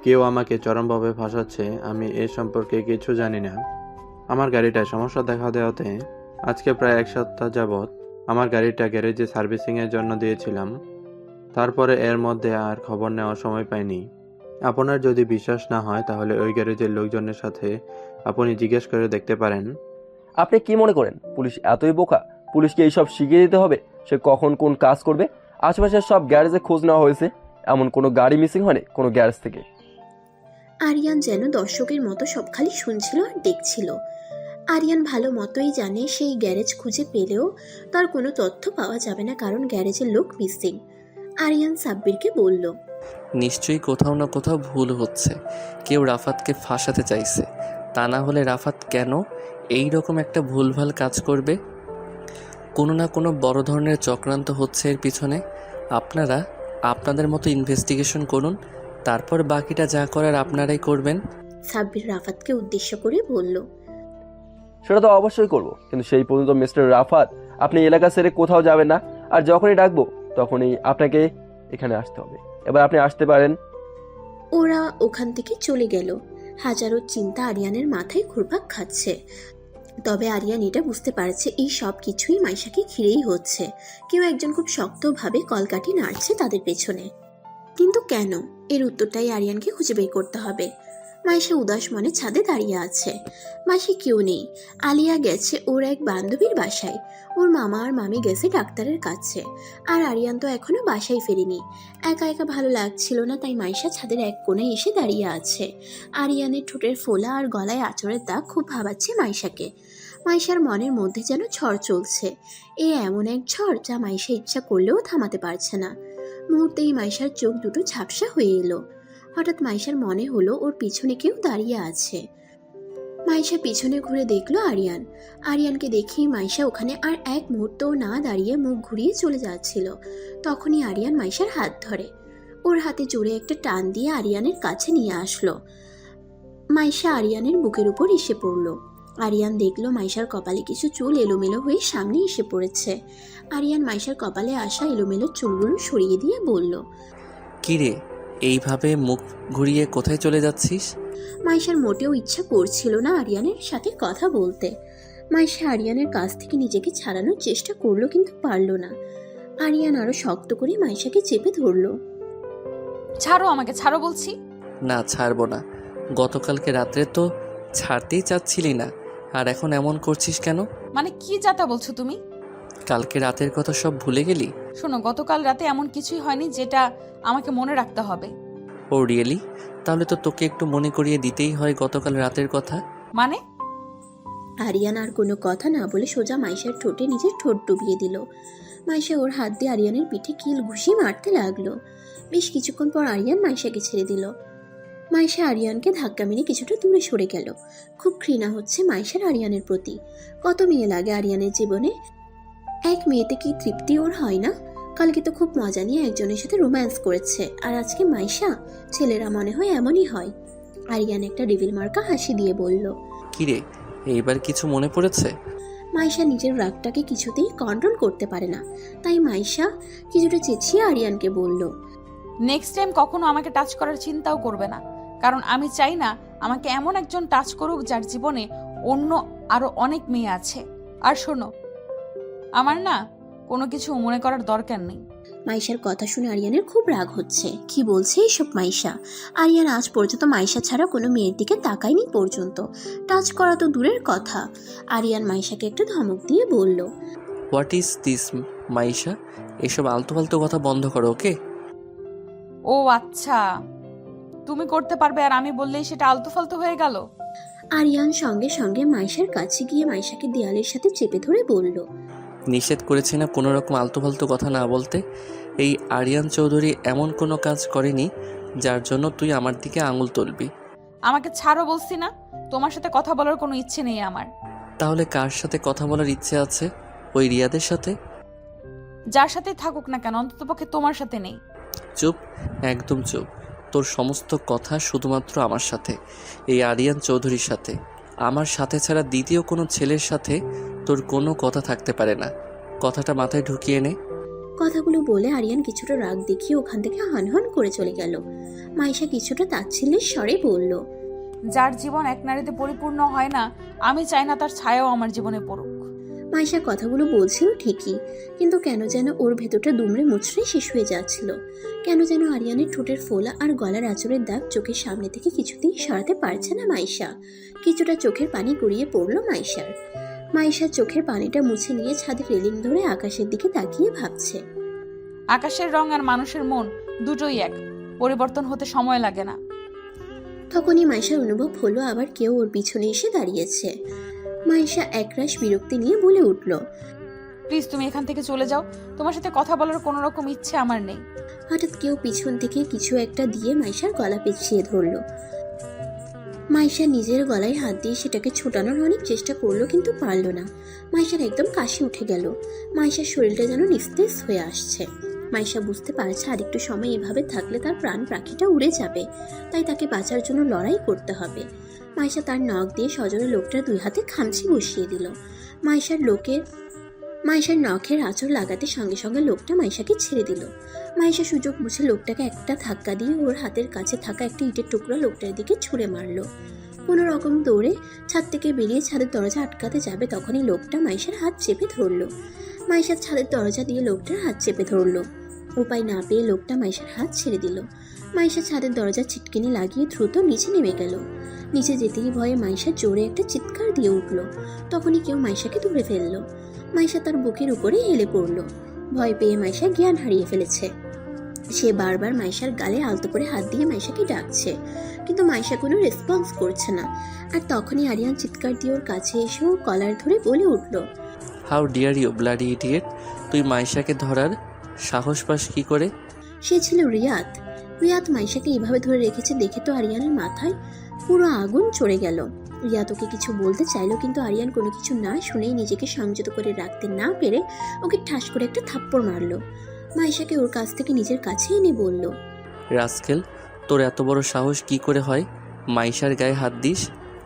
কেউ আমাকে চরমভাবে ফাঁসাচ্ছে। আমি এ সম্পর্কে কিছু জানি না। আমার গাড়িটায় সমস্যা দেখা দেওয়াতে আজকে প্রায় 1 সপ্তাহ যাবৎ আমার গাড়িটা গ্যারেজে সার্ভিসিংয়ের জন্য দিয়েছিলাম। তারপরে এর মধ্যে আর খবর নেওয়ার সময় পাইনি। আপনার যদি বিশ্বাস না হয় তাহলে ওই গ্যারেজের লোকজনের সাথে আপনি জিজ্ঞেস করে দেখতে পারেন। আপনি কি মনে করেন পুলিশ এতই বোকা? পুলিশকে এইসব শিখিয়ে দিতে হবে সে কখন কোন কাজ করবে? আশেপাশের সব গ্যারেজে খোঁজ নেওয়া হয়েছে, এমন কোনো গাড়ি মিসিং হয়নি কোনো গ্যারেজ থেকে। আরিয়ান যেন দর্শকের মতো সব খালি শুনছিল আর দেখছিল। আরিয়ান ভালো মতোই জানে সেই গ্যারেজ খুঁজে পেলেও তার কোনো তথ্য পাওয়া যাবে না, কারণ গ্যারেজের লোক মিসিং। আরিয়ান সাব্বিরকে বলল, নিশ্চয়ই কোথাও না কোথাও ভুল হচ্ছে। কেউ রাফাতকে ফাঁসাতে চাইছে। তা না হলে রাফাত কেন এই রকম একটা ভুলভাল কাজ করবে? কোনো না কোনো বড় ধরনের চক্রান্ত হচ্ছে এর পিছনে। আপনারা আপনাদের মতো ইনভেস্টিগেশন করুন, তারপর বাকিটা যা করার আপনারাই করবেন। সাব্বির রাফাতকে উদ্দেশ্য করে বলল, সেটা তো অবশ্যই করব, কিন্তু সেই পর্যন্ত মিস্টার রাফাত আপনি এলাকা ছেড়ে কোথাও যাবেন না। আর যখনই ডাকবো তখনই আপনাকে এখানে আসতে হবে। এবার আপনি আসতে পারেন। ওরা ওখান থেকে চলে গেল। হাজারো চিন্তা আরিয়ানের মাথায় ঘুরপাক খাচ্ছে। তবে আরিয়ান এটা বুঝতে পারছে এই সব কিছুই মাইশাকে ঘিরেই হচ্ছে। কেউ একজন খুব শক্তভাবে কলকাঠি নাড়ছে তাদের পেছনে। কিন্তু কেন? এর উত্তরটাই আরিয়ানকে খুঁজে বের করতে হবে। মাইশা উদাস মনে ছাদে দাঁড়িয়ে আছে। মাসি কেউ নেই। আলিয়া গেছে ওর এক বান্ধবীর বাসায়, ওর মামা আর মামি গেছে ডাক্তারের কাছে, আর আরিয়ান তো এখনো বাসায় ফেরেনি। একা একা ভালো লাগছিল না, তাই মাইশা ছাদের এক কোণে এসে দাঁড়িয়ে আছে। আরিয়ানের ঠোঁটের ফোলা আর গলায় আঁচড়ের দাগ খুব ভাবাচ্ছে মাইশাকে। মাইশার মনের মধ্যে যেন ঝড় চলছে। এমন এক ঝড় যা মাইশা ইচ্ছা করলেও থামাতে পারছে না। মুহূর্তেই মাইশার চোখ দুটো ঝাপসা হয়ে এলো। হঠাৎ মাইশার মনে হলো ওর পিছনে কেউ দাঁড়িয়ে আছে। মাইশা পিছনে ঘুরে দেখলো আরিয়ান। আরিয়ানকে দেখেই মাইশা ওখানে আর এক মুহূর্তও না দাঁড়িয়ে মুখ ঘুরিয়ে চলে যাচ্ছিল। তখনই আরিয়ান মাইশার হাত ধরে ওর হাতে জোরে একটা টান দিয়ে আরিয়ানের কাছে নিয়ে আসলো। মাইশা আরিয়ানের বুকের উপর এসে পড়লো। আরিয়ান দেখলো মাইশার কপালে কিছু চুল এলোমেলো হয়ে সামনে এসে পড়েছে। আরিয়ান মাইশার কপালে আসা এলোমেলো চুলগুলো সরিয়ে দিয়ে বলল, কিরে, এইভাবে মুখ ঘুরিয়ে কোথায় চলে যাচ্ছিস? মাইশার মোটেও ইচ্ছা করছিল না আরিয়ানের সাথে কথা বলতে। মাইশা আরিয়ানের কাছ থেকে নিজেকে ছাড়ানোর চেষ্টা করলো, কিন্তু পারল না। আরিয়ান আরো শক্ত করে মাইশাকে চেপে ধরলো। ছাড়ো আমাকে, ছাড়ো বলছি। না, ছাড়বো না। গতকালকে রাত্রে তো ছাড়তেই চাচ্ছিলি না, আর এখন এমন করছিস কেন? মানে কি যাতা বলছো তুমি? কালকে রাতের কথা সব ভুলে গেলি? শোনো, গতকাল রাতে এমন কিছুই হয়নি যেটা আমাকে মনে রাখতে হবে। ও রিয়েলি? তাহলে তো তোকে একটু মনে করিয়ে দিতেই হয় গতকাল রাতের কথা। মানে? আরিয়ান আর কোনো কথা না বলে সোজা মাইশার ঠোঁটে নিজের ঠোঁট ডুবিয়ে দিল। মাইশা ওর হাত দিয়ে আরিয়ানের পিঠে কিল ঘুষি মারতে লাগলো। বেশ কিছুক্ষণ পর আরিয়ান মাইশাকে ছেড়ে দিল। মাইশা আরিয়ানকে ধাক্কা মেরে কিছুটা দূরে সরে গেল। খুব ঘৃণা হচ্ছে মাইশার আরিয়ানের প্রতি। কত মেয়ে লাগে আরিয়ানের জীবনে, এক মেয়েতে কি তৃপ্তি ওর হয় না? কালকে তো খুব মজা নিয়ে একজনের সাথে রোম্যান্স করেছে, আর আজকে মাইশা? ছেলেরা মনে হয় এমনই হয়। আরিয়ান একটা ডেভিল মার্কা হাসি দিয়ে বলল। কিরে, এইবার কিছু মনে পড়েছে? মাইশা নিজের রাগটাকে কিছুতেই কন্ট্রোল করতে পারে না, তাই মাইশা কিছুটা চেঁচিয়ে আরিয়ানকে বলল, নেক্সট টাইম কখনো আমাকে টাচ করার চিন্তাও করবে না, কারণ আমি চাই না আমাকে এমন একজন টাচ করুক যার জীবনে অন্য আরো অনেক মেয়ে আছে। আর শোনো, আমার না কোনো কিছু মনে করার দরকার নেই। মাইশার কথা শুনে আরিয়ানের খুব রাগ হচ্ছে। কি বলছে এইসব মাইশা? আরিয়ান আজ পর্যন্ত মাইশা ছাড়া কোনো মেয়ের দিকে তাকায়নি পর্যন্ত, টাচ করা তো দূরের কথা। আরিয়ান মাইশাকে একটা ধমক দিয়ে বলল, হোয়াট ইজ দিস মাইশা? এসব আলতু ফালতু কথা বন্ধ করো, ওকে? ও আচ্ছা, তুমি করতে পারবে আর আমি বললেই সেটা আলতু ফালতু হয়ে গেল? আরিয়ান সঙ্গে সঙ্গে মাইশার কাছে গিয়ে মাইশাকে দেয়ালের সাথে চেপে ধরে বলল, নিষেধ করেছি না কোনো রকম আলতু ফালতু কথা না বলতে? এই আরিয়ান চৌধুরী এমন কোনো কাজ করেনি যার জন্য তুই আমার দিকে আঙুল তুলবি। আমাকে ছাড়ো বলছি না, তোমার সাথে কথা বলার কোনো ইচ্ছে নেই আমার। তাহলে কার সাথে কথা বলার ইচ্ছে আছে? ওই রিয়াদের সাথে? যার সাথে থাকুক না কেন, অন্ততপক্ষে তোমার সাথে নেই। চুপ, একদম চুপ। তোর সমস্ত কথা শুধুমাত্র আমার সাথে, এই আরিয়ান চৌধুরীর সাথে। আমার সাথে ছাড়া দ্বিতীয় কোনো ছেলের সাথে তোর কোনো কথা থাকতে পারে না। কথাটা মাথায় ঢুকিয়ে নে। কথাগুলো বলে আরিয়ান কিছুটা রাগ দেখিয়ে ওখান থেকে হনহন করে চলে গেল। মাইশা কিছুটা তাচ্ছিল্যের স্বরে বলল, যার জীবন এক নারীতে পরিপূর্ণ হয় না, আমি চাই না তার ছায়াও আমার জীবনে পড়ুক। মাইশা কথাগুলো বলছিল ঠিকই, কিন্তু কেন যেন ওর ভেতরটা দুমড়ে মুচড়ে শেষ হয়ে যাচ্ছিল। কেন যেন আরিয়ানের ঠোঁটের ফোলা আর গলার আঁচড়ের দাগ চোখের সামনে থেকে কিছুতেই সরাতে পারছে না মাইশা। কিছুটা চোখের পানি গড়িয়ে পড়ল মাইশার। মাইশা চোখের পানিটা মুছে নিয়ে ছাদের রেলিং ধরে আকাশের দিকে তাকিয়ে ভাবছে। আকাশের রং আর মানুষের মন দুটোই এক, পরিবর্তন হতে সময় লাগে না। তখনই মাইশার অনুভব হলো আবার কেউ ওর পিছনে এসে দাঁড়িয়েছে। মাইশা একরাশ বিরক্তি নিয়ে বলে উঠল, প্লিজ তুমি এখান থেকে চলে যাও, তোমার সাথে কথা বলার কোনো রকম ইচ্ছে আমার নেই। হঠাৎ কেউ পিছন থেকে কিছু একটা দিয়ে মাইশার গলা পেঁচিয়ে ধরল। মাইশা নিজের গলায় হাত দিয়ে সেটাকে ছোটানোর অনেক চেষ্টা করলো, কিন্তু পারল না। মাইশার একদম কাশি উঠে গেল। মাইশার শরীরটা যেন নিস্তেজ হয়ে আসছে। মাইশা বুঝতে পারছে আরেকটু সময় এভাবে থাকলে তার প্রাণ পাখিটা উড়ে যাবে, তাই তাকে বাঁচার জন্য লড়াই করতে হবে। মাইশা তার নখ দিয়ে সজোরে লোকটার দুই হাতে খামচি বসিয়ে দিল। মাইশার নখের আঁচড় লাগাতে সঙ্গে সঙ্গে লোকটা মাইশাকে ছেড়ে দিল। মাইশা সুযোগ বুঝে লোকটাকে একটা ধাক্কা দিয়ে ওর হাতের কাছে থাকা একটা ইটের টুকরো লোকটার দিকে ছুঁড়ে মারলো। কোনো রকম দৌড়ে ছাদ থেকে বেরিয়ে ছাদের দরজা আটকাতে যাবে, তখনই লোকটা মাইশার হাত চেপে ধরলো। মাইশার ছাদের দরজা দিয়ে লোকটার হাত চেপে ধরলো। উপায় না পেয়ে লোকটা মাইশার হাত ছেড়ে দিল। মাইশা ছাদের দরজা ছিটকিনি লাগিয়ে দ্রুত নিচে নেমে গেল। নিচে যেতেই ভয়ে মাইশা জোরে একটা চিৎকার দিয়ে উঠল। তখনই কেউ মাইশাকে ধরে ফেললো। মাইশা তার বুকের উপরে হেলে পড়ল। ভয় পেয়ে মাইশা জ্ঞান হারিয়ে ফেলেছে। সে বারবার মাইশার গালে আলতো করে হাত দিয়ে মাইশাকে ডাকছে, কিন্তু মাইশা কোনো রেসপন্স করছে না। আর তখনই আরিয়ান চিৎকার দিয়ে ওর কাছে এসে ওর কলার ধরে বলে উঠল, how dare you bloody idiot! তুই মাইশাকে ধরার সাহস পাস কি করে? সে ছিল রিয়াদ। রিয়াদ মাইশাকে এইভাবে ধরে রেখেছে দেখে তো আরিয়ানের মাথায় পুরো আগুন চড়ে গেল। রিয়াদ ওকে কিছু বলতে চাইলো, কিন্তু আরিয়ান কোনো কিছু না শুনেই নিজেকে সংযত করে রাখতে না পেরে ওকে ঠাস করে একটা থাপ্পড় মারলো। মাইশাকে ওর কাছ থেকে নিজের কাছে এনে বলল, রাস্কেল, তোর এত বড় সাহস কি করে হয় মাইশার গায়ে হাত দিস?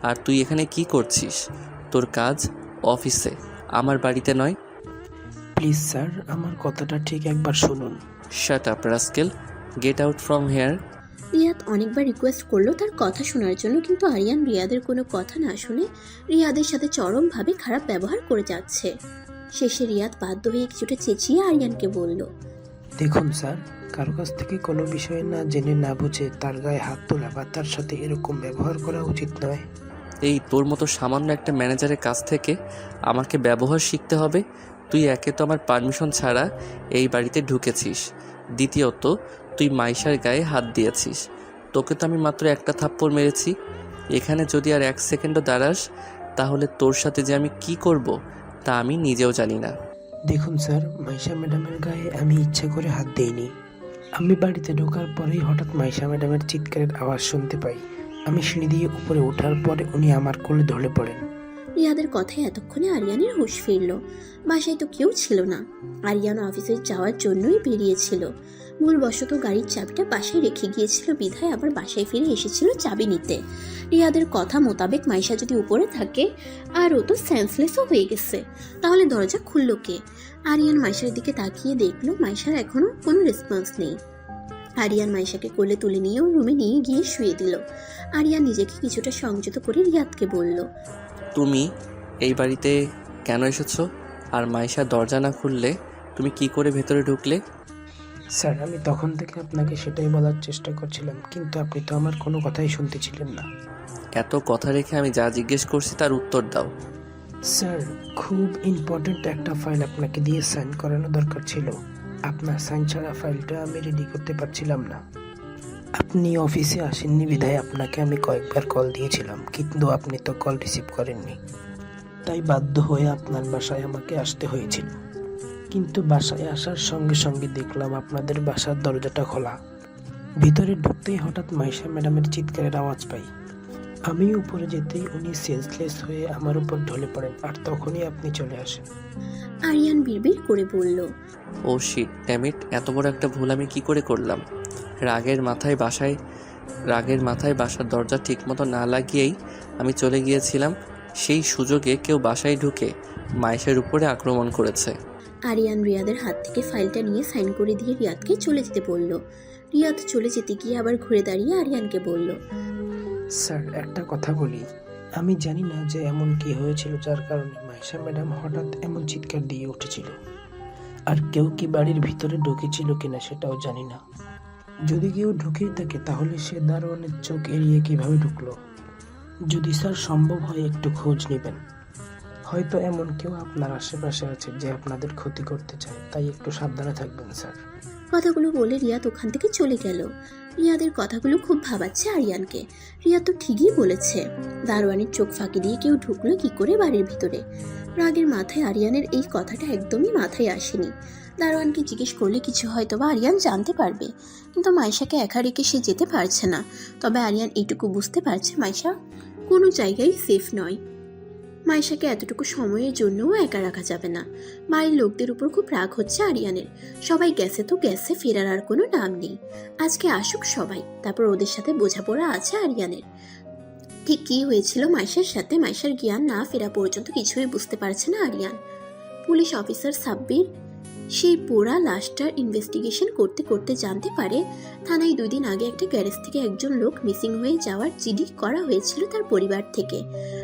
আর তুই এখানে কি করছিস? তোর কাজ অফিসে, আমার বাড়িতে নয়। প্লিজ স্যার, আমার কথাটা ঠিক একবার শুনুন। Shut up rascal, get out from here. Riyad অনেকবার রিকোয়েস্ট করলো তার কথা শোনার জন্য, কিন্তু আরিয়ান রিয়াদের কোনো কথা না শুনে রিয়াদের সাথে চরমভাবে খারাপ ব্যবহার করে যাচ্ছে। শেষে রিয়াদ বাধ্য হয়ে কিছুটা চেঁচিয়ে আরিয়ানকে বলল, দেখুন স্যার, কারো কাছ থেকে কোনো বিষয়ে না জেনে না বুঝে তার গায়ে হাত তোলা বা তার সাথে এরকম ব্যবহার করা উচিত নয়। এই তোর মতো সামান্য একটা ম্যানেজারের কাছ থেকে আমাকে ব্যবহার শিখতে হবে? তুই একে তো আমার পারমিশন ছাড়া এই বাড়িতে ঢুকেছিস, দ্বিতীয়ত তুই মাইশার গায়ে হাত দিয়েছিস। তোকে তো আমি মাত্র একটা থাপ্পড় মেরেছি। এখানে যদি আর 1 সেকেন্ডও দাঁড়াস তাহলে তোর সাথে যে আমি কি করব তা আমি নিজেও জানি না। দেখুন স্যার, মাইশা ম্যাডামের গায়ে আমি ইচ্ছা করে হাত দিইনি। আমি বাড়িতে ঢোকার পরেই হঠাৎ মাইশা ম্যাডামের চিৎকারের আওয়াজ শুনতে পাই। আমি সিঁড়ি দিয়ে উপরে ওঠার পরে উনি আমার কোলে ঢলে পড়েন। রিয়াদের কথায় এতক্ষণে আরিয়ানের হুঁশ ফিরল। বাসায় তো কেউ ছিল না। আরিয়ান অফিসে যাওয়ার জন্যই বেরিয়েছিল। ভুলবশত গাড়ির চাবিটা বাসায় রেখে গিয়েছিল বিধায় আবার বাসায় ফিরে এসেছিল চাবি নিতে। রিয়াদের কথা মোতাবেক মাইশা যদি উপরে থাকে আর ও তো সেন্সলেসও হয়ে গেছে, তাহলে দরজা খুলল কে? আরিয়ান মাইশার দিকে তাকিয়ে দেখলো মাইশার এখনো কোনো রেসপন্স নেই। আরিয়ান মাইশাকে কোলে তুলে নিয়ে ওর রুমে নিয়ে গিয়ে শুয়ে দিল। আরিয়ান নিজেকে কিছুটা সংযত করে রিয়াদকে বলল, তুমি এই বাড়িতে কেন এসেছো? আর মাইশা দরজা না খুললে তুমি কি করে ভেতরে ঢুকলে? স্যার, আমি তখন থেকে আপনাকে সেটাই বলার চেষ্টা করছিলাম, কিন্তু আপনি তো আমার কোনো কথাই শুনতে ছিলেন না। এত কথা রেখে আমি যা জিজ্ঞেস করছি তার উত্তর দাও। স্যার, খুব ইম্পর্ট্যান্ট একটা ফাইল আপনাকে দিয়ে সাইন করানো দরকার ছিল। আপনার সাইন ছাড়া ফাইলটা আমি রেডি করতে পারছিলাম না। আপনি অফিসে আসেননি বিধায় আপনাকে আমি কয়েকবার কল দিয়েছিলাম, কিন্তু আপনি তো কল রিসিভ করেননি। তাই বাধ্য হয়ে আপনার বাসায় আমাকে আসতে হয়েছিল। কিন্তু বাসায় আসার সঙ্গে সঙ্গে দেখলাম আপনাদের বাসার দরজাটা খোলা। ভিতরে ঢুকতেই হঠাৎ মাইশা ম্যাডামের চিৎকারের আওয়াজ পাই। আমি উপরে যেতেই উনি সেন্সলেস হয়ে আমার উপর ঢলে পড়েন, আর তখনই আপনি চলে আসেন। আরিয়ান বিড়বিড় করে বলল, ও শিট ড্যামিট, এত বড় একটা ভুল আমি কি করে করলাম? রাগের মাথায় বাসার দরজা ঠিকমতো না লাগিয়েই আমি চলে গিয়েছিলাম। সেই সুযোগে কেউ বাসায় ঢুকে মাইশার উপরে আক্রমণ করেছে। আরিয়ান রিয়াদের হাত থেকে ফাইলটা নিয়ে সাইন করে দিয়ে রিয়াদকে চলে যেতে বলল। রিয়াদ চলে যেতে গিয়ে আবার ঘুরে দাঁড়িয়ে আরিয়ানকে বলল, স্যার, একটা কথা বলি। আমি জানি না যে এমন কি হয়েছিল যার কারণে মাইশা ম্যাডাম হঠাৎ এমন চিৎকার দিয়ে উঠেছিল, আর কেউ কি বাড়ির ভিতরে ঢুকেছিল কিনা সেটাও জানি না। যদি কেউ ঢুকেই থাকে তাহলে সে দারোয়ানের চোখ এড়িয়ে কিভাবে ঢুকলো? যদি স্যার সম্ভব হয় একটু খোঁজ নেবেন। হয়তো এমন কেউ আপনার আশেপাশে আছে যে আপনাদের ক্ষতি করতে চায়, তাই একটু সাবধানে থাকবেন স্যার। কথাগুলো বলে রিয়াদ ওখান থেকে চলে গেল। রিয়াদের কথাগুলো খুব ভাবাচ্ছে আরিয়ানকে। রিয়াদ তো ঠিকই বলেছে, দারোয়ানের চোখ ফাঁকি দিয়ে কেউ ঢুকলো কি করে বাড়ির ভিতরে? রাগের মাথায় আরিয়ানের এই কথাটা একদমই মাথায় আসেনি। দারোয়ানকে জিজ্ঞেস করলে কিছু হয়তো বা আরিয়ান জানতে পারবে, কিন্তু মাইশাকে একা রেখে সে যেতে পারছে না। তবে আরিয়ান এইটুকু বুঝতে পারছে মাইশা কোনো জায়গায় সেফ নয়। মাইশাকে এতটুকু সময়ের জন্যও একা রাখা যাবে না। বাড়ির লোকদের উপর খুব রাগ হচ্ছে আরিয়ানের। সবাই গেছে তো গেছে, ফেরার আর কোনো নাম নেই। আজকে আসুক সবাই, তারপর ওদের সাথে বোঝাপড়া আছে আরিয়ানের। ঠিক কী হয়েছিল মাইশার সাথে, মাইশার জ্ঞান না ফেরা পর্যন্ত কিছুই বুঝতে পারছে না আরিয়ান। পুলিশ অফিসার সাব্বির সেই পোড়া লাশটার ইনভেস্টিগেশন করতে করতে জানতে পারে থানায় 2 দিন আগে একটা গ্যারেজ থেকে একজন লোক মিসিং হয়ে যাওয়ার জিডি করা হয়েছিল তার পরিবার থেকে।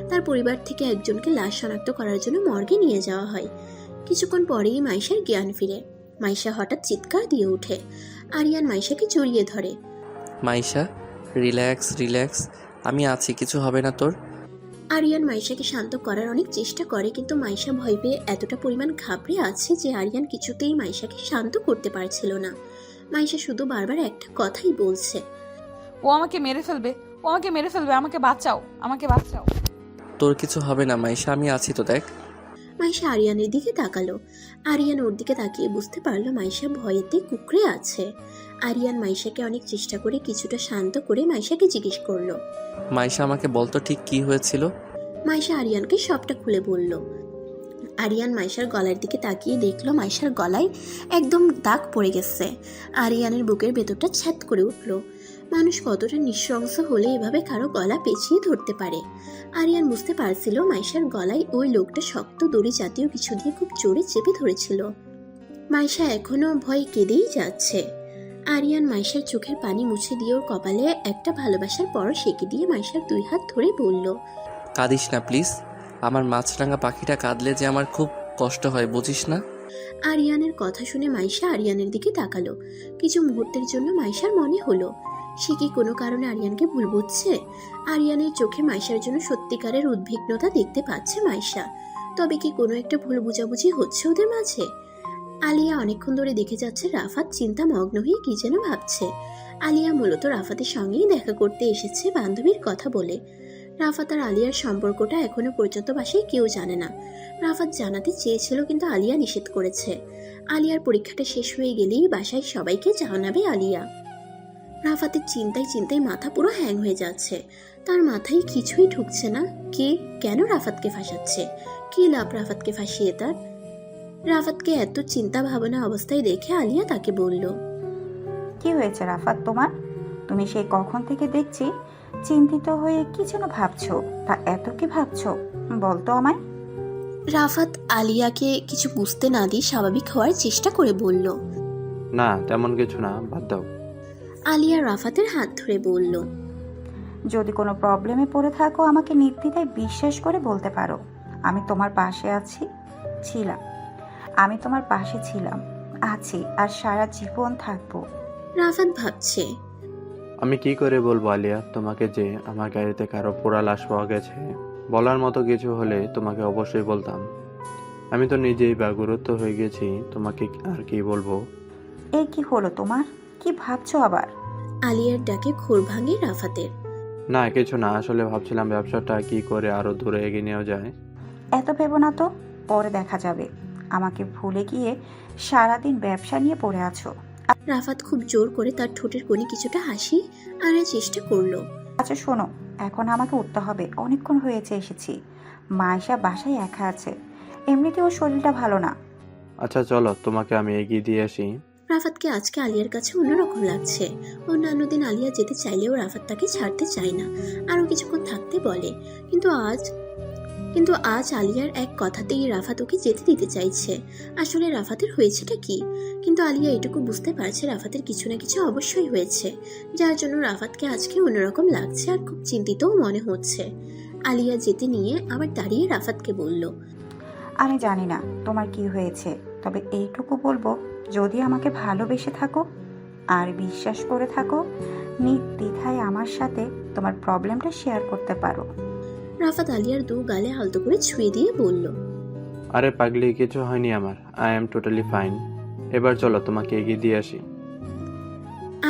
তার পরিবার থেকে একজনকে লাশ শনাক্ত করার জন্য মর্গে নিয়ে যাওয়া হয়। কিছুক্ষণ পরেই মাইশার জ্ঞান ফিরে। মাইশা হঠাৎ চিৎকার দিয়ে ওঠে। আরিয়ান মাইশাকে জড়িয়ে ধরে। মাইশা, রিল্যাক্স, আমি আছি, কিছু হবে না তোর। আরিয়ান মাইশাকে শান্ত করার অনেক চেষ্টা করে, কিন্তু মাইশা ভয় পেয়ে এতটা পরিমাণ ঘাবড়ে আছে যে আরিয়ান কিছুতেই মাইশাকে শান্ত করতে পারছিল না। মাইশা শুধু বারবার একটা কথাই বলছে, ও আমাকে মেরে ফেলবে, আমাকে বাঁচাও। তোর কিছু হবে না মাইশা, আমি আছি তো, দেখ। মাইশা আরিয়ানের দিকে তাকালো। আরিয়ান ওর দিকে তাকিয়ে বুঝতে পারলো মাইশা ভয়েতে কুকড়ে আছে। আরিয়ান মাইশাকে অনেক চেষ্টা করে কিছুটা শান্ত করে মাইশাকে জিজ্ঞেস করলো, মাইশা আমাকে বলতো ঠিক কি হয়েছিল। মাইশা আরিয়ানকে সবটা খুলে বলল। আরিয়ান মাইশার গলার দিকে তাকিয়ে দেখলো মাইশার গলায় একদম দাগ পড়ে গেছে। আরিয়ানের বুকের ভেতরটা ছ্যাদ করে উঠলো। মানুষ কতটা নৃশংস হলে এভাবে কারো গলা পেঁচিয়ে ধরতে পারে। আরিয়ান বুঝতে পারছিল মাইশার গলায় ওই লোকটা শক্ত দড়ি জাতীয় কিছু দিয়ে খুব জোরে চেপে ধরেছিল। মাইশা এখনো ভয় কেঁদেই যাচ্ছে। আরিয়ান মাইশার চোখের পানি মুছে দিয়ে ওর কপালে একটা ভালোবাসার পরশ সেঁকে দিয়ে মাইশার 2 হাত ধরে বলল, কাঁদিস না প্লিজ, আমার মাছরাঙা পাখিটা কাঁদলে যে আমার খুব কষ্ট হয়, বুঝিস না? আরিয়ানের কথা শুনে মাইশা আরিয়ানের দিকে তাকালো। কিছু মুহূর্তের জন্য মাইশার মনে হলো সে কি কোনো কারণে আরিয়ানকে ভুল বুঝছে। আরিয়ানের চোখে মাইশার জন্য সত্যিকারের উদ্বিগ্নতা দেখতে পাচ্ছে মাইশা। তবে কি কোনো একটা ভুল বোঝাবুঝি হচ্ছে ওদের মাঝে? আলিয়া অনেকক্ষণ ধরে দেখে যাচ্ছে রাফাত চিন্তামগ্ন হয়ে কি যেন ভাবছে। আলিয়া মূলত রাফাতের সঙ্গেই দেখা করতে এসেছে বান্ধবীর কথা বলে। রাফাত আর আলিয়ার সম্পর্কটা এখনো পর্যন্ত বাসায় কেউ জানে না। রাফাত জানাতে চেয়েছিল কিন্তু আলিয়া নিষেধ করেছে। আলিয়ার পরীক্ষাটা শেষ হয়ে গেলেই বাসায় সবাইকে জানাবে আলিয়া। রাফাতের চিন্তায় চিন্তায় মাথা পুরো হ্যাং হয়ে যাচ্ছে। তার মাথায় কিছুই ঢুকছে না। কে কেন রাফাতকে ফাঁসাচ্ছে? কি লাভ রাফাতকে ফাঁসিয়ে তার? রাফাতকে এত চিন্তা ভাবনা অবস্থায় দেখে আলিয়া তাকে বলল, কি হয়েছে রাফাত তোমার? তুমি সেই কখন থেকে দেখছি চিন্তিত হয়ে কি যেন ভাবছো। তা এত কি ভাবছো বলতো আমায়? রাফাত আলিয়াকে কিছু বুঝতে না দিয়ে স্বাভাবিক হওয়ার চেষ্টা করে বলল। না তেমন কিছু না, বাদ দাও। আলিয়া রাফাতের হাত ধরে বলল, যদি কোনো প্রবলেমে পড়ে থাকো আমাকে নির্দ্বিধায় বিশ্বাস করে বলতে পারো। আমি তোমার পাশে ছিলাম, আমি তোমার পাশে ছিলাম, আছি আর সারা জীবন থাকবো। রাফাত ভাবছে, আমি কি করে বলবো আলিয়া তোমাকে যে আমার গাড়িতে কারো পোড়া লাশ পাওয়া গেছে? বলার মতো কিছু হলে তোমাকে অবশ্যই বলতাম। আমি তো নিজেই গুরুত্ব হয়ে গেছি, তোমাকে আর কি বলবো? এই কি হলো তোমার? কি ভাবছো আবার? আলিয়ার ডাকে ঘোর ভাঙে রাফাতের। না কিছু না, আসলে ভাবছিলাম ব্যবসাটা কি করে আরো দূরে এগিয়ে নেওয়া যায়। এত ভেবো না তো, পরে দেখা যাবে। আমাকে ভুলে গিয়ে সারাদিন ব্যবসা নিয়ে পড়ে আছো। রাফাত খুব জোর করে তার ঠোঁটের কোণে কিছুটা হাসি আনার চেষ্টা করলো। আচ্ছা শোনো, এখন আমাকে উঠতে হবে, অনেকক্ষণ হয়েছে এসেছি। মায়েশা বাসায় একা আছে, এমনিতেও শরীরটা ভালো না। আচ্ছা চলো, তোমাকে আমি এগিয়ে দিয়ে আসি। রাফাতকে আজকে আলিয়ার কাছে অন্যরকম লাগছে। অন্যান্য দিন আলিয়া যেতে চাইলেও রাফাত তাকে ছাড়তে চায় না, আরো কিছুক্ষণ থাকতে বলে। কিন্তু আজ আলিয়ার এক কথাতেই রাফাত ওকে যেতে দিতে চাইছে। আসলে রাফাতের হয়েছেটা কি? কিন্তু আলিয়া এটুকু বুঝতে পারছে রাফাতের কিছু না কিছু অবশ্যই হয়েছে, যার জন্য রাফাতকে আজকে অন্যরকম লাগছে আর খুব চিন্তিতও মনে হচ্ছে। আলিয়া যেতে নিয়ে আবার দাঁড়িয়ে রাফাতকে বলল, আমি জানি না তোমার কি হয়েছে, তবে এইটুকু বলবো, যদি আমাকে ভালোবেসে থাকো আর বিশ্বাস করে থাকো, নির্দ্বিধায় আমার সাথে তোমার প্রবলেমটা শেয়ার করতে পারো। রাফাত আলিয়ার দু গালে আলতো করে ছুঁয়ে দিয়ে বলল, আরে পাগলি, কিছু হয়নি আমার, আই এম টোটালি ফাইন। এবার চলো তোমাকে এগিয়ে দিয়ে আসি।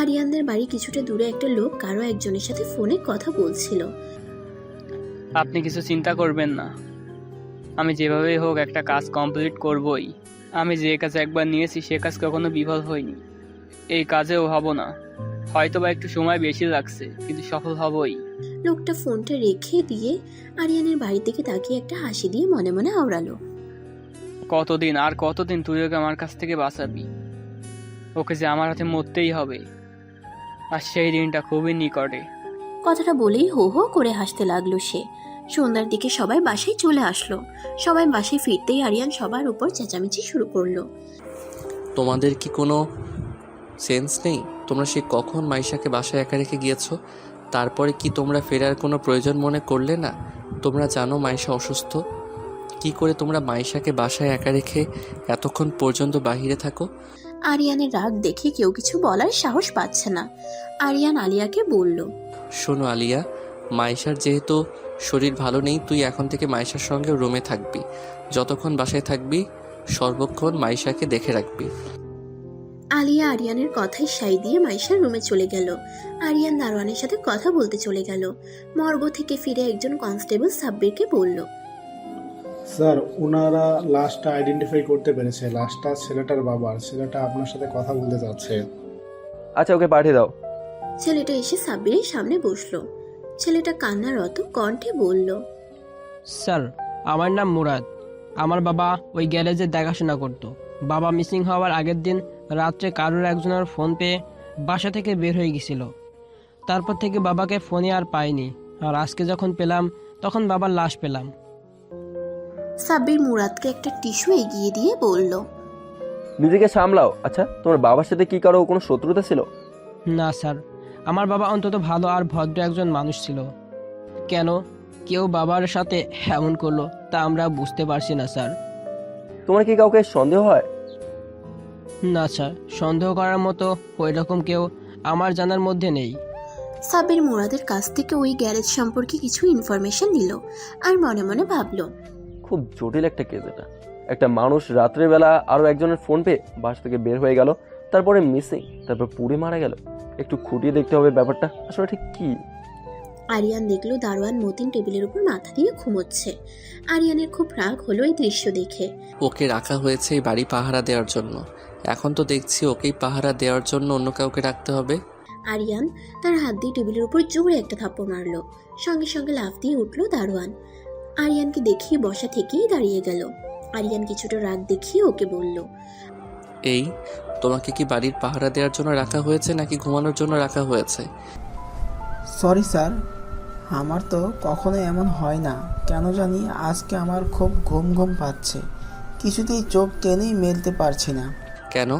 আরিয়ানদের বাড়ি কিছুটা দূরে একটা লোক কারো একজনের সাথে ফোনে কথা বলছিল। আপনি কিছু চিন্তা করবেন না, আমি যেভাবেই হোক একটা কাজ কমপ্লিট করবই। আমি যে কাজ একবার নিয়েছি সে কাজ কখনো বিফল হয়নি, এই কাজেও হব না। হয়তো বা একটু সময় বেশি লাগছে, কিন্তু সফল হবই। লোকটা ফোনটা রেখে দিয়ে আরিয়ানের বাড়ি থেকে তাকিয়ে একটা হাসি দিয়ে মনে মনে আওড়ালো, কতদিন তুই ওকে আমার কাছ থেকে বাঁচাবি? ওকে যে আমার হাতে মরতেই হবে, আর সেই দিনটা খুবই নিকটে। কথাটা বলেই হো হো করে হাসতে লাগলো সে। সন্ধ্যার দিকে সবাই বাসায় চলে আসলো। সবাই বাসায় ফিরতেই আরিয়ান সবার উপর চেঁচামেচি শুরু করলো। তোমাদের কি কোনো সেন্স নেই? তোমরা সে কখন মাইশাকে বাসায় একা রেখে গিয়েছো? তারপরে কি তোমরা ফেরার কোনো প্রয়োজন মনে করলে না? তোমরা জানো মাইশা অসুস্থ। কি করে তোমরা মাইশাকে বাসায় একা রেখে এতক্ষণ পর্যন্ত বাহিরে থাকো? আরিয়ানের রাগ দেখে কেউ কিছু বলার সাহস পাচ্ছে না। আরিয়ান আলিয়াকে বলল, শোনো আলিয়া, মাইশার যেহেতু শরীর ভালো নেই, তুই এখন থেকে মাইশার সঙ্গে রুমে থাকবি। যতক্ষণ বাসায় থাকবি সর্বক্ষণ মাইশাকে দেখে রাখবি। আলিয়া আরিয়ানের কথায় সাই দিয়ে মাইশার রুমে চলে গেল। আরিয়ান দারোয়ানের সাথে কথা বলতে চলে গেল। মর্গ থেকে ফিরে একজন কনস্টেবল সাব্বিরকে বলল, স্যার, ওনারা লাশটা আইডেন্টিফাই করতে পেরেছে। লাশটা ছেলেটার বাবার। ছেলেটা আপনার সাথে কথা বলতে চাচ্ছে। আচ্ছা ওকে পাঠিয়ে দাও। ছেলেটা এসে সাব্বিরের সামনে বসলো। ছেলেটা কান্নারত কণ্ঠে বলল, স্যার, আমার নাম মুরাদ। আমার বাবা ওই গ্যারেজে দেখাশোনা করতো। বাবা মিসিং হওয়ার আগের দিন রাত্রে কারোর একজনের ফোন পেয়ে বাসা থেকে বের হয়ে গেছিল। তারপর থেকে বাবাকে ফোনে আর পাইনি, আর আজকে যখন পেলাম তখন বাবার লাশ পেলাম। সাব্বির মুরাদকে একটা টিস্যু এগিয়ে দিয়ে বলল, নিজেকে সামলাও। আচ্ছা তোমার বাবার সাথে কি কারো কোনো শত্রুতা ছিল? না স্যার, আমার বাবা অন্তত ভালো আর ভদ্র একজন মানুষ ছিল। কেন কেউ বাবার সাথে এমন করলো তা আমরা বুঝতে পারছি না স্যার। তোমার কি কাউকে সন্দেহ হয়? না স্যার, সন্দেহ করার মতো ওই রকম কেউ আমার জানার মধ্যে নেই। সাব্বির মুরাদের কাছ থেকে ওই গ্যারেজ সম্পর্কে কিছু ইনফরমেশন নিল আর মনে মনে ভাবলো, খুব জটিল একটা কেস এটা। একটা মানুষ রাত্রেবেলা আরও একজনের ফোন পেয়ে বাসা থেকে বের হয়ে গেল, তারপরে মিসিং, তারপর পুড়ে মারা গেল। একটু খুঁটিয়ে দেখতে হবে ব্যাপারটা আসলে ঠিক কী। আরিয়ান দেখলো দারোয়ান মতিন টেবিলের উপর মাথা দিয়ে ঘুমোচ্ছে। আরিয়ানের খুব রাগ হলো এই দৃশ্য দেখে। ওকে রাখা হয়েছে এই বাড়ি পাহারা দেওয়ার জন্য, এখন তো দেখছি ওকেই পাহারা দেওয়ার জন্য অন্য কাউকে রাখতে হবে। আরিয়ান তার হাত দিয়ে টেবিলের উপর জোরে একটা থাপ্পড় মারলো। সঙ্গে সঙ্গে লাফ দিয়ে উঠলো দারোয়ান। আরিয়ানকে দেখিয়ে বসা থেকেই দাঁড়িয়ে গেল। আরিয়ান কিছুটা রাগ দেখিয়ে ওকে বলল, এই তোমাকে কি বাড়ির পাহারা দেওয়ার জন্য রাখা হয়েছে নাকি ঘুমানোর জন্য রাখা হয়েছে? সরি স্যার, আমার তো কখনো এমন হয় না, কেন জানি আজকে আমার খুব ঘুম ঘুম পাচ্ছে, কিছুতেই চোখ টেনেই মেলতে পারছি না। কেন,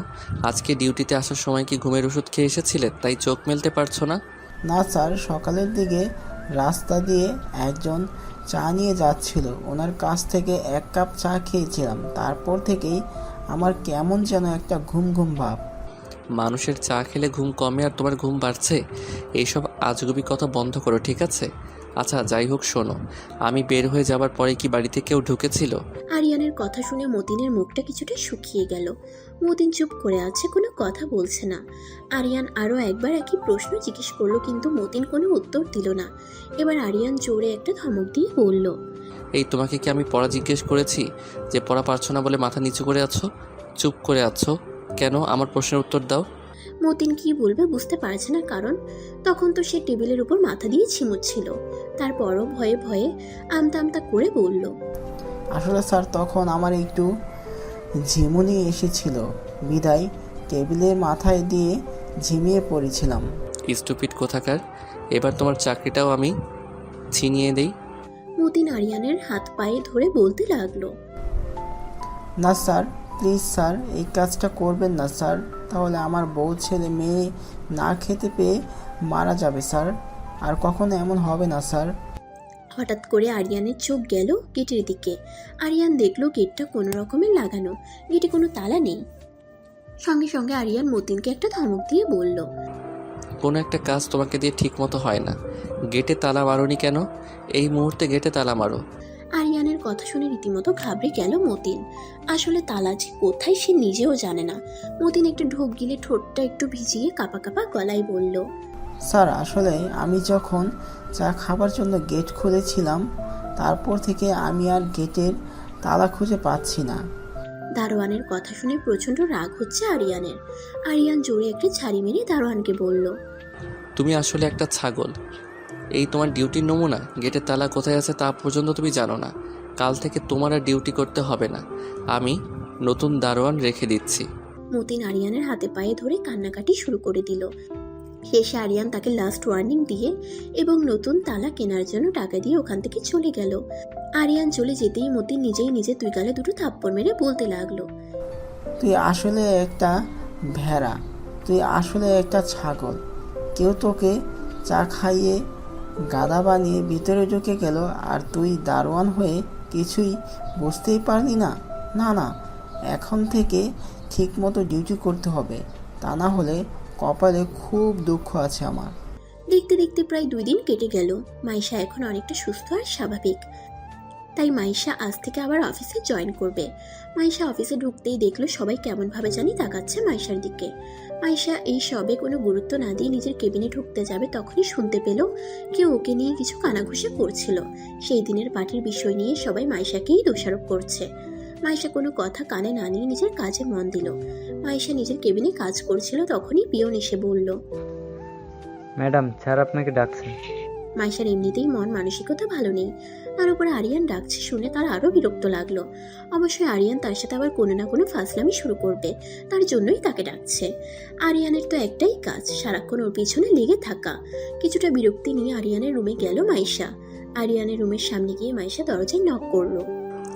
আজকে ডিউটিতে আসার সময় কি ঘুমের ওষুধ খেয়ে এসেছিলেন তাই চোখ মেলতে পারছো না? না স্যার, সকালের দিকে রাস্তা দিয়ে একজন চা নিয়ে যাচ্ছিল, ওনার কাছ থেকে 1 কাপ চা খেয়েছিলাম, তারপর থেকেই আমার কেমন যেন একটা ঘুম ঘুম ভাব। মানুষের চা খেলে ঘুম কমে আর তোমার ঘুম বাড়ছে, এইসব আজগুবি কথা বন্ধ করো, ঠিক আছে? আচ্ছা যাই হোক, শোনো, আমি বের হয়ে যাবার পরে কি বাড়িতে কেউ ঢুকেছিল? আরিয়ানের কথা শুনে মতিনের মুখটা কিছুটা শুকিয়ে গেল। মতিন চুপ করে আছে, কোনো কথা বলছে না। আরিয়ান আরো একবার একই প্রশ্ন জিজ্ঞেস করলো, কিন্তু মতিন কোনো উত্তর দিল না। এবার আরিয়ান জোরে একটা ধমক দিয়ে বলল, এই তোমাকে কি আমি পড়া জিজ্ঞেস করেছি যে পড়া পারছো না বলে মাথা নিচু করে আছো, চুপ করে আছো কেন? আমার প্রশ্নের উত্তর দাও। মতিন কি বলবে বুঝতে পারছে না, কারণ তখন তো সে টেবিলের উপর মাথা দিয়ে ছিমুচ্ছিল। তারপরও ভয়ে ভয়ে আমতা আমতা করে বলল, আসলে স্যার তখন আমার একটু ঝিমুনি এসেছিল, বিদায় টেবিলের মাথায় দিয়ে ঝিমিয়ে পড়েছিলাম। স্টুপিড কোথাকার, এবার তোমার চাকরিটাও আমি ছিনিয়ে দেই। মতিন আরিয়ানের হাত পায়ে ধরে বলতে লাগলো, না স্যার, প্লিজ স্যার, এই কাজটা করবেন না স্যার, তাহলে আমার বউ ছেলে মেয়ে না খেতে পেয়ে মারা যাবে স্যার, আর কখনো এমন হবে না স্যার। হঠাৎ করে আরিয়ানের চোখ গেল গেটের দিকে। আরিয়ান দেখলো গেটটা কোনো রকমের লাগানো, গেটে কোনো তালা নেই। সঙ্গে সঙ্গে আরিয়ান মতিনকে একটা ধমক দিয়ে বলল, কোনো একটা কাজ তোমাকে দিয়ে ঠিক মতো হয় না, গেটে তালা মারোনি কেন? এই মুহূর্তে গেটে তালা মারো। আরিয়ানের কথা শুনে রীতিমতো ঘাবড়ে গেল মতিন। আসলে তালা যে কোথায় সে নিজেও জানে না। মতিন একটু ঢোক গিলে ঠোঁটটা একটু ভিজিয়ে কাঁপা কাঁপা গলায় বলল, স্যার আসলে আমি যখন চা খাবার জন্য গেট খুলেছিলাম, তারপর থেকে আমি আর গেটের তালা খুঁজে পাচ্ছি না। দারোয়ানের কথা শুনে প্রচন্ড রাগ হচ্ছে আরিয়ানের। আরিয়ান জোরে একটা ঝাড়ি মেরে দারোয়ানকে বলল, তুমি আসলে একটা ছাগল। এই তোমার ডিউটির নমুনা, গেটের তালা কোথায় আছে তা পর্যন্ত তুমি জানো না। কাল থেকে তোমার আর ডিউটি করতে হবে না, আমি নতুন দারোয়ান রেখে দিচ্ছি। মতিন আরিয়ানের হাতে পায়ে ধরে কান্নাকাটি শুরু করে দিল। শেষে আরিয়ান তাকে লাস্ট ওয়ার্নিং দিয়ে এবং নতুন তালা কেনার জন্য টাকা দিয়ে ওখান থেকে চলে গেল। আরিয়ান চলে যেতেই মতিন নিজেই নিজে 2 গালে 2 থাপ্পড় মেরে বলতে লাগলো, তুই আসলে একটা ভেড়া, তুই আসলে একটা ছাগল। কেউ তোকে চা খাইয়ে গাদা বানিয়ে ভিতরে ঢুকে গেল, আর তুই দারোয়ান হয়ে কিছুই বুঝতেই পারলি না। না না, এখন থেকে ঠিক মতো ডিউটি করতে হবে, তা না হলে কপালে খুব দুঃখ আছে আমার। দেখতে দেখতে প্রায় 2 দিন কেটে গেল। মাইশা এখন অনেকটা সুস্থ আর স্বাভাবিক। তাই মাইশা আজ থেকে আবার অফিসে জয়েন করবে। মাইশা অফিসে ঢুকতেই দেখলো সবাই কেমন ভাবে জানি তাকাচ্ছে মাইশার দিকে। মাইশা এই সবে কোনো গুরুত্ব না দিয়ে নিজের কেবিনে ঢুকতে যাবে, তখনই শুনতে পেল কেউ ওকে নিয়ে কিছু কানাঘুষা করছিল। সেই দিনের পার্টির বিষয় নিয়ে সবাই মাইশাকেই দোষারোপ করছে। মাইশা কোনো কথা কানে না নিয়ে নিজের কাজে মন দিল। মাইশা নিজের কেবিনে কাজ করছিল, তখনই পিয়ন এসে বলল, ম্যাডাম স্যার আপনাকে ডাকছেন। মাইশার এমনিতেই মন মানসিকতা ভালো নেই, তার উপরে আরিয়ান ডাকছে শুনে তার আরো বিরক্ত লাগলো। অবশ্যই আরিয়ান তার সাথে আবার কোনো না কোনো ফাজলামি শুরু করবে, তার জন্যই তাকে ডাকছে। আরিয়ানের তো একটাই কাজ, সারাক্ষণ ওর পিছনে লেগে থাকা। কিছুটা বিরক্তি নিয়ে আরিয়ানের রুমে গেল মাইশা। আরিয়ানের রুমের সামনে গিয়ে মাইশা দরজায় নক করলো।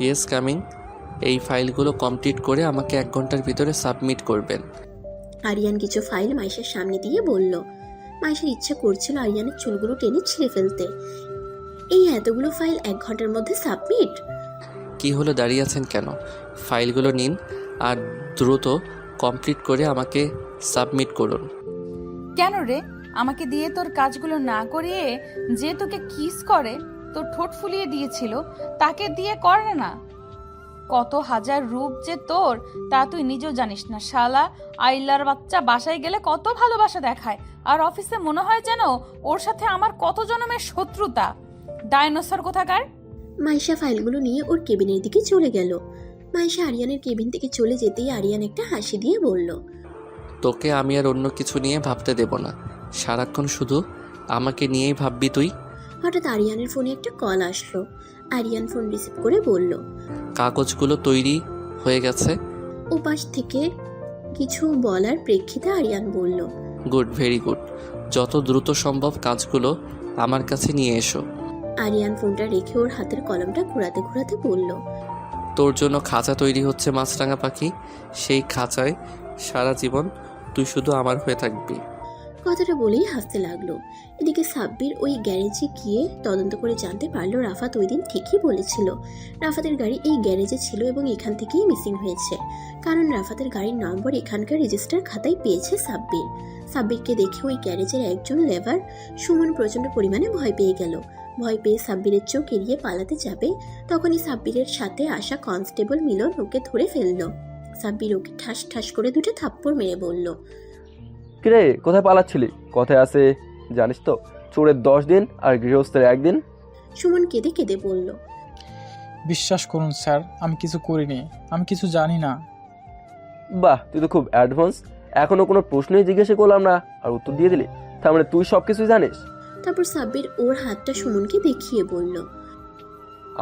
Yes coming. এই ফাইলগুলো কমপ্লিট করে আমাকে 1 ঘন্টার ভিতরে সাবমিট করবেন। আরিয়ান কিছু ফাইল মাইশার সামনে দিয়ে বলল। মাইশার ইচ্ছা করছিল আরিয়ানের চুলগুলো টেনে ছিঁড়ে ফেলতে। এই এতগুলো ফাইল 1 ঘন্টার মধ্যে সাবমিট? কি হলো, দাঁড়িয়ে আছেন কেন? ফাইলগুলো নিন আর দ্রুত কমপ্লিট করে আমাকে সাবমিট করুন। কেন রে, আমাকে দিয়ে তোর কাজগুলো না করিয়ে যে তোকে কিস করে, তোর ঠোঁট ফুলিয়ে দিয়েছিল, তাকে দিয়ে কর না। কত হাজার রূপ যে তোর তা তুই নিজেও জানিস না শালা। আইলার বাচ্চা বাসায় গেলে কত ভালোবাসা দেখায়, আর অফিসে মনে হয় যেন ওর সাথে আমার কত জন্মের শত্রুতা। ডাইনোসর কোথাকার। মাইশা ফাইলগুলো নিয়ে ওর কেবিনের দিকে চলে গেল। মাইশা আরিয়ানের কেবিন থেকে চলে যেতেই আরিয়ান একটা হাসি দিয়ে বলল, তোকে আমি আর অন্য কিছু নিয়ে ভাবতে দেব না, সারাক্ষণ শুধু আমাকে নিয়েই ভাববি তুই। হঠাৎ আরিয়ানের ফোনে একটা কল আসলো। আরিয়ান ফোন রিসিভ করে বলল, কাগজগুলো তৈরি হয়ে গেছে। ওপাশ থেকে কিছু বলার প্রেক্ষিতে আরিয়ান বলল, গুড, ভেরি গুড। যত দ্রুত সম্ভব কাজগুলো আমার কাছে নিয়ে এসো। আরিয়ান ফোনটা রেখে ওর হাতের কলমটা ঘোরাতে ঘোরাতে বলল, তোর জন্য খাঁচা তৈরি হচ্ছে মাছরাঙা পাখি, সেই খাঁচায় সারা জীবন তুই শুধু আমার হয়ে থাকবি। কথাটা বলেই হাসতে লাগলো। এদিকে সাব্বির ওই গ্যারেজে গিয়ে তদন্ত করে জানতে পারলো রাফাত ওই দিন ঠিকই বলেছিল। রাফাতের গাড়ি এই গ্যারেজে ছিল এবং এখান থেকেই মিসিং হয়েছে, কারণ রাফাতের গাড়ির নম্বর এখানকার রেজিস্টার খাতায় পেয়েছে সাব্বির। সাব্বিরকে দেখে ওই গ্যারেজের একজন লেবার সুমন প্রচণ্ড পরিমাণে ভয় পেয়ে গেল। ভয় পেয়ে সাব্বিরের চোখ এড়িয়ে পালাতে যাবে, তখনই সাব্বিরের সাথে আসা কনস্টেবল মিলন ওকে ধরে ফেলল। সাব্বির ওকে ঠাস ঠাস করে দুটো থাপ্পড় মেরে বলল, কিরে কোথায় পালাচ্ছিলি? কথায় আছে জানিস তো, চোরের 10 দিন আর গৃহস্থের 1 দিন। সুমন কেঁদে কেঁদে বলল, বিশ্বাস করুন স্যার, আমি কিছু করিনি, আমি কিছু জানি না। বাহ, তুই তো খুব অ্যাডভান্স। এখনো কোনো প্রশ্নই জিজ্ঞাসা করলাম না আর উত্তর দিয়ে দিলি, তার মানে তুই সব কিছুই জানিস। তারপর সাব্বির ওর হাতটা সুমনকে দেখিয়ে বলল,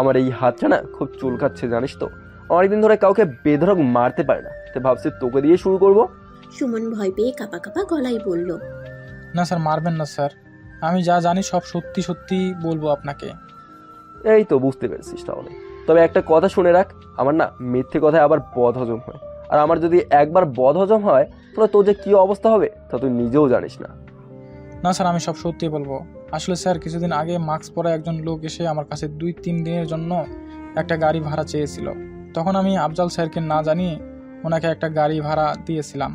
আমার এই হাতটা না খুব চুলকাচ্ছে জানিস তো, অনেকদিন ধরে কাউকে বেধড়ক মারতে পারে না, তো ভাবছি তোকে দিয়ে শুরু করব। সুমন ভয় পেয়ে কাঁপা কাঁপা গলায় বলল, না স্যার, মারবেন না স্যার, আমি যা জানি সব সত্যি সত্যি বলবো আপনাকে। এই তো বুঝতে পেরেছিস তাহলে। তবে একটা কথা শুনে রাখ, আমার না মিথ্যে কথায় আবার বদ হজম হয়, আর আমার যদি একবার বদ হজম হয় তাহলে তোর যে কি অবস্থা হবে তা তুই নিজেও জানিস না। না স্যার, আমি সব সত্যি বলবো। আসলে স্যার, কিছুদিন আগে মাস্ক পরা একজন লোক এসে আমার কাছে 2-3 দিনের জন্য একটা গাড়ি ভাড়া চেয়েছিল। তখন আমি আফজাল স্যারকে না জানিয়ে ওনাকে একটা গাড়ি ভাড়া দিয়েছিলাম।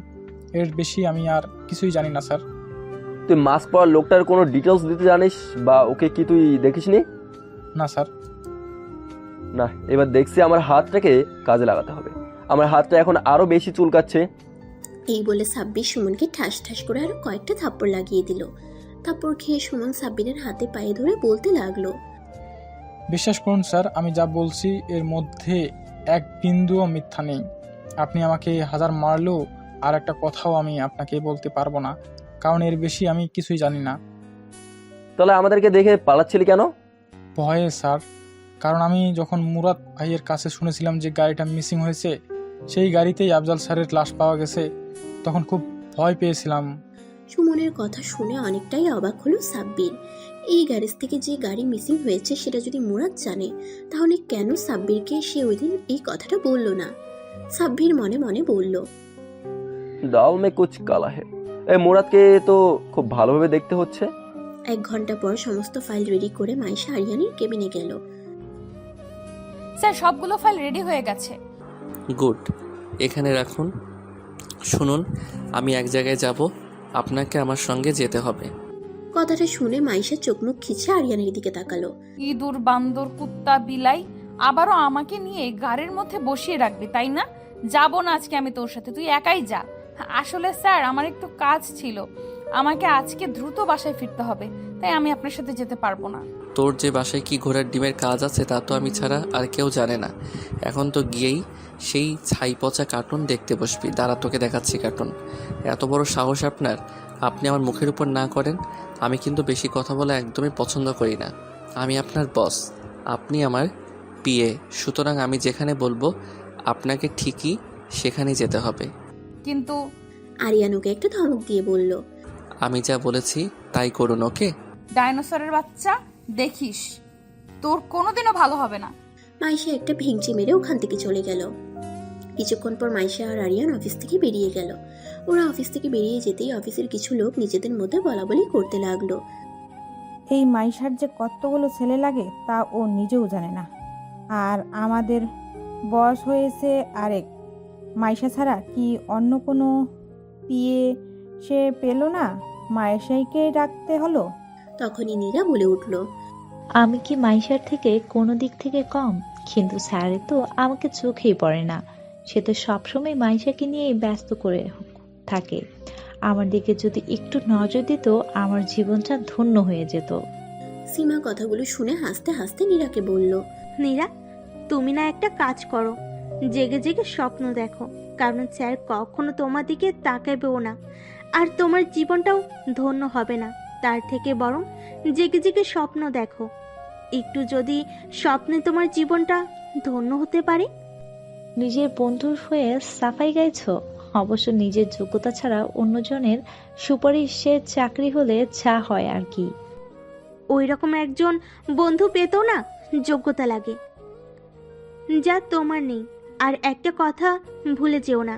এর বেশি আমি আর কিছুই জানি না স্যার। তুই মাস্ক পরা লোকটার কোনো ডিটেলস দিতে জানিস বা ওকে কি তুই দেখিসনি? না স্যার। না, এবার দেখছি আমার হাতটাকে কাজে লাগাতে হবে। আমার হাতটা এখন আরো বেশি চুলকাচ্ছে। এই বলে সাব্বির সুমনকে ঠাস ঠাস করে আরো কয়েকটা থাপ্পড় লাগিয়ে দিল। থাপ্পড় খেয়ে সুমন সাব্বিরের হাতে পায়ে ধরে বলতে লাগলো, বিশ্বাস করুন স্যার, আমি যা বলছি এর মধ্যে এক বিন্দুও মিথ্যা নেই। আপনি আমাকে 1000 মারলেও আর একটা কথাও আমি আপনাকে বলতে পারবো না, কারণ এর বেশি আমি কিছুই জানি না। তাহলে আমাদেরকে দেখে পালাচ্ছিলি কেন? ভয়ে স্যার, কারণ আমি যখন মুরাদ ভাইয়ের কাছে শুনেছিলাম যে গাড়িটা মিসিং হয়েছে, সেই গাড়িতেই আফজাল স্যারের লাশ পাওয়া গেছে, তখন খুব ভয় পেয়েছিলাম। সুমনের কথা শুনে অনেকটাই অবাক হলো সাব্বির। এই গ্যারেজ থেকে যে গাড়ি মিসিং হয়েছে সেটা যদি মুরাদ জানে, তাহলে কেন সাব্বিরকে সে ওই দিন এই কথাটা বলল না? সাব্বির মনে মনে বলল, দাল মে কুছ কালা হে। এই মুরাদকে তো খুব ভালোভাবে দেখতে হচ্ছে। 1 ঘন্টা পর সমস্ত ফাইল রেডি করে মাইশা আরিয়ানের কেবিনে গেল। স্যার, সবগুলো ফাইল রেডি হয়ে গেছে। গুড, এখানে রাখুন। শুনুন, আমি এক জায়গায় যাব, আপনাকে আমার সঙ্গে যেতে হবে। কথাটা শুনে মাইশা চোখ মুখ খিচে আরিয়ানের দিকে তাকালো। ইঁদুর, বান্দর, কুত্তা, বিলাই আবারও আমাকে নিয়ে গাড়ির মধ্যে বসিয়ে রাখবে, তাই না? যাব না আজকে আমি তোর সাথে, তুই একাই যা। আসলে স্যার, আমার একটু কাজ ছিল, আমাকে আজকে দ্রুত বাসায় ফিরতে হবে, তাই আমি আপনার সাথে যেতে পারবো না। তোর যে বাসায় কি ঘোড়ার ডিমের কাজ আছে তা তো আমি ছাড়া আর কেউ জানে না। এখন তো গিয়েই সেই ছাই পচা কার্টুন দেখতে বসবি। দাঁড়া, তোকে দেখাচ্ছি কার্টুন। এত বড় সাহস আপনার, আপনি আমার মুখের উপর না করেন। আমি কিন্তু বেশি কথা বলা একদমই পছন্দ করি না। আমি আপনার বস, আপনি আমার পিএ, সুতরাং আমি যেখানে বলবো আপনাকে ঠিকই সেখানেই যেতে হবে। কিন্তু আরিয়ানুকে একটা ধমক দিয়ে বলল, আমি যা বলেছি তাই করুন, ওকে? ডাইনোসরের বাচ্চা, দেখিস তোর কোনোদিনও ভালো হবে না। মাইশা একটা ভেঙচি মেরে ওখান থেকে চলে গেল। কিছুক্ষণ পর মাইশা আর আরিয়ান অফিস থেকে বেরিয়ে গেল। ওরা অফিস থেকে বেরিয়ে যেতেই অফিসের কিছু লোক নিজেদের মধ্যে বলাবলি করতে লাগলো, এই মাইশার যে কতগুলো ছেলে লাগে তা ও নিজেও জানে না, আর আমাদের বয়স হয়েছে আরেক। মাইশা ছাড়া কি অন্য কোনো পিয়ে সে পেল না, মাইশাইকে ডাকতে হলো। তখনই নীরা বলে উঠল, আমি কি মাইশার থেকে কোনো দিক থেকে কম? কিন্তু স্যারের তো আমাকে চোখেই পড়ে না। সে তো সবসময় মাইশাকে নিয়েই ব্যস্ত করে থাকে। আমার দিকে যদি একটু নজর দিত আমার জীবনটা ধন্য হয়ে যেত। সীমা কথাগুলো শুনে হাসতে হাসতে নীরাকে বলল, নীরা, তুমি না একটা কাজ করো, জেগে জেগে স্বপ্ন দেখো, কারণ স্যার কখনো তোমার দিকে তাকাবেও না, আর তোমার জীবনটাও ধন্য হবে না। তার থেকে বরং জেগে জেগে স্বপ্ন দেখো, একটু যদি স্বপ্নে তোমার জীবনটা ধন্য হতে পারে। নিজের বন্ধুর হয়ে সাফাই গাইছো? অবশ্য নিজের যোগ্যতা ছাড়া অন্যজনের সুপারিশে চাকরি হলে যা হয় আর কি। ওই রকম একজন বন্ধু পেতেও না যোগ্যতা লাগে, যা তোমার নেই। আর একটা কথা ভুলে যেও না,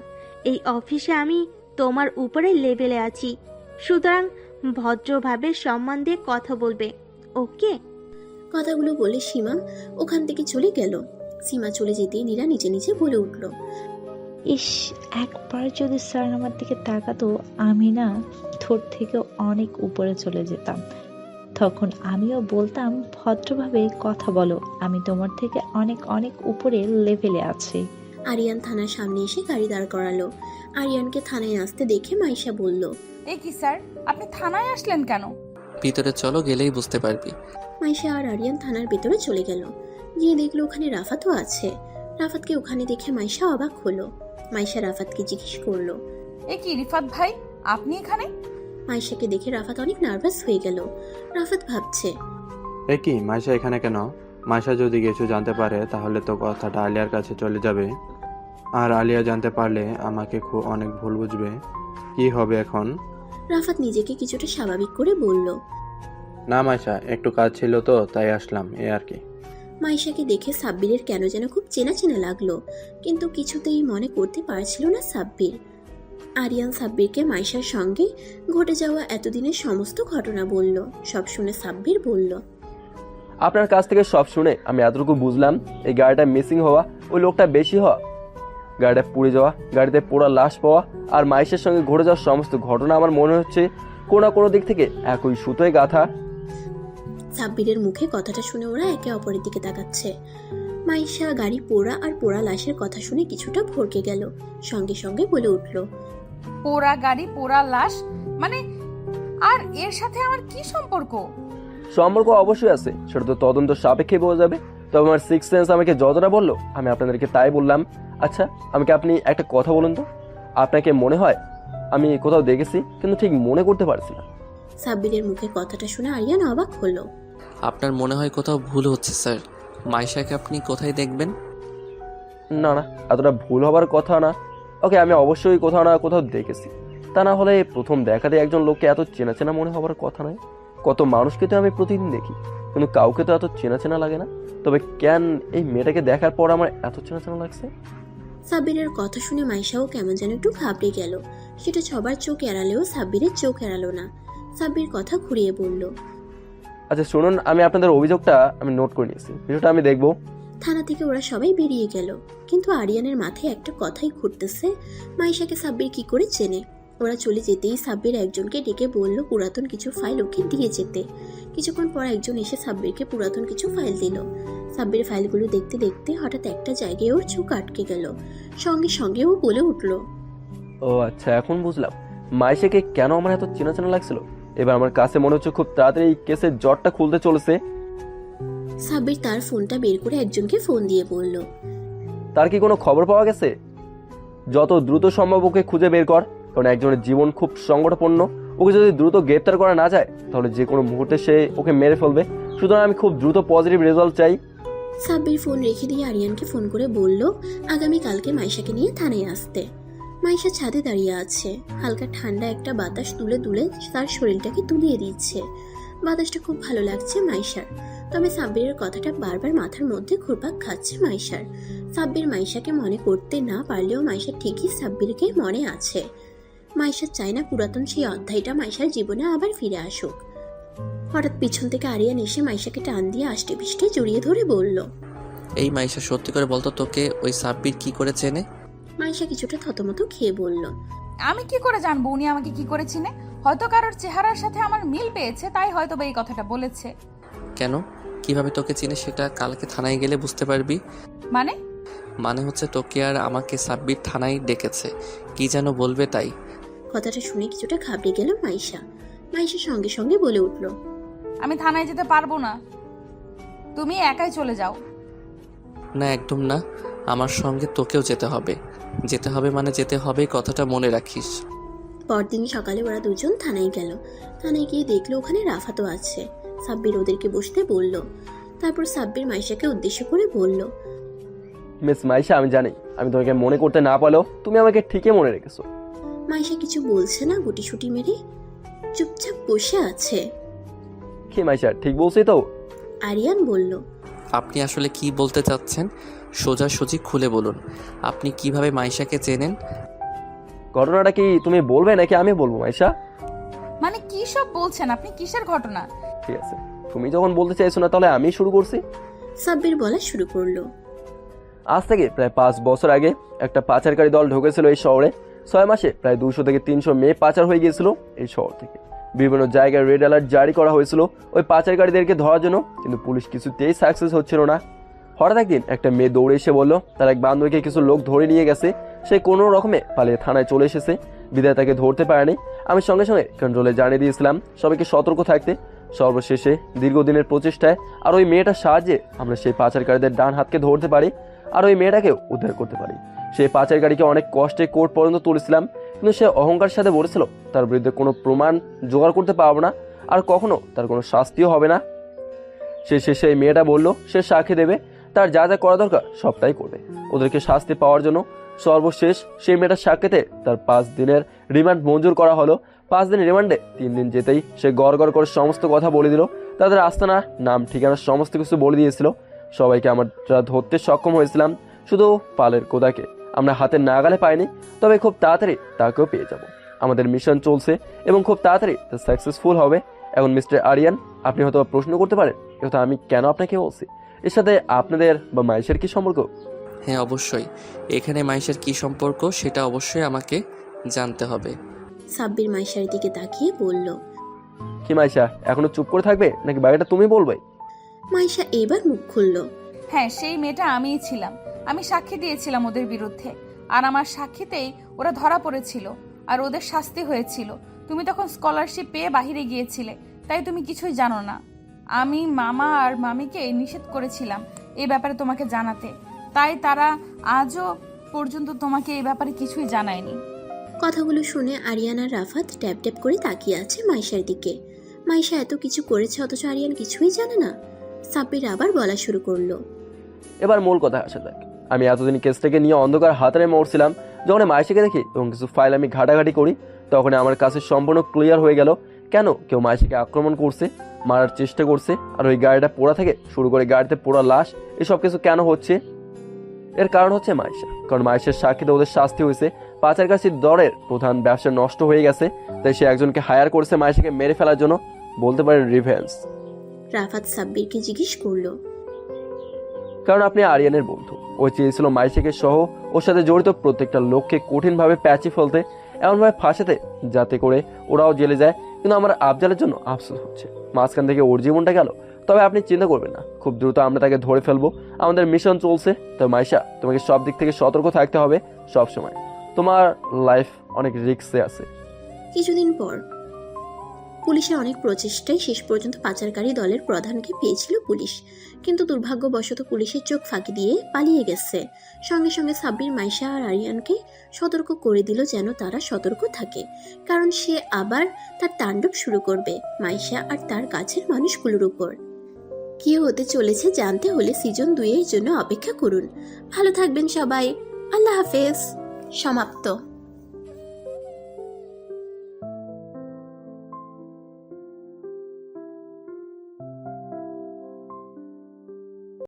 এই অফিসে আমি তোমার উপরে লেভেলে আছি, সুতরাং ভদ্রভাবে সম্মান দিয়ে কথা বলবে, ওকে? কথাগুলো বলে সীমা ওখান থেকে চলে গেল। সীমা চলে যেতেই নীরা নিচে নিচে বলে উঠল, ইস, একবার যদি স্যার আমার দিকে তাকাতো, আমি না তোর থেকে অনেক উপরে চলে যেতাম। তখন আমিও বলতাম, ভদ্রভাবে কথা বলো, আমি তোমার থেকে অনেক অনেক উপরে লেভেলে আছি। আরিয়ান থানার সামনে এসে গাড়ি দাঁড় করালো। আরিয়ানকে থানায় আসতে দেখে মাইশা বলল, এ কি স্যার, আপনি থানায় আসলেন কেন? ভিতরে চলো, গেলেই বুঝতে পারবি। মাইশা আর আরিয়ান থানার ভেতরে চলে গেল। গিয়ে দেখলো ওখানে রাফাতও আছে। রাফাতকে ওখানে দেখে মাইশা অবাক হলো। মাইশা রাফাতকে জিজ্ঞেস করলো, এ কি রিফাত ভাই, আপনি এখানে? মাইশাকে দেখে রাফাত অনেক নার্ভাস হয়ে গেল। রাফাত ভাবছে, এ কি মাইশা এখানে কেন? মাইশা যদি কিছু জানতে পারে তাহলে তো কথাটা আলিয়ার কাছে চলে যাবে, আর আলিয়া জানতে পারলে আমাকে অনেক ভুল বুঝবে। কি হবে এখন? রাফাত নিজেকে কিছুটা স্বাভাবিক করে বলল, না মাইশা, একটু কাজ ছিল তো তাই আসলাম, এ আর কি। মাইশাকে দেখে সাব্বিরের কেন যেন খুব চেনা চেনা লাগলো, কিন্তু কিছুতেই মনে করতে পারছিল না সাব্বির। আরিয়ান সাব্বিরকে মাইশার সঙ্গে ঘটে যাওয়া এতদিনের সমস্ত ঘটনা বলল। সব শুনে সাব্বির বলল, আপনার কাছ থেকে সব শুনে আমি এতটুকু বুঝলাম, এই গাড়িটা মিসিং হওয়া, ওই লোকটা বেশি হওয়া, গাড়িটা পুড়ে যাওয়া, গাড়িতে পোড়া লাশ পাওয়া, আর মাইশের সঙ্গে ঘটে যাওয়ার সমস্ত ঘটনা আমার মনে হচ্ছে কোনো না কোনো দিক থেকে একই সুতোয় গাঁথা। সাব্বিরের মুখে কথাটা শুনে ওরা একে অপরের দিকে তাকাচ্ছে। মাইশা গাড়ি পোড়া আর পোড়া লাশের কথা শুনে কিছুটা ভরকে গেল। সঙ্গে সঙ্গে বলে উঠল, পোড়া গাড়ি, পোড়া লাশ মানে? আর এর সাথে আমার কি সম্পর্ক? সম্পর্ক অবশ্যই আছে, সেটা তো তদন্ত সাপেক্ষে বোঝা যাবে। তবে আমার সিক্স সেন্স আমাকে যতটা বললো আমি আপনাদেরকে তাই বললাম। আচ্ছা, আমাকে আপনি একটা কথা বলুন তো, আপনাকে মনে হয় আমি কোথাও দেখেছি, কিন্তু ঠিক মনে করতে পারছি না। সাব্বিরের মুখে কথাটা শুনে আরিয়ান অবাক হলো। আপনার মনে হয় কোথাও ভুল হচ্ছে স্যার। মাইশাকে আপনি কোথায় দেখবেন? না না, এতটা ভুল হবার কথা না। ওকে, আমি অবশ্যই কোথাও না কোথাও দেখেছি, তা না হলে প্রথম দেখাতে একজন লোককে এত চেনা চেনা মনে হবার কথা নয়। কত মানুষকে তো আমি প্রতিদিন দেখি, কিন্তু কাউকে তো এত চেনা চেনা লাগে না। তবে কেন এই মেয়েটাকে দেখার পর আমার এত চেনা চেনা লাগছে? সাব্বিরের কথা শুনে মাইশাও কেমন যেন একটু ঘাবড়ে গেল। সেটা সবার চোখ এড়ালেও সাব্বিরের চোখ এড়ালো না। সাব্বির কথা ঘুরিয়ে বলল, আচ্ছা শুনুন, আমি আপনাদের অভিযোগটা আমি নোট করে নিয়েছি, বিষয়টা আমি দেখবো। থানা থেকে ওরা সবাই বেরিয়ে গেল, কিন্তু আরিয়ানের মাথায় একটা কথাই ঘুরতেছে, মাইশাকে সাব্বির কি করে চেনে। ওরা চলে যেতেই সাব্বির একজনকে ডেকে বলল পুরাতন কিছু ফাইল ওকে দিয়ে যেতে। কিছুক্ষণ পর একজন এসে সাব্বিরকে পুরাতন কিছু ফাইল দিল। সাব্বির ফাইলগুলো দেখতে দেখতে হঠাৎ একটা জায়গায় ওর চোখ আটকে গেল। সঙ্গে সঙ্গে ও বলে উঠল, ও আচ্ছা, এখন বুঝলাম মাইশাকে কেন আমার এত চেনা চেনা লাগছিল। এবার আমার কাছে মনে হচ্ছে খুব তাড়াতাড়ি এই কেসের জটটা খুলতে চলেছে। সাব্বির তার ফোনটা বের করে একজনকে ফোন দিয়ে বলল, তার কি কোনো খবর পাওয়া গেছে? যত দ্রুত সম্ভব ওকে খুঁজে বের কর, কারণ একজনের জীবন খুব সংকটাপন্ন। ওকে যদি দ্রুত গ্রেপ্তার করা না যায় তাহলে যে কোনো মুহূর্তে সে ওকে মেরে ফেলবে। সুতরাং আমি খুব দ্রুত পজিটিভ রেজাল্ট চাই। সাব্বির ফোন রেখে দিয়ে আরিয়ানকে ফোন করে বলল আগামীকালকে মাইশাকে নিয়ে থানায় আসতে। মাইশা ছাদে দাঁড়িয়ে আছে, হালকা ঠান্ডা একটা বাতাস তুলে তুলে তার শরীরটাকে তুলিয়ে দিচ্ছে। বাতাসটা খুব ভালো লাগছে মাইশার। তবে সাব্বিরের কথাটা বারবার মাথার মধ্যে ঘুরপাক খাচ্ছে মাইশার। সাব্বির মাইশাকে মনে করতে না পারলেও মাইশা ঠিকই সাব্বিরকে মনে আছে। মাইশা চায় না পুরাতন সেই অধ্যায়টা মাইশার জীবনে আবার ফিরে আসুক। হঠাৎ পিছন থেকে আরিয়ান এসে মাইশাকে টান দিয়ে আষ্টে পিষ্টে জড়িয়ে ধরে বলল, এই মাইশা, সত্যি করে বলতো, তোকে ওই সাব্বির কি করে চেনে? মাইশা কিছুটা থতমত খেয়ে বলল, আমি কি করে জানবো উনি আমাকে কি করে চিনে? হয়তো কারোর চেহারার সাথে আমার মিল পেয়েছে, তাই হয়তো বা এই কথাটা বলেছে। কেন? কিভাবে তোকে চিনি সেটা কালকে থানায় গেলে বুঝতে পারবি। মানে হচ্ছে তোকে আর আমাকে সাব্বির থানায় ডেকেছে, কি যেন বলবে তাই। কথাটা শুনে কিছুটা ঘাবড়ে গেল মাইশা। মাইশা সঙ্গে সঙ্গে বলে উঠল, আমি থানায় যেতে পারবো না, তুমি একাই চলে যাও। না একদম না, আমার সঙ্গে তোকেও যেতে হবে। যেতে হবে মানে যেতে হবে, কথাটা মনে রাখিস। পরদিন সকালে ওরা দুজন থানায় গেল। থানায় গিয়ে দেখলো ওখানে রাফাতও আছে। সাব্বির ওদেরকে বসতে বলল। তারপর সাব্বির মাইশাকে উদ্দেশ্য করে বলল, মিস মাইশা, আমি জানি আমি তোমাকে মনে করতে না পারলেও তুমি আমাকে ঠিকই মনে রেখেছো। মাইশা কিছু বলছে না, গুটিসুটি মেরে চুপচাপ বসে আছে। কি মাইশা, ঠিক বলছি তো? আরিয়ান বলল, আপনি আসলে কি বলতে চাচ্ছেন সোজাসুজি খুলে বলুন। আপনি কিভাবে মাইশাকে চেনেন? ঘটনাটা কি তুমি বলবে নাকি আমি বলবো মাইশা? মানে কি সব বলছেন আপনি, কিসের ঘটনা? ঠিক আছে, তুমি যখন বলতে চাইছো না তাহলে আমি শুরু করছি। সাব্বির বলা শুরু করলো। আজ থেকে প্রায় 5 বছর আগে একটা পাচারকারী দল ঢুকেছিল এই শহরে। 6 মাসে প্রায় 200 থেকে 300 মেয়ে পাচার হয়ে গিয়েছিল এই শহর থেকে। বিভিন্ন জায়গায় রেড অ্যালার্ট জারি করা হয়েছিল ওই পাচারকারীদেরকে ধরার জন্য, কিন্তু পুলিশ কিছুতেই সাকসেস হচ্ছিল না। হঠাৎ একদিন একটা মেয়ে দৌড়ে এসে বলল তার এক বান্ধবীকে কিছু লোক ধরে নিয়ে গেছে। সে কোনো রকমে পালিয়ে থানায় চলে এসেছে, বিদায় তাকে ধরতে পারেনি। আমি সঙ্গে সঙ্গে কন্ট্রোলে জানিয়ে দিয়েছিলাম সবাইকে সতর্ক থাকতে। সর্বশেষে দীর্ঘদিনের প্রচেষ্টায় আর ওই মেয়েটার সাহায্যে আমরা সেই পাচারকারীদের ডান হাতকে ধরতে পারি আর ওই মেয়েটাকেও উদ্ধার করতে পারি। সেই পাচারকারীকে অনেক কষ্টে কোর্ট পর্যন্ত তুলেছিলাম, কিন্তু সে অহংকারের সাথে বলেছিল তার বিরুদ্ধে কোনো প্রমাণ জোগাড় করতে পারবো না আর কখনো তার কোনো শাস্তিও হবে না। শেষে এই মেয়েটা বলল সে সাক্ষী দেবে, তার যা যা করা দরকার সবটাই করবে ওদেরকে শাস্তি পাওয়ার জন্য। সর্বশেষ সেই মেয়েটার সাক্ষীতে তার 5 দিনের রিমান্ড মঞ্জুর করা হলো। 5 দিন রিমান্ডে 3 দিন যেতেই সে গড় করে সমস্ত কথা বলে দিল। তাদের আস্তানা, নাম, ঠিকানা সমস্ত কিছু বলে দিয়েছিল। সবাইকে আমরা ধরতে সক্ষম হয়েছিলাম, শুধু পালের কোদাকে আমরা হাতের নাগালে পাইনি। তবে খুব তাড়াতাড়ি তাকেও পেয়ে যাব। আমাদের মিশন চলছে এবং খুব তাড়াতাড়ি তা সাকসেসফুল হবে। এখন মিস্টার আরিয়ান, আপনি হয়তো প্রশ্ন করতে পারেন এটা আমি কেন আপনাকে বলছি, এর সাথে আপনাদের বা মাইশের কি সম্পর্ক? হ্যাঁ অবশ্যই, এখানে মাইশার কি সম্পর্ক সেটা অবশ্যই আমাকে জানতে হবে। সাব্বির মাইশার দিকে তাকিয়ে বলল, কি মাইশা এখনো চুপ করে থাকবে নাকি বাকিটা তুমি বলবে? মাইশা এবার মুখ খুলল। হ্যাঁ, সেই মেয়েটা আমিই ছিলাম। আমি সাক্ষী দিয়েছিলাম ওদের বিরুদ্ধে, আর আমার সাক্ষীতেই ওরা ধরা পড়েছিল আর ওদের শাস্তি হয়েছিল। তুমি তখন স্কলারশিপ পেয়ে বাহিরে গিয়েছিলে, তাই তুমি কিছুই জানো না। আমি মামা আর মামিকে নিষেধ করেছিলাম এই ব্যাপারে তোমাকে জানাতে, তাই তারা আজও পর্যন্ত তোমাকে এই ব্যাপারে কিছুই জানায়নি। কথাগুলো শুনে আরিয়ান আর রাফাত ট্যাপ ট্যাপ করে তাকিয়ে আছে মাইশার দিকে। মাইশা এত কিছু করেছে অথচ আরিয়ান কিছুই জানে না। সাব্বির আবার বলা শুরু করলো, এবার মূল কথা আসা যাক। আমি এতদিন কেসটাকে নিয়ে অন্ধকার হাতারে মরছিলাম। যখন মাইশাকে দেখি এবং কিছু ফাইল আমি ঘাটাঘাটি করি, তখন আমার কাছে সম্পূর্ণ ক্লিয়ার হয়ে গেল কেন কেউ মাইশাকে আক্রমণ করছে, মারার চেষ্টা করছে, আর ওই গাড়িটা পোড়া থেকে শুরু করে গাড়িতে পোড়া লাশ এসব কিছু কেন হচ্ছে। এর কারণ হচ্ছে মাইশা, কারণ মাইশার সাক্ষীতে ওদের শাস্তি হয়েছে। পাচারকারীর দরের প্রধান ব্যবসা নষ্ট হয়ে গেছে, তাই সে একজনকে হায়ার করেছে মাইশাকে মেরে ফেলার জন্য, বলতে পারেন রিভেঞ্জ। রাফাত সাব্বিরকে জিজ্ঞেস করলো, কারণ আপনি আরিয়ানের বন্ধু, ও চেয়েছিল মাইশাকে সহ ওর সাথে জড়িত প্রত্যেকটা লোককে কঠিনভাবে প্যাচে ফেলতে, এমনভাবে ফাঁসাতে যাতে করে ওরাও জেলে যায়। কিন্তু আমার আফজালের জন্য আফসোস হচ্ছে, মাঝখান থেকে ওর জীবনটা গেল। তবে আপনি চিন্তা করবেন না, খুব দ্রুত আমরা তাকে ধরে ফেলবো। আমাদের মিশন চলছে। তো মাইশা, তোমাকে সব দিক থেকে সতর্ক থাকতে হবে সব সময়। তোমার লাইফ অনেক রিস্কে আছে। কিছুদিন পর পুলিশের অনেক প্রচেষ্টায় শেষ পর্যন্ত পাচারকারী দলের প্রধানকে পেয়েছিল পুলিশ, কিন্তু দুর্ভাগ্যবশত পুলিশের চোখ ফাঁকি দিয়ে পালিয়ে গেছে। সঙ্গে সঙ্গে সাব্বির মাইশা আর আরিয়ানকে সতর্ক করে দিল যেন তারা সতর্ক থাকে, কারণ সে আবার তার তাণ্ডব শুরু করবে মাইশা আর তার কাছের মানুষগুলোর উপর। কি হতে চলেছে জানতে হলে সিজন 2 এর জন্য অপেক্ষা করুন। ভালো থাকবেন সবাই। আল্লাহ হাফেজ। সমাপ্ত।